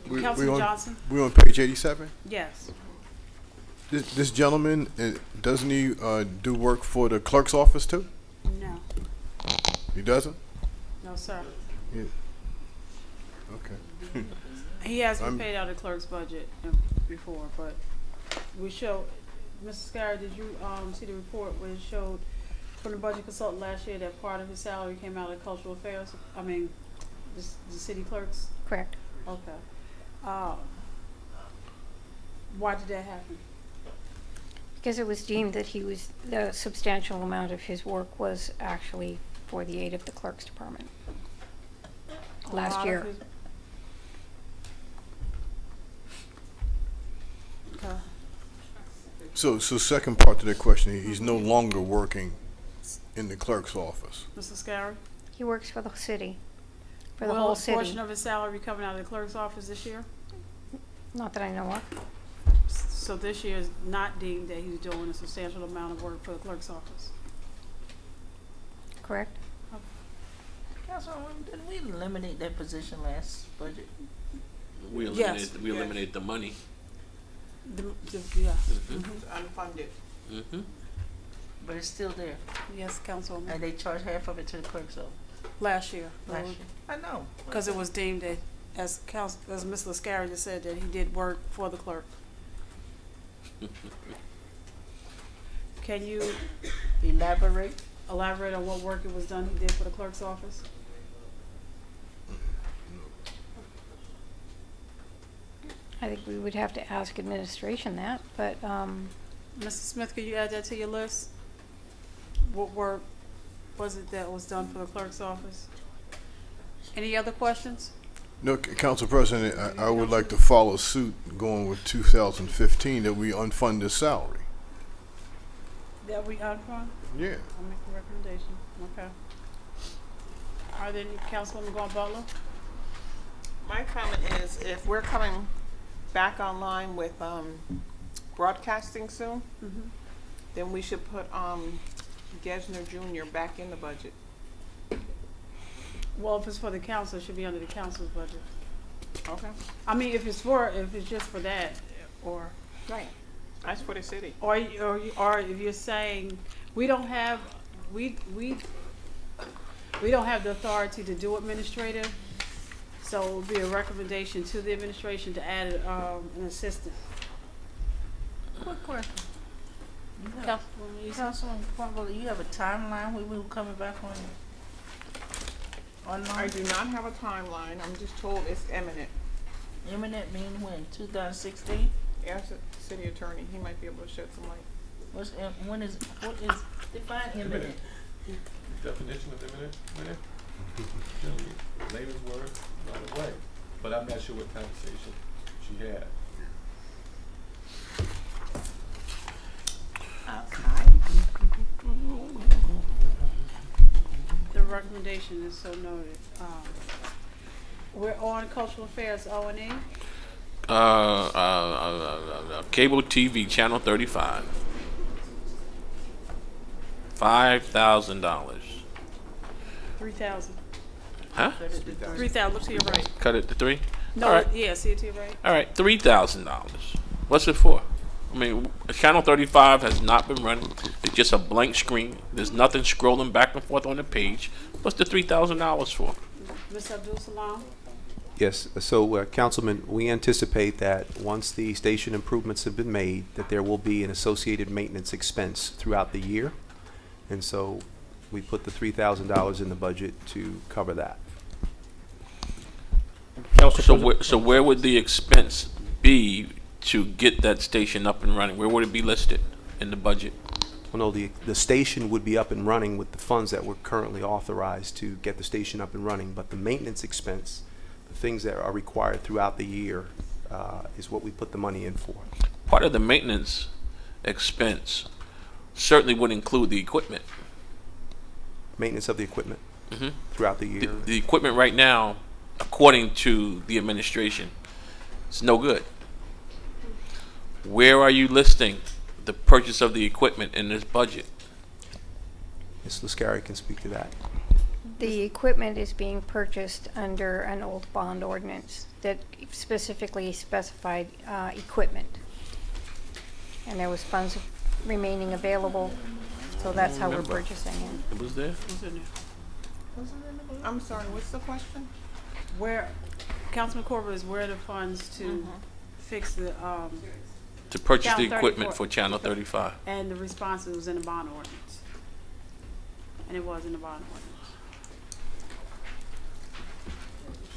We Councilman on- Johnson? We on page 87? Yes. This gentleman, doesn't he do work for the clerk's office too? No. He doesn't? No, sir. Yeah. Okay. He has been I'm- paid out of the clerk's budget before, but we show, Mr. Scarry, did you see the report where it showed from the budget consultant last year that part of his salary came out of cultural affairs? I mean, the city clerks? Correct. Okay. Why did that happen? Because it was deemed that the substantial amount of his work was actually for the aid of the clerk's department A last lot of year. his- Okay. So second part to that question, he's no longer working in the clerk's office. Mr. Scarry? He works for the city, for the Will whole a city. portion of his salary coming out of the clerk's office this year? Not that I know of. So this year is not deemed that he's doing a substantial amount of work for the clerk's office? Correct? Councilwoman, didn't we eliminate that position last budget? We Yes. eliminate the money. Yeah. Mhm. Unfunded. Mm-hmm. But it's still there. Yes, Councilwoman. And they charge half of it to the clerk's office. Last year. Last year. I know. Because it was deemed that, as Mr. Scarry just said, that he did work for the clerk. Can you elaborate on what work it was done he did for the clerk's office? I think we would have to ask administration that, but, Mr. Smith, could you add that to your list? What work was it that was done for the clerk's office? Any other questions? No, Council President, I would like to follow suit going with 2015 that we unfund his salary. That we unfund? Yeah. I'll make a recommendation. Okay. Are there any, Councilwoman Gordon Butler? My comment is, if we're coming back online with broadcasting soon, then we should put Gesner Jr. back in the budget. Well, if it's for the council, it should be under the council's budget. Okay. I mean, if it's just for that, or. Right. That's for the city. Or if you're saying, we don't have the authority to do administrative, so it would be a recommendation to the administration to add an assistant. Quick question. Councilman Crumble, you have a timeline when we were coming back on online? I do not have a timeline. I'm just told it's imminent. Imminent mean when? 2016? Ask the city attorney. He might be able to shed some light. What is define imminent? Definition of imminent, man? Layman's word, right away. But I'm not sure what conversation she had. The recommendation is so noted. We're on cultural affairs, O&E. Cable TV, channel 35. $5,000. 3,000. Huh? 3,000. Look to your right. Cut it to 3? No, All right. yeah, see it to your right. All right, $3,000. What's it for? I mean, channel 35 has not been running. It's just a blank screen. There's nothing scrolling back and forth on the page. What's the $3,000 for? Mr. Abdul Salam. Yes, so Councilman, we anticipate that once the station improvements have been made, that there will be an associated maintenance expense throughout the year. And so we put the $3,000 in the budget to cover that. So where would the expense be to get that station up and running? Where would it be listed in the budget? Well, no, the station would be up and running with the funds that were currently authorized to get the station up and running, but the maintenance expense, the things that are required throughout the year, is what we put the money in for. Part of the maintenance expense certainly would include the equipment. Maintenance of the equipment Mm-hmm. throughout the year. The equipment right now, according to the administration, is no good. Where are you listing the purchase of the equipment in this budget? Ms. Lascari can speak to that. The equipment is being purchased under an old bond ordinance that specifically specified equipment. And there was funds remaining available, so that's how we're Remember. purchasing it. It was there? I'm sorry, what's the question? Where, Councilman Corbett, is where the funds to fix the, To purchase the Channel equipment 34. for Channel 35. and the response was in the bond ordinance. And it was in the bond ordinance.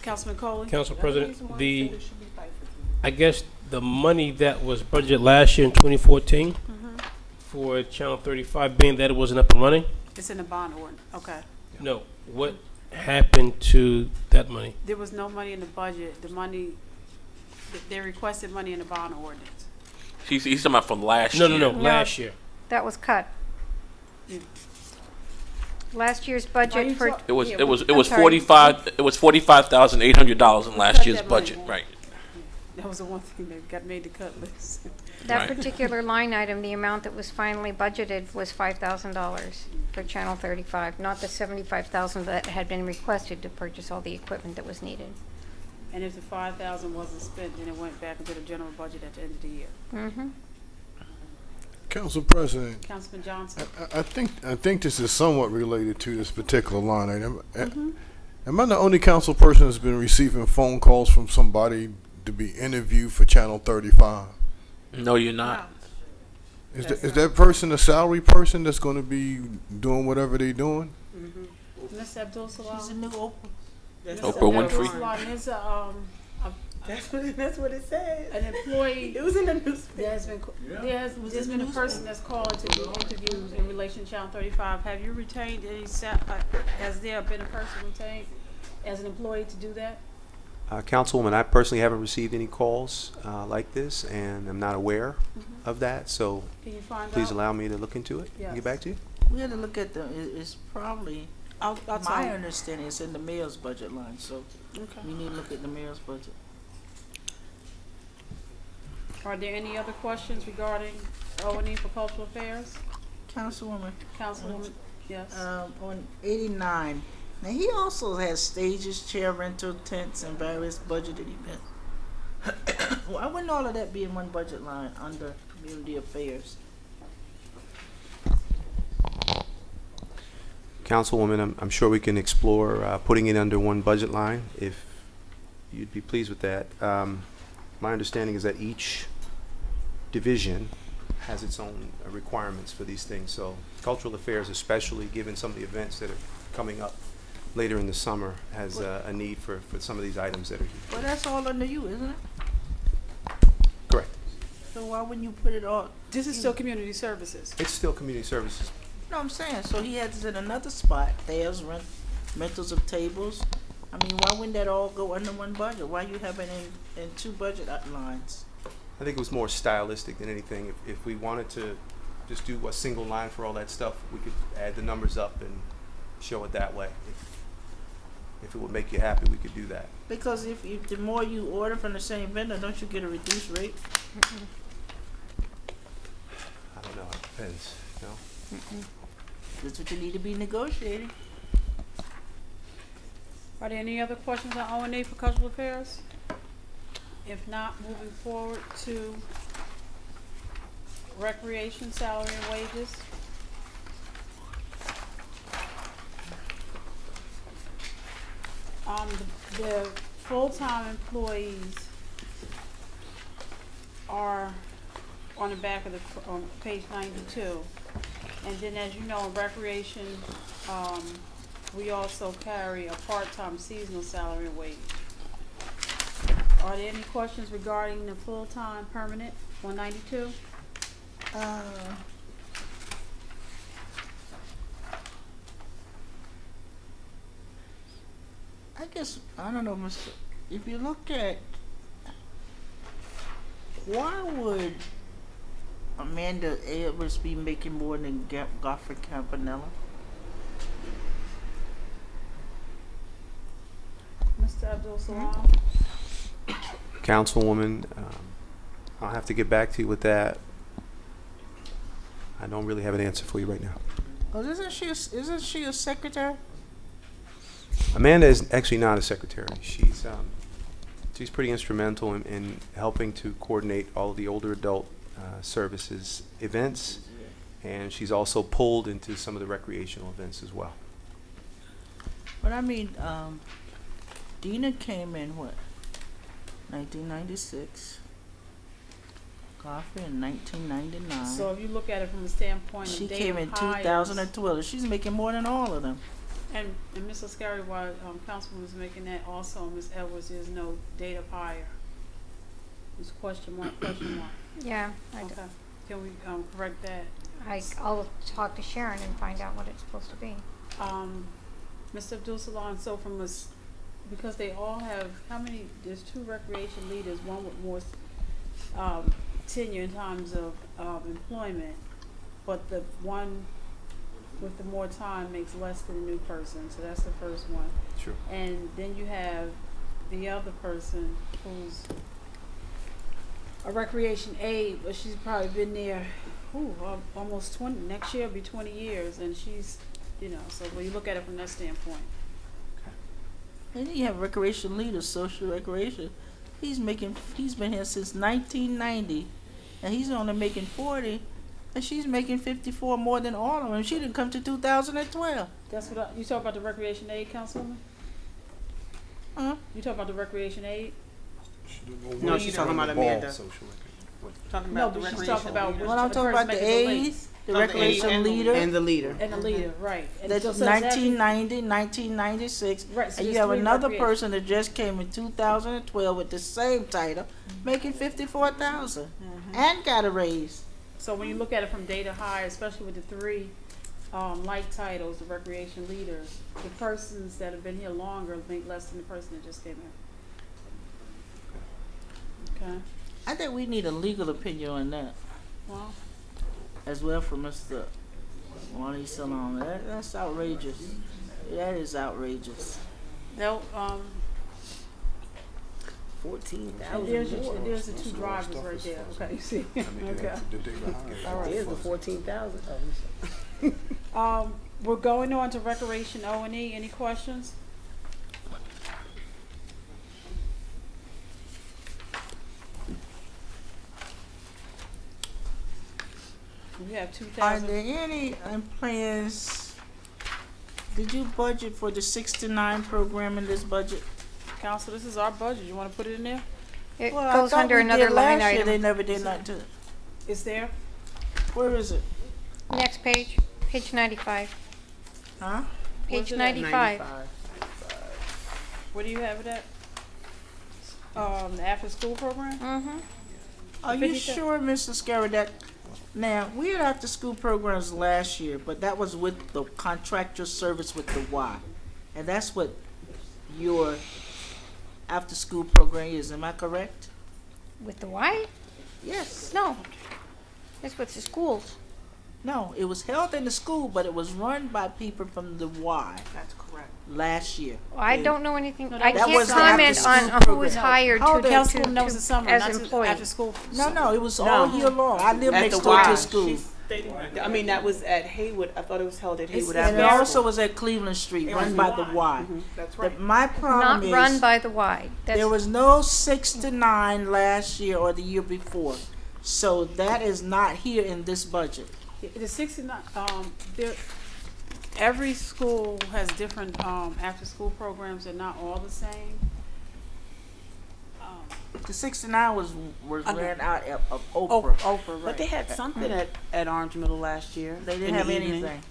Councilman Coley? Council President, I guess the money that was budgeted last year in 2014 for Channel 35, being that it wasn't up and running, It's in the bond ordinance, okay. no, what happened to that money? There was no money in the budget. The money, they requested money in the bond ordinance. He's talking about from last No, year. no, no, last year. That was cut. Yeah. Last year's Are budget you for. talk- It was Yeah, it was it I'm was sorry. $45,800 in last Cut year's that money. budget, right? That was the one thing that got made the cut list. That Right. particular line item, the amount that was finally budgeted was $5,000 for Channel 35, not the $75,000 that had been requested to purchase all the equipment that was needed. And if the 5,000 wasn't spent, then it went back into the general budget at the end of the year. Mm-hmm. Council President, Councilman Johnson? I think this is somewhat related to this particular line item. Am I the only council person that's been receiving phone calls from somebody to be interviewed for Channel 35? No, you're not. Is that person a salary person that's going to be doing whatever they're doing? Ms. Abdul Salam? She's a new Oprah. Oprah Winfrey. There's That's what it said. an employee. It was in the newspaper. There's been a person that's called to be interviewed in relation to Channel 35. Have you retained any, has there been a person retained as an employee to do that? Councilwoman, I personally haven't received any calls like this, and I'm not aware of that, so Can you find please out? allow me to look into it and Yes. get back to you. We had to look at it's probably, I'll tell my you. understanding, it's in the mayor's budget line, so Okay. we need to look at the mayor's budget. Are there any other questions regarding O&E for Cultural Affairs? Councilwoman, Councilwoman, yes. on 89, now he also has stages, chair rental, tents, and various budgeted events. Why wouldn't all of that be in one budget line under community affairs? Councilwoman, I'm sure we can explore putting it under one budget line if you'd be pleased with that. My understanding is that each division has its own requirements for these things. So cultural affairs, especially given some of the events that are coming up later in the summer, has a need for some of these items that are here. Well, that's all under you, isn't it? Correct. So why wouldn't you put it all? This is still community services. It's still community services. No, I'm saying, so he has it in another spot, there's rentals of tables. I mean, why wouldn't that all go under one budget? Why you have it in two budget lines? I think it was more stylistic than anything. If we wanted to just do a single line for all that stuff, we could add the numbers up and show it that way. If it would make you happy, we could do that. Because if the more you order from the same vendor, don't you get a reduced rate? I don't know, it depends, you know? That's what you need to be negotiating. Are there any other questions on O&E for Cultural Affairs? If not, moving forward to Recreation, salary and wages. The full-time employees are on the back of on page 92. And then, as you know, in recreation, we also carry a part-time seasonal salary and wage. Are there any questions regarding the full-time permanent 192? I guess, I don't know, Mr. If you look at, why would Amanda Edwards be making more than Godfrey Campanella? Mr. Abdul Salam? Councilwoman, I'll have to get back to you with that. I don't really have an answer for you right now. Oh, isn't she a secretary? Amanda is actually not a secretary. She's pretty instrumental in helping to coordinate all of the older adult services events, and she's also pulled into some of the recreational events as well. But I mean, Dina came in what? 1996. Coffee in 1999. So if you look at it from the standpoint of She date came of in hires, 2012. She's making more than all of them. And Ms. Oscari, while Councilman was making that, also Ms. Edwards, there's no date of hire. It's question mark, question mark. Yeah, I Okay. Can we correct that? I'll talk to Sharon and find out what it's supposed to be. Mr. Abdul Salam, so from us, because they all have, how many, there's 2 recreation leaders, one with more tenure in terms of employment, but the one with the more time makes less than a new person, so that's the first one. Sure. And then you have the other person who's a recreation aide, but she's probably been there almost 20, next year will be 20 years, and she's, so when you look at it from that standpoint. And then you have recreation leaders, social recreation. He's been here since 1990, and he's only making 40, and she's making 54 more than all of them. She didn't come to 2012. That's what you talk about the recreation aid, Councilwoman? Huh? You talk about the recreation aid? No, she's talking about Amanda. Talking about the she's talking about when I'm talking about the aides, the recreation leader, and the leader, and the leader, right? And that's 1990, 1996, right, so and you have another person that just came in 2012 with the same title, making 54,000, and got a raise. So when you look at it from data high, especially with the 3 like titles, the recreation leaders, the persons that have been here longer make less than the person that just came in. Okay. I think we need a legal opinion on that. Well, as well from Mr. Wally Salon. That's outrageous. That is outrageous. No, 14,000. There's the 2 drivers right there. Okay, you see. Okay. All right. There's the 14,000. We're going on to recreation O&E. Any questions? We have 2,000. Are there any plans? Did you budget for the 6 to 9 program in this budget? Council, this is our budget. You want to put it in there? It Well, goes under another line last year item. they never did nothing to it. It's there? Where is it? Next page, page 95. Huh? Page 95. Where do you have it at? The after-school program? Mm-hmm. Are you sure, Mr. Scarra, that now we had after school programs last year, but that was with the contractual service with the Y. And that's what your after school program is, am I correct? With the Y? Yes. No. It's with the schools. No, it was held in the school, but it was run by people from the Y. That's correct. Last year. Well, I don't know anything. No, I that can't was the comment after-school on who was program. hired Oh, to the do councilwoman, that was the summer, as not employee. after school. No, it was all year long. I live At next the door to Y. a school. I mean, that was at Haywood. I thought it was held at Haywood. And it also was at Cleveland Street, run by the Y. That's But my problem Not is run by the Y. there was no 6 to 9 last year or the year before. So that is not here in this budget. The 69, every school has different after-school programs. They're not all the same. The 69 was ran out of Oprah. Oprah. Oprah, right. But they had something at Orange Middle last year. They didn't in the have evening. anything.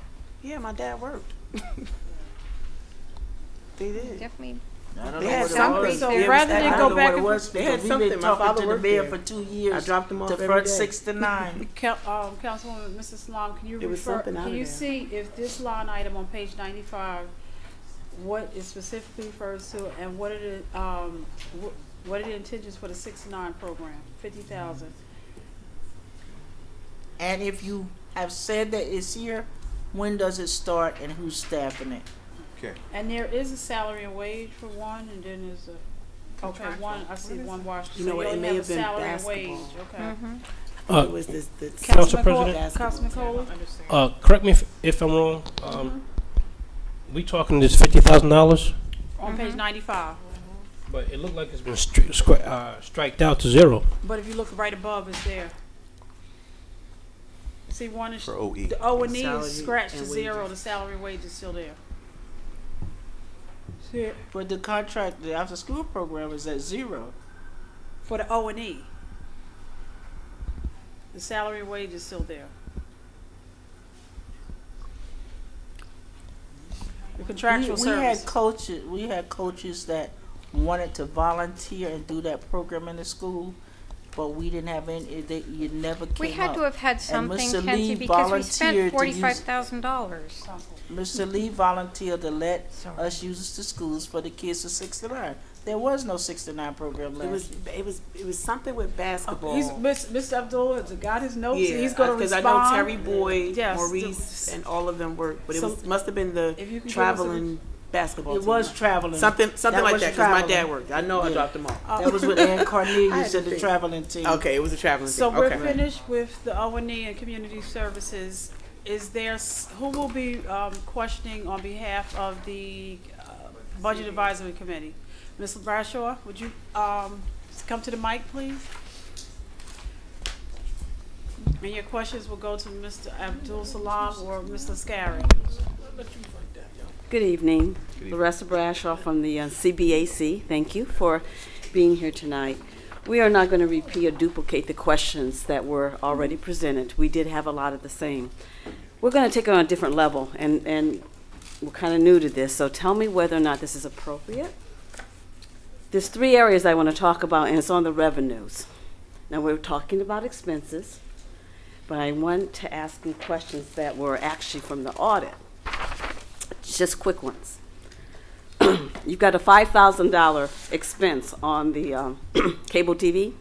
Yeah, my dad worked. They did. Definitely. I don't They know had what it something. was. So Yeah, rather I than don't go know back what it and was They had because something. we've been My father talking to the worked mayor there. for 2 years. I dropped them off to every front day. 6 to 9. Councilwoman, Mrs. Salam, can you There was refer? something out Can of you there. see if this line item on page 95, what it specifically refers to, and what are the intentions for the 6 to 9 program? 50,000. And if you have said that it's here, when does it start and who's staffing it? Okay. And there is a salary and wage for one, and then there's a, okay, one, I see one wash. You know what, it may have been Salary and basketball. wage, okay. Mm-hmm. It was this, the Council Councilman President? Councilman Coley? Correct me if I'm wrong. We talking this $50,000, On page 95. but it looked like it's been striked out to zero. But if you look right above, it's there. See, one is, For OE. the O&E Salary is scratched to and zero, wages. the salary and wage is still there. See it? But the contract, the after-school program is at 0. For the O&E. The salary and wage is still there. The contractual we had service. we had coaches that wanted to volunteer and do that program in the school, but we didn't have any. You never came We had up. to have had And something, Mr. Kenzie, Lee because we spent volunteered to use- $45,000. Mr. Lee volunteered to let us use the schools for the kids to 69. There was no 69 program last year. It was something with basketball. He's, Mr. Abdul has got his notes. Yeah, He's going to because respond. I know Terry Boyd, Yes, Maurice, and all of them worked, but it So, was must have been the if you can give us traveling basketball. It team. was traveling. something like was that. Because my dad traveling. worked. I know I Yeah. dropped them off. That was with Ann I Cornelius had to and the think. traveling team. Okay, it was a traveling So team. we're Okay. finished with the O&E and community services. Is there, who will be questioning on behalf of the Budget Advisory Committee? Ms. Bradshaw, would you come to the mic, please? And your questions will go to Mr. Abdul Salam or Mr. Scary. Good evening. Larissa Brashaw from the CBAC. Thank you for being here tonight. We are not going to repeat or duplicate the questions that were already presented. We did have a lot of the same. We're going to take it on a different level, and we're kind of new to this, so tell me whether or not this is appropriate. There's 3 areas I want to talk about, and it's on the revenues. Now, we're talking about expenses, but I want to ask you questions that were actually from the audit. Just quick ones. You've got a $5,000 expense on the cable TV,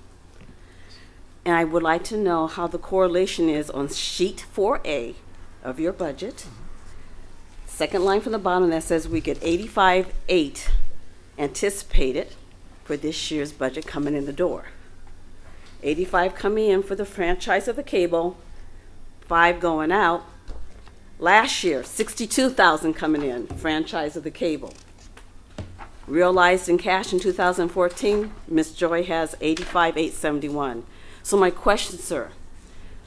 and I would like to know how the correlation is on sheet 4A of your budget. Second line from the bottom that says we get 85.8 anticipated for this year's budget coming in the door. 85 coming in for the franchise of the cable, 5 going out. Last year, 62,000 coming in, franchise of the cable. Realized in cash in 2014, Ms. Joy has 85,871. So my question, sir,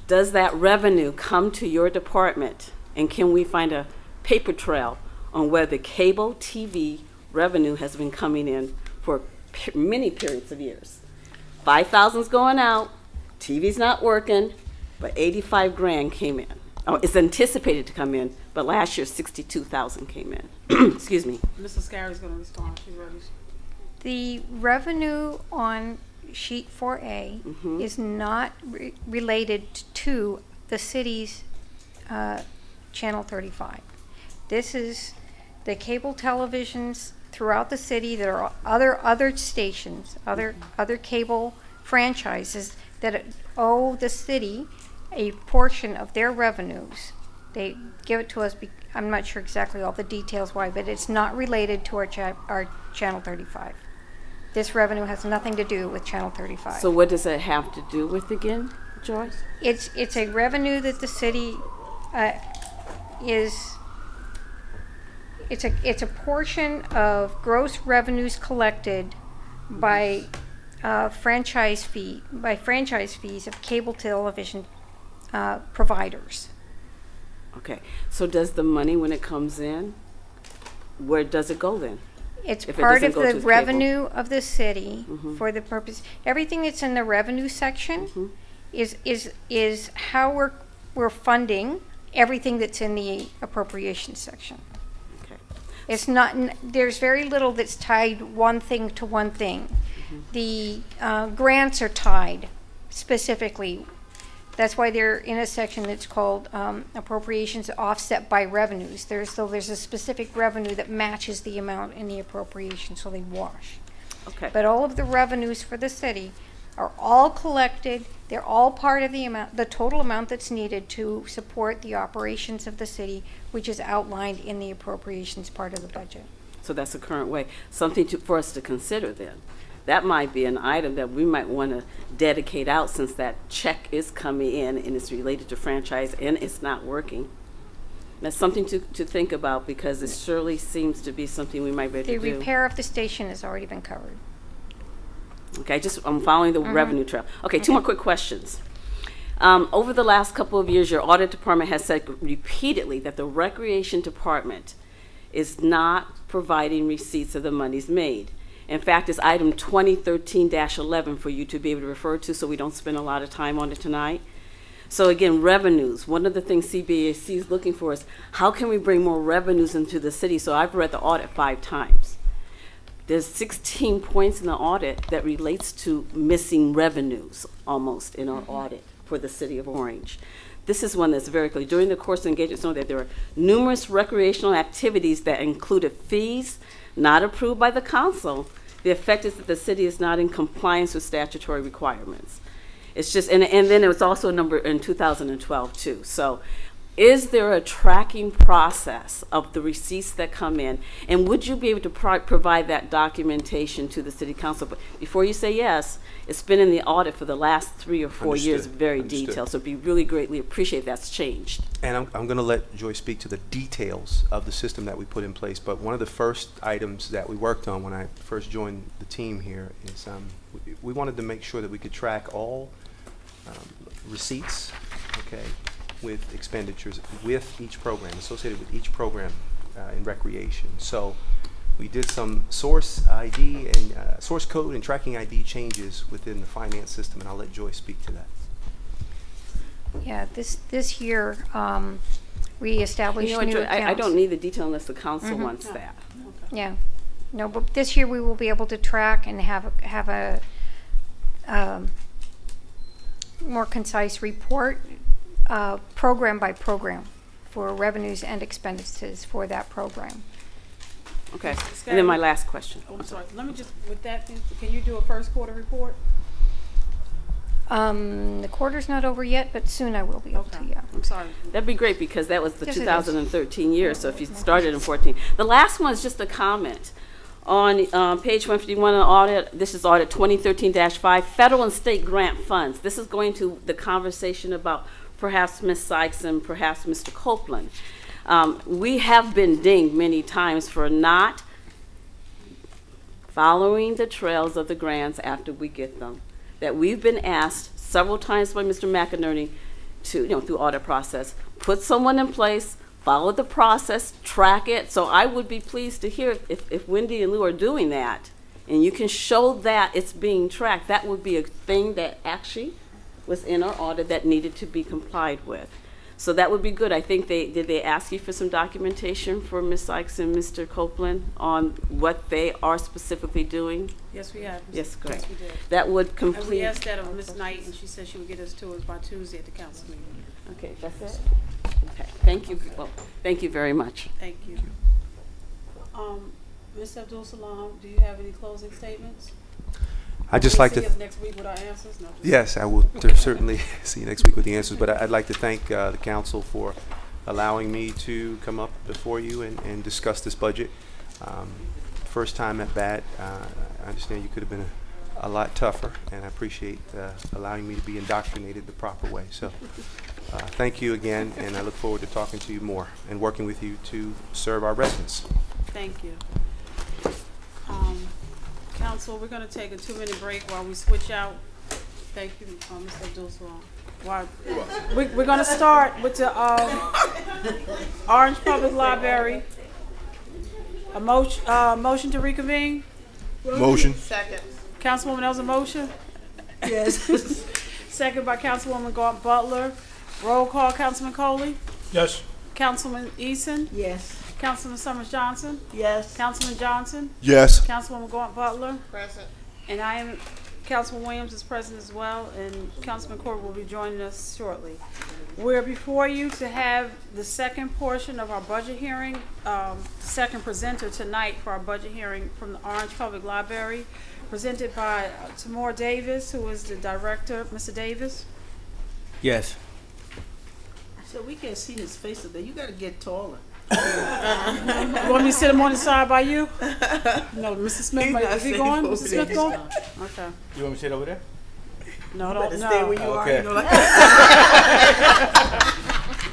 does that revenue come to your department, and can we find a paper trail on where the cable TV revenue has been coming in for many periods of years? 5,000's going out, TV's not working, but 85 grand came in. Oh, it's anticipated to come in, but last year 62,000 came in. Excuse me. Mr. Scary's going to respond. She's ready. The revenue on sheet 4A is not related to the city's Channel 35. This is the cable televisions throughout the city. There are other stations, other cable franchises that owe the city a portion of their revenues. They give it to us. I'm not sure exactly all the details why, but it's not related to our Channel 35. This revenue has nothing to do with Channel 35. So what does it have to do with again, Joyce? It's a revenue that the city it's a portion of gross revenues collected by franchise fees of cable television providers. Okay, so does the money, when it comes in, where does it go then? It's If it part doesn't of go to the cable? revenue of the city for the purpose. Everything that's in the revenue section is how we're funding everything that's in the appropriation section. Okay. It's not. There's very little that's tied one thing to one thing. The grants are tied specifically. That's why they're in a section that's called appropriations offset by revenues. There's a specific revenue that matches the amount in the appropriation, so they wash. Okay. But all of the revenues for the city are all collected. They're all part of the total amount that's needed to support the operations of the city, which is outlined in the appropriations part of the budget. So that's the current way. Something for us to consider then. that might be an item that we might want to dedicate out, since that check is coming in and it's related to franchise and it's not working. That's something to think about, because it surely seems to be something we might be able The to do. repair of the station has already been covered. Okay, I'm following the revenue trail. Okay, two more quick questions. Over the last couple of years, your audit department has said repeatedly that the recreation department is not providing receipts of the monies made. In fact, it's item 2013-11 for you to be able to refer to, so we don't spend a lot of time on it tonight. So again, revenues. One of the things CBAC is looking for is how can we bring more revenues into the city? So I've read the audit 5 times. There's 16 points in the audit that relates to missing revenues almost in our audit for the city of Orange. This is one that's very clear. During the course of engagement, know that there were numerous recreational activities that included fees not approved by the council. The effect is that the city is not in compliance with statutory requirements. It's just, and then it was also a number in 2012 too. So is there a tracking process of the receipts that come in? And would you be able to provide that documentation to the city council? But before you say yes, it's been in the audit for the last 3 or 4 years, very detailed. So it'd be really greatly appreciate that's changed. And I'm going to let Joy speak to the details of the system that we put in place. But one of the first items that we worked on when I first joined the team here is we wanted to make sure that we could track all receipts, okay, with expenditures with each program, associated with each program in recreation. So we did some source ID and source code and tracking ID changes within the finance system, and I'll let Joy speak to that. Yeah, this year we established new accounts. I don't need the detail unless the council wants that. Yeah, no, but this year we will be able to track and have a more concise report, program by program, for revenues and expenditures for that program. Okay, and then my last question. Oh, I'm sorry. Let me just, with that, can you do a first quarter report? The quarter's not over yet, but soon I will be able to, yeah. I'm sorry. That'd be great, because that was the Yes, it is. 2013 year, so if you started in 14. The last one is just a comment. On page 151 of audit, this is audit 2013-5, federal and state grant funds. This is going to the conversation about perhaps Ms. Sykes and perhaps Mr. Copeland. We have been dinged many times for not following the trails of the grants after we get them. That we've been asked several times by Mr. McInerney to, through audit process, put someone in place, follow the process, track it. So I would be pleased to hear if Wendy and Lou are doing that, and you can show that it's being tracked. That would be a thing that actually was in our audit that needed to be complied with. So that would be good. I think did they ask you for some documentation for Ms. Sykes and Mr. Copeland on what they are specifically doing? Yes, we have. Yes, great. Yes, we did. That would And complete. we asked that of Ms. Knight, and she said she would get us to us by Tuesday at the council meeting. Okay, that's it. Okay, thank you. Well, thank you very much. Thank you. Ms. Abdul Salam, do you have any closing statements? I'd just like to. See us next week with our answers? No, just Yes, I will certainly see you next week with the answers. But I'd like to thank the council for allowing me to come up before you and discuss this budget. First time at bat. I understand you could have been a lot tougher, and I appreciate allowing me to be indoctrinated the proper way. So thank you again, and I look forward to talking to you more and working with you to serve our residents. Thank you. Council, we're going to take a 2-minute break while we switch out. Thank you, Mr. Abdul Salam. We're going to start with the Orange Public Library. A motion to reconvene? Motion. Second. Councilwoman, that was a motion? Yes. Second by Councilwoman Butler. Roll call, Councilman Coley? Yes. Councilman Eason? Yes. Councilman Summers Johnson? Yes. Councilman Johnson? Yes. Councilwoman Gaunt Butler? Present. And I am, Councilman Williams is present as well, and Councilman Corbett will be joining us shortly. We're before you to have the second portion of our budget hearing, second presenter tonight for our budget hearing from the Orange Public Library, presented by Tamor Davis, who is the director. Mr. Davis? Yes. So we can't see his face today. You got to get taller. You want me to sit him on the side by you? No, Mr. Smith, He's not is he safe going? over Mr. Smith there. going? Okay. You want me to sit over there? No, Better don't, stay no. where you are. Okay. You know, like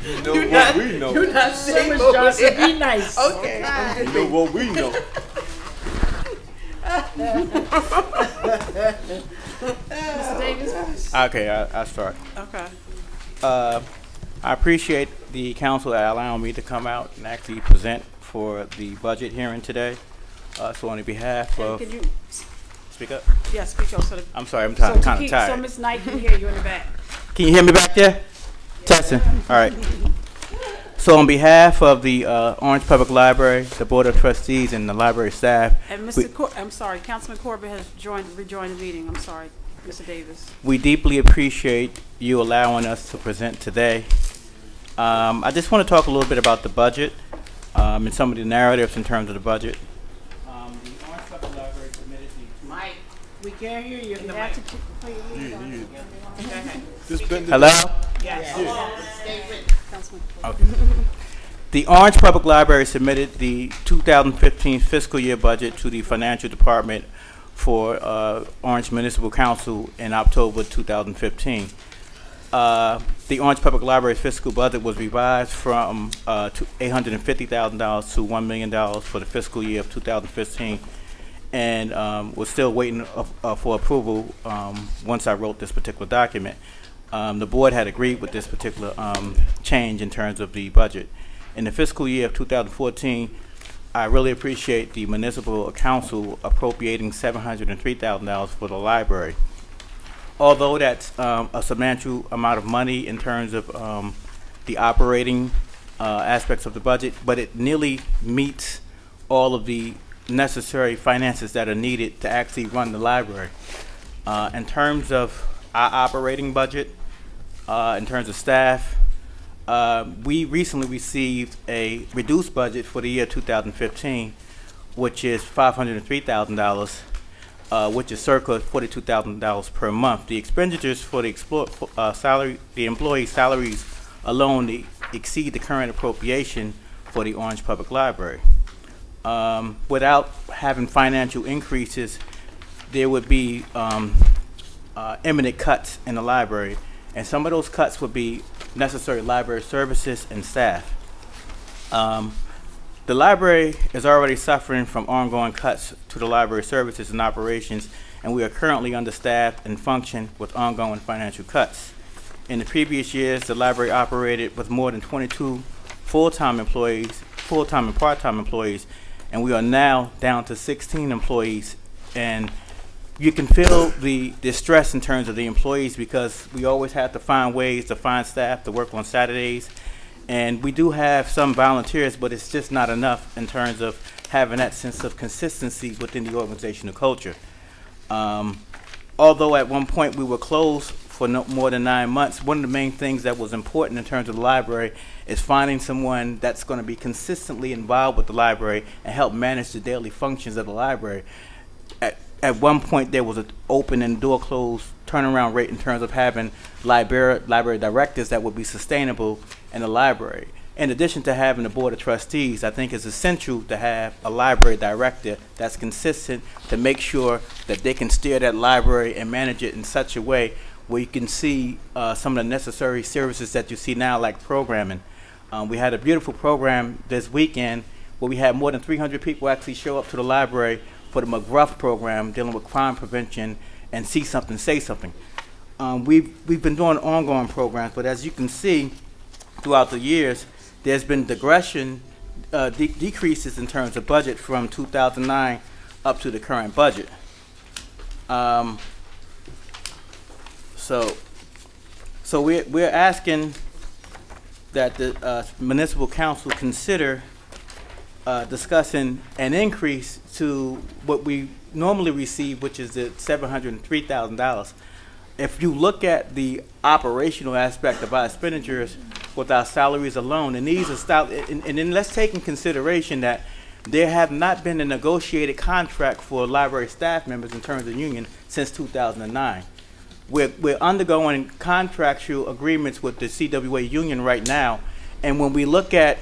You know You're what not- we know. You're not So, safe Ms. over Johnson, there. be nice. Okay. You know what we know. Mr. Davis? Okay, I'll start. Okay. I appreciate the council allowing me to come out and actually present for the budget hearing today. So on behalf of, Can you, speak up? yeah, speak up so the. I'm sorry, I'm so to kind of keep- tired. So Ms. Knight can hear you in the back. Can you hear me back there? Testing. All right. So on behalf of the Orange Public Library, the Board of Trustees, and the library staff, And we- Mr. I'm sorry, Councilman Corbett has rejoined the meeting. I'm sorry, Mr. Davis. we deeply appreciate you allowing us to present today. I just want to talk a little bit about the budget and some of the narratives in terms of the budget. The Orange Public Library submitted the Mike, We can't hear you. you have to put your lead on. Hello? Okay. The Orange Public Library submitted the 2015 fiscal year budget to the Financial Department for Orange Municipal Council in October 2015. The Orange Public Library's fiscal budget was revised from $850,000 to $1 million for the fiscal year of 2015, and we're still waiting for approval once I wrote this particular document. The board had agreed with this particular change in terms of the budget. In the fiscal year of 2014, I really appreciate the municipal council appropriating $703,000 for the library. Although that's a substantial amount of money in terms of the operating aspects of the budget, but it nearly meets all of the necessary finances that are needed to actually run the library. In terms of our operating budget, in terms of staff, we recently received a reduced budget for the year 2015, which is $503,000, which is circa $42,000 per month. The expenditures for the employee salaries alone exceed the current appropriation for the Orange Public Library. Without having financial increases, there would be imminent cuts in the library, and some of those cuts would be necessary library services and staff. The library is already suffering from ongoing cuts to the library services and operations, and we are currently understaffed and function with ongoing financial cuts. In the previous years, the library operated with more than 22 full-time employees, full-time and part-time employees, and we are now down to 16 employees. And you can feel the distress in terms of the employees, because we always have to find ways to find staff to work on Saturdays. And we do have some volunteers, but it's just not enough in terms of having that sense of consistency within the organizational culture. Although at one point we were closed for no more than 9 months, one of the main things that was important in terms of the library is finding someone that's going to be consistently involved with the library and help manage the daily functions of the library. At one point there was an open and door closed turnaround rate in terms of having library directors that would be sustainable in the library. In addition to having the Board of Trustees, I think it's essential to have a library director that's consistent to make sure that they can steer that library and manage it in such a way where you can see some of the necessary services that you see now, like programming. We had a beautiful program this weekend where we had more than 300 people actually show up to the library for the McGruff program dealing with crime prevention and See Something, Say Something. We've been doing ongoing programs, but as you can see throughout the years, there's been decreases in terms of budget from 2009 up to the current budget. So we're asking that the municipal council consider discussing an increase to what we normally receive, which is the $703,000. If you look at the operational aspect of our expenditures with our salaries alone, and these are and then let's take in consideration that there have not been a negotiated contract for library staff members in terms of union since 2009. We're undergoing contractual agreements with the CWA union right now, and when we look at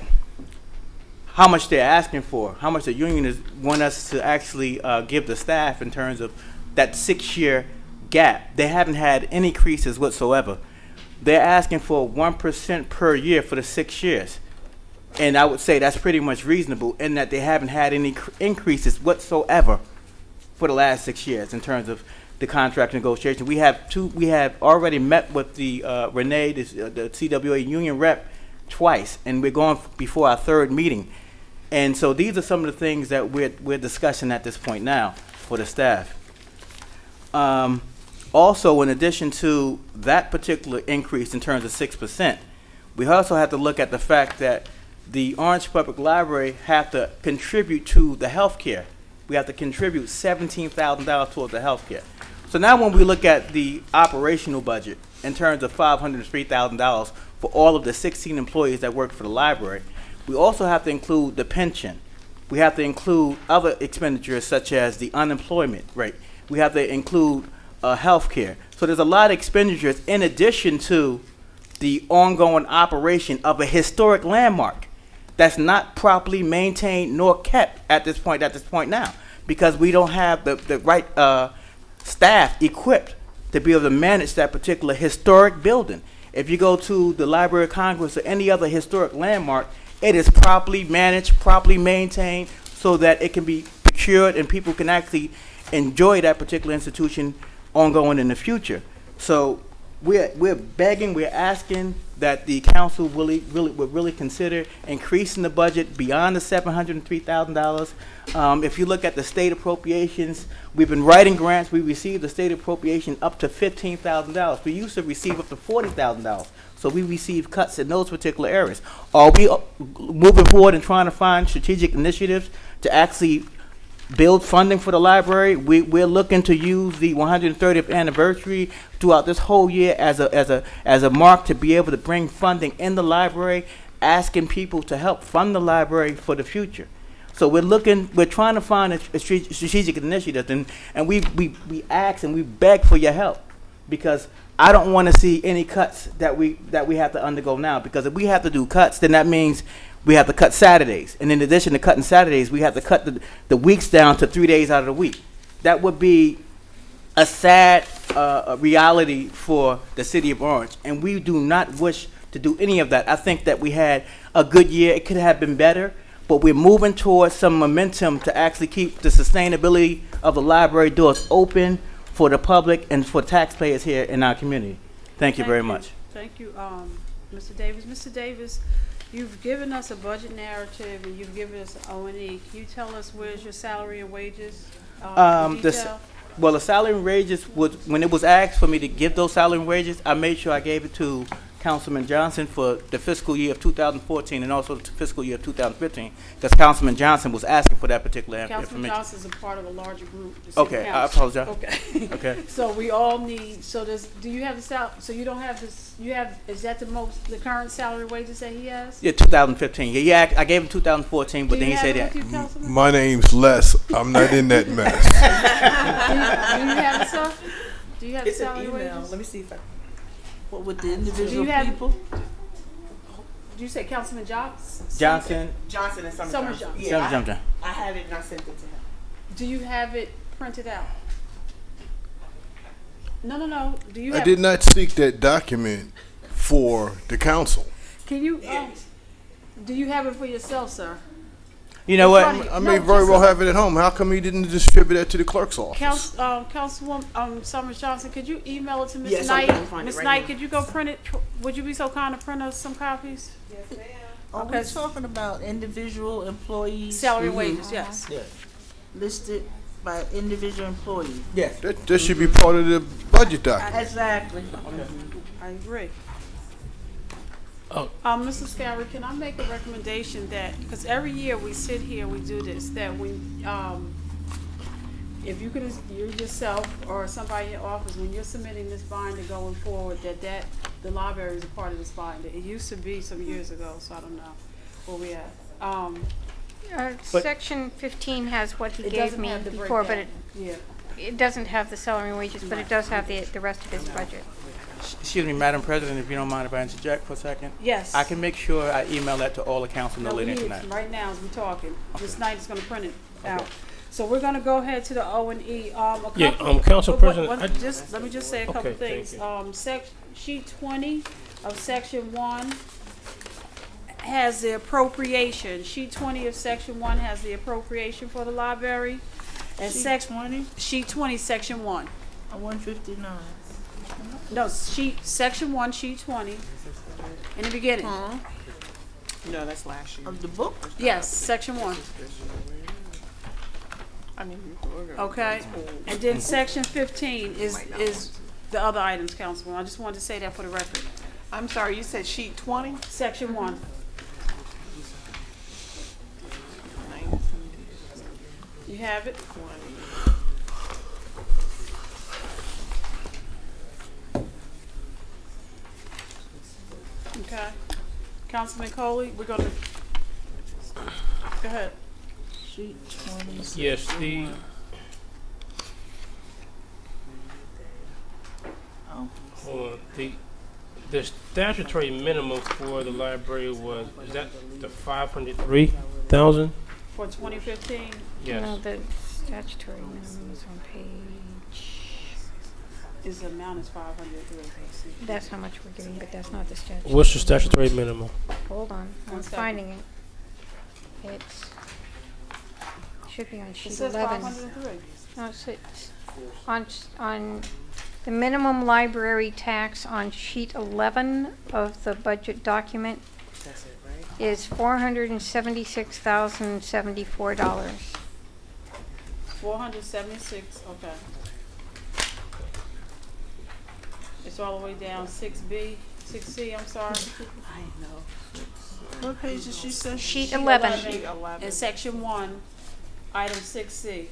how much they're asking for, how much the union is want us to actually give the staff in terms of that 6-year gap. They haven't had any increases whatsoever. They're asking for 1% per year for the 6 years. And I would say that's pretty much reasonable in that they haven't had any increases whatsoever for the last 6 years in terms of the contract negotiation. We have already met with the Renee, the CWA union rep, twice, and we're going before our 3rd meeting. And so these are some of the things that we're discussing at this point now for the staff. Also, in addition to that particular increase in terms of 6%, we also have to look at the fact that the Orange Public Library have to contribute to the health care. We have to contribute $17,000 towards the health care. So now when we look at the operational budget in terms of $503,000 for all of the 16 employees that work for the library, we also have to include the pension. We have to include other expenditures such as the unemployment rate. We have to include health care. So there's a lot of expenditures in addition to the ongoing operation of a historic landmark that's not properly maintained nor kept at this point now, because we don't have the right staff equipped to be able to manage that particular historic building. If you go to the Library of Congress or any other historic landmark, it is properly managed, properly maintained, so that it can be procured and people can actually enjoy that particular institution ongoing in the future. So we're begging, we're asking that the council would really consider increasing the budget beyond the $703,000. If you look at the state appropriations, we've been writing grants. We received the state appropriation up to $15,000. We used to receive up to $40,000. So we received cuts in those particular areas. Are we moving forward and trying to find strategic initiatives to actually build funding for the library? We're looking to use the 130th anniversary throughout this whole year as a mark to be able to bring funding in the library, asking people to help fund the library for the future. So we're trying to find a strategic initiative, and we ask and we beg for your help, because I don't want to see any cuts that we have to undergo now, because if we have to do cuts, then that means we have to cut Saturdays. And in addition to cutting Saturdays, we have to cut the weeks down to 3 days out of the week. That would be a sad reality for the city of Orange. And we do not wish to do any of that. I think that we had a good year. It could have been better, but we're moving towards some momentum to actually keep the sustainability of the library doors open for the public and for taxpayers here in our community. Thank you very much. Thank you, Mr. Davis. Mr. Davis, you've given us a budget narrative and you've given us O&E. Can you tell us where's your salary and wages? Well, the salary and wages was, when it was asked for me to give those salary and wages, I made sure I gave it to Councilman Johnson for the fiscal year of 2014 and also the fiscal year of 2015, because Councilman Johnson was asking for that particular information. Councilman Johnson is a part of a larger group. Okay, I apologize. Okay. Okay. So we all need, do you have the so you don't have this, is that the current salary wages that he has? Yeah, 2015. Yeah, I gave him 2014, but then he said that. My name's Les. I'm not in that mess. Do you have it, sir? Do you have the salary wages? Let me see if I. What with the individual people? Do you say Councilman Johnson? Johnson and Summer Johnson. Yeah, Johnson. I had it and I sent it to him. Do you have it printed out? No. Do you? I did not seek that document for the council. Can you? Do you have it for yourself, sir? You know what? I may very well have it at home. How come he didn't distribute it to the clerk's office? Councilwoman Summers Johnson, could you email it to Ms. Yes, Knight? Ms. Knight, could you go print it? Would you be so kind to print us some copies? Yes, ma'am. Are we talking about individual employees? Salary wages, yes. Yeah. Listed by individual employees. Yes. That should be part of the budget document. Exactly. I agree. Mr. Scarry, can I make a recommendation that, because every year we sit here, we do this, that when, if you could, you yourself or somebody in your office, when you're submitting this binder going forward, that the library is a part of this binder. It used to be some years ago, so I don't know where we at. Section 15 has what he gave me before, but it doesn't have the salary and wages, but it does have the rest of his budget. Excuse me, Madam President, if you don't mind if I interject for a second? Yes. I can make sure I email that to all the council no No, we later need it tonight. right now as we're talking. This night is gonna print it out. So we're gonna go ahead to the O and E. Council President, Let me just say a couple Okay, thank things. you. Sheet 20 of section 1 has the appropriation. Sheet 20 of section 1 has the appropriation for the library. And Sheet 20? Sheet 20, section 1. 159. No, section 1, sheet 20, in the beginning. No, that's last year. Of the book? Yes, section 1. I mean, Okay, and then section 15 is the other items, Councilwoman. I just wanted to say that for the record. I'm sorry, you said sheet 20? Section 1. You have it? Okay. Councilman Coley, we're gonna, go ahead. Sheet 20. Yes, hold on, the statutory minimum for the library was, is that the 503,000? For 2015? Yes. No, the statutory minimum is on page. Is the amount is 503. That's how much we're getting, but that's not the statutory. What's the statutory minimum? Hold on, I'm One second. finding it. It's, should be on sheet says 11. 503. No, it's on the minimum library tax on sheet 11 of the budget document is $476,074. 476, okay. It's all the way down 6B, 6C, I'm sorry. I know. What page did she say? Sheet 11. In section 1, item 6C.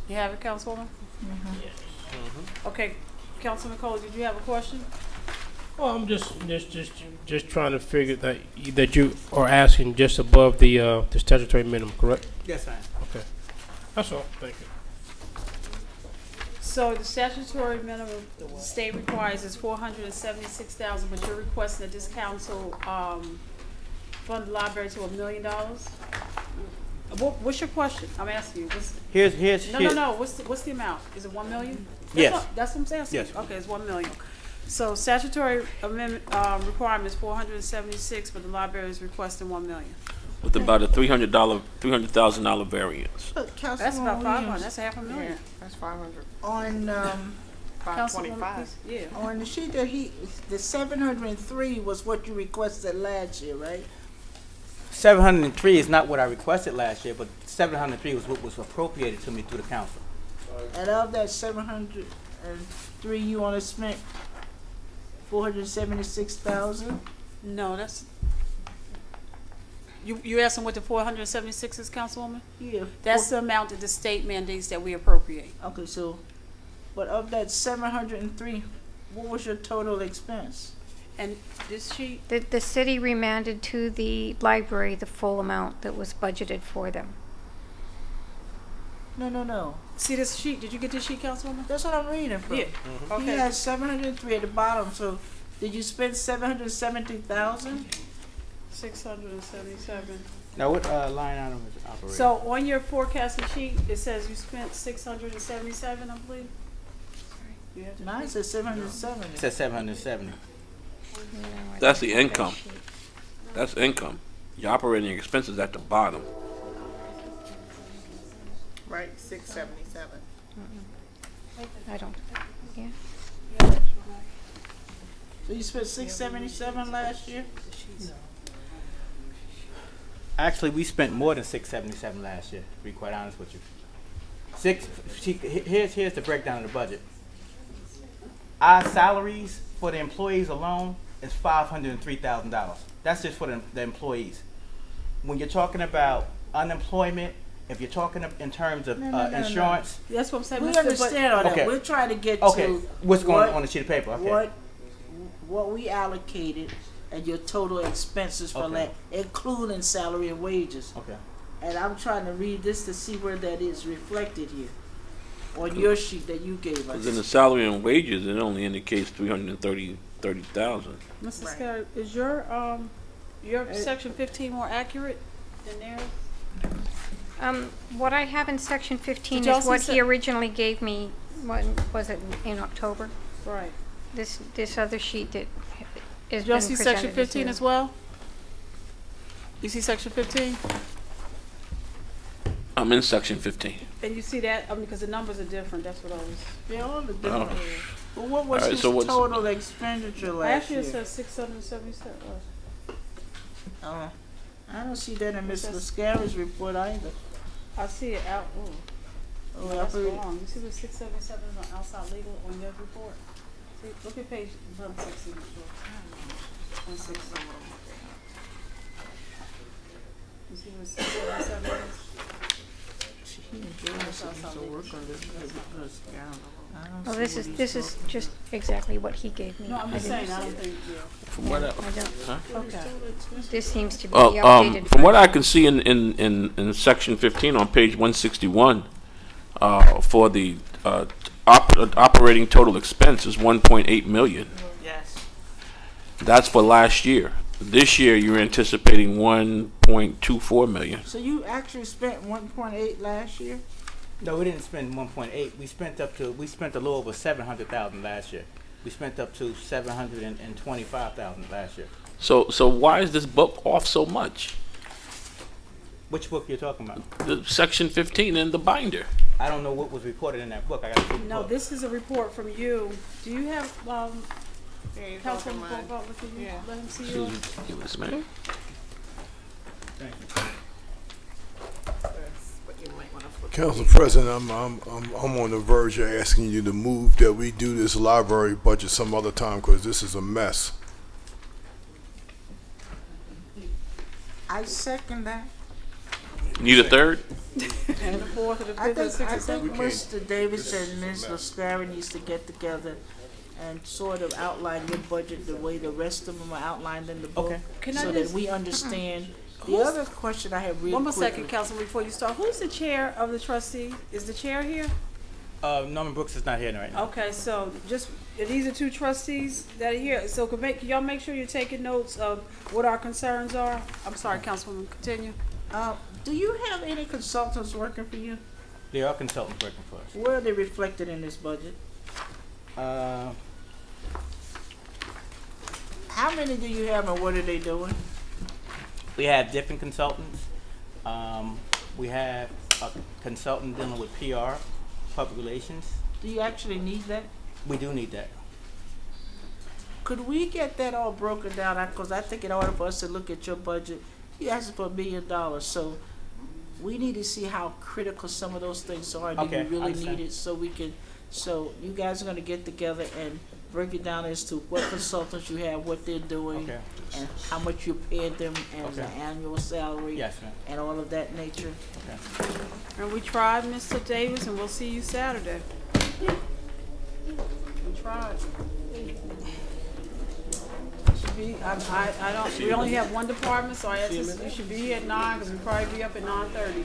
You have it, Councilwoman? Okay, Councilman Cole, did you have a question? Well, I'm just trying to figure that you are asking just above the statutory minimum, correct? Yes, I am. Okay, that's all. Thank you. So the statutory minimum the state requires is 476,000, but you're requesting that this council fund the library to $1 million. What's your question? I'm asking you. No. What's the amount? Is it $1 million? Yes. That's what I'm saying. Yes. Okay, it's $1 million. So statutory amendment requirement is 476, but the library is requesting $1 million. With about a $300,000 variance. That's about 500. That's $500,000. Yeah, that's 500. On 525. Yeah. on the sheet that the 703 was what you requested last year, right? 703 is not what I requested last year, but 703 was what was appropriated to me through the council. And of that 703, you only spent 476,000. No, that's. You asking what the 476 is, Councilwoman? Yeah. That's the amount that the state mandates that we appropriate. Okay, so, but of that 703, what was your total expense? And this sheet? The city remanded to the library the full amount that was budgeted for them. No. See this sheet? Did you get this sheet, Councilwoman? That's what I'm reading from. Yeah. He Okay. has 703 at the bottom, so did you spend 770,000? 677. Now, what line item is operating? So on your forecasting sheet, it says you spent 677, I believe. You have to Mine says 770. It says 770. That's the income. That's income. Your operating expenses at the bottom. Right, 677. I don't, yeah. So you spent 677 last year? Actually, we spent more than 677 last year, to be quite honest with you. Here's the breakdown of the budget. Our salaries for the employees alone is $503,000. That's just for the employees. When you're talking about unemployment, if you're talking in terms of insurance. No. That's what I'm saying. We understand all that. Okay. We're trying to get Okay. to What's going on the sheet of paper? Okay. What we allocated and your total expenses for Okay. that, including salary and wages. Okay. And I'm trying to read this to see where that is reflected here. on your sheet that you gave Because in the us. salary and wages, it only indicates 330,000. Mr. Scott, is your section 15 more accurate than theirs? What I have in section 15 Did y'all is what see he originally gave me, when, was it in October? Right. This other sheet that is Did y'all been see section presented 15 you. as well? You see section 15? I'm in section 15. And you see that, because the numbers are different, that's what I was. They're all the different. Oh. But what was All right, his so what's- total expenditure last Actually, year? it says 677. I don't see that in Ms. Lascara's report either. I see it out, oh, Oh, that's I believe- wrong. You see what 677 is on outside legal on your report? See, look at page 160. 160. You see what 677 is? He enjoys us to work on this because I don't Well, see this what is he's this is talking just exactly what he gave me. No, I'm just saying, I don't think, From what I, I don't. huh? Okay. This seems to be the updated. From what I can see in section 15 on page 161, for the operating total expense is 1.8 million. Yes. That's for last year. This year, you're anticipating 1.24 million. So you actually spent 1.8 last year? No, we didn't spend 1.8. We spent a little over 700,000 last year. We spent up to 725,000 last year. So why is this book off so much? Which book you're talking about? The section 15 in the binder. I don't know what was reported in that book. I got to see the No, book. this is a report from you. Do you have, Councilman mine. Butler, can you Yeah. let him see yours? Yes, ma'am. Thank you. But you might want to flip. Council President, I'm on the verge of asking you to move that we do this library budget some other time because this is a mess. I second that. Need a third? And the fourth and the I fifth and the think, sixth and I seventh? think Mr. Davis and Ms. Lascara needs to get together and sort of outline your budget the way the rest of them are outlined in the book. Okay. Can I So that just- we understand. The Who's- other question I have really One more quickly. second, Councilman, before you start. Who's the chair of the trustee? Is the chair here? Norman Brooks is not here right now. Okay, so just, these are two trustees that are here. So can y'all make sure you're taking notes of what our concerns are? I'm sorry, Councilwoman, continue. Do you have any consultants working for you? There are consultants working for us. Where are they reflected in this budget? How many do you have and what are they doing? We have different consultants. We have a consultant dealing with PR, public relations. Do you actually need that? We do need that. Could we get that all broken down? Because I think in order for us to look at your budget, you asked for $1 million. So we need to see how critical some of those things are. Do Okay, you really understand. need it? So we can, so you guys are going to get together and break it down as to what consultants you have, what they're doing, Okay. and how much you paid them as Okay. an annual salary, Yes, ma'am. and all of that nature. Okay. And we tried, Mr. Davis, and we'll see you Saturday. We tried. Should be, I don't, we only have one department, so I asked you should be here at 9, because we'll probably be up at 9:30.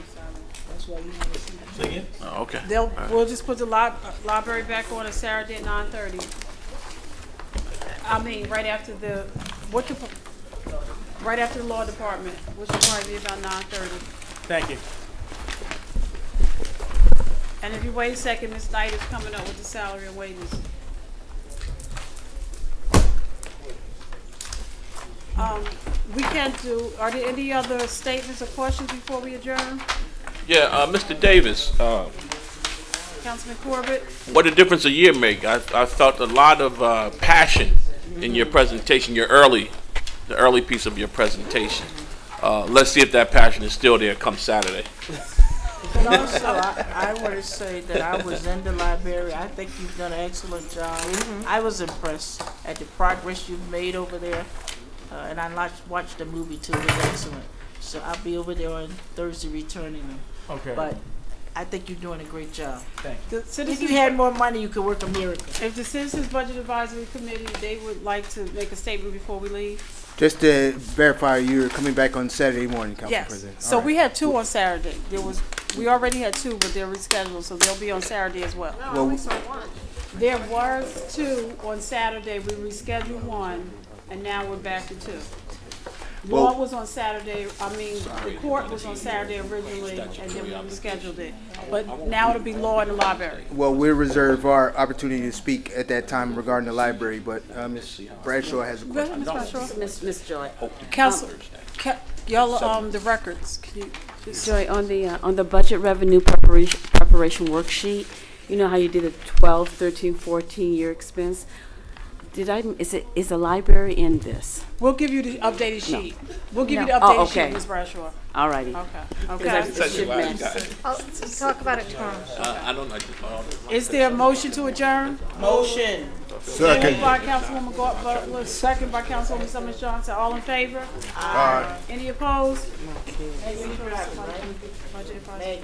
That's why you want to see that. Say again? Oh, okay. We'll just put the library back on a Saturday at 9:30. I mean, right after the law department, which will probably be about 9:30. Thank you. And if you wait a second, Ms. Knight is coming up with the salary and wages. We can't do, are there any other statements or questions before we adjourn? Yeah, Mr. Davis, Councilman Corbett? what a difference a year make. I felt a lot of passion in your presentation, the early piece of your presentation. Let's see if that passion is still there come Saturday. But also, I want to say that I was in the library. I think you've done an excellent job. I was impressed at the progress you've made over there. And I watched the movie too. It was excellent. So I'll be over there on Thursday returning them. Okay. But I think you're doing a great job. Thank The If Citizens, you had more money, you could work a miracle. if the Citizens Budget Advisory Committee, they would like to make a statement before we leave? Just to verify, you're coming back on Saturday morning, Council Yes. President. So All right. we had two on Saturday. There was We already had 2, but they're rescheduled, so they'll be on Saturday as well. Well, There was 2 on Saturday, we rescheduled 1, and now we're back to 2. Well- Law was on Saturday, the court was on Saturday originally, and then we rescheduled it. But now it'll be law in the library. well, we reserve our opportunity to speak at that time regarding the library, but Ms. Bradshaw has a question. Ms. Bradshaw? Miss Joy. Council, y'all, the records, can you just? Joy, on the budget revenue preparation worksheet, you know how you did a 12, 13, 14 year expense? Is the library in this? We'll give you the updated sheet. We'll give you the Oh, updated okay. sheet, Ms. Bradshaw. All righty. Okay. It should match. I'll talk about it tomorrow. I don't like to. Is there a motion to adjourn? Motion. Second. Moved by Councilwoman Butler, second by Councilwoman Summers Johnson. All in favor? Aye. Any opposed? Budget advisory.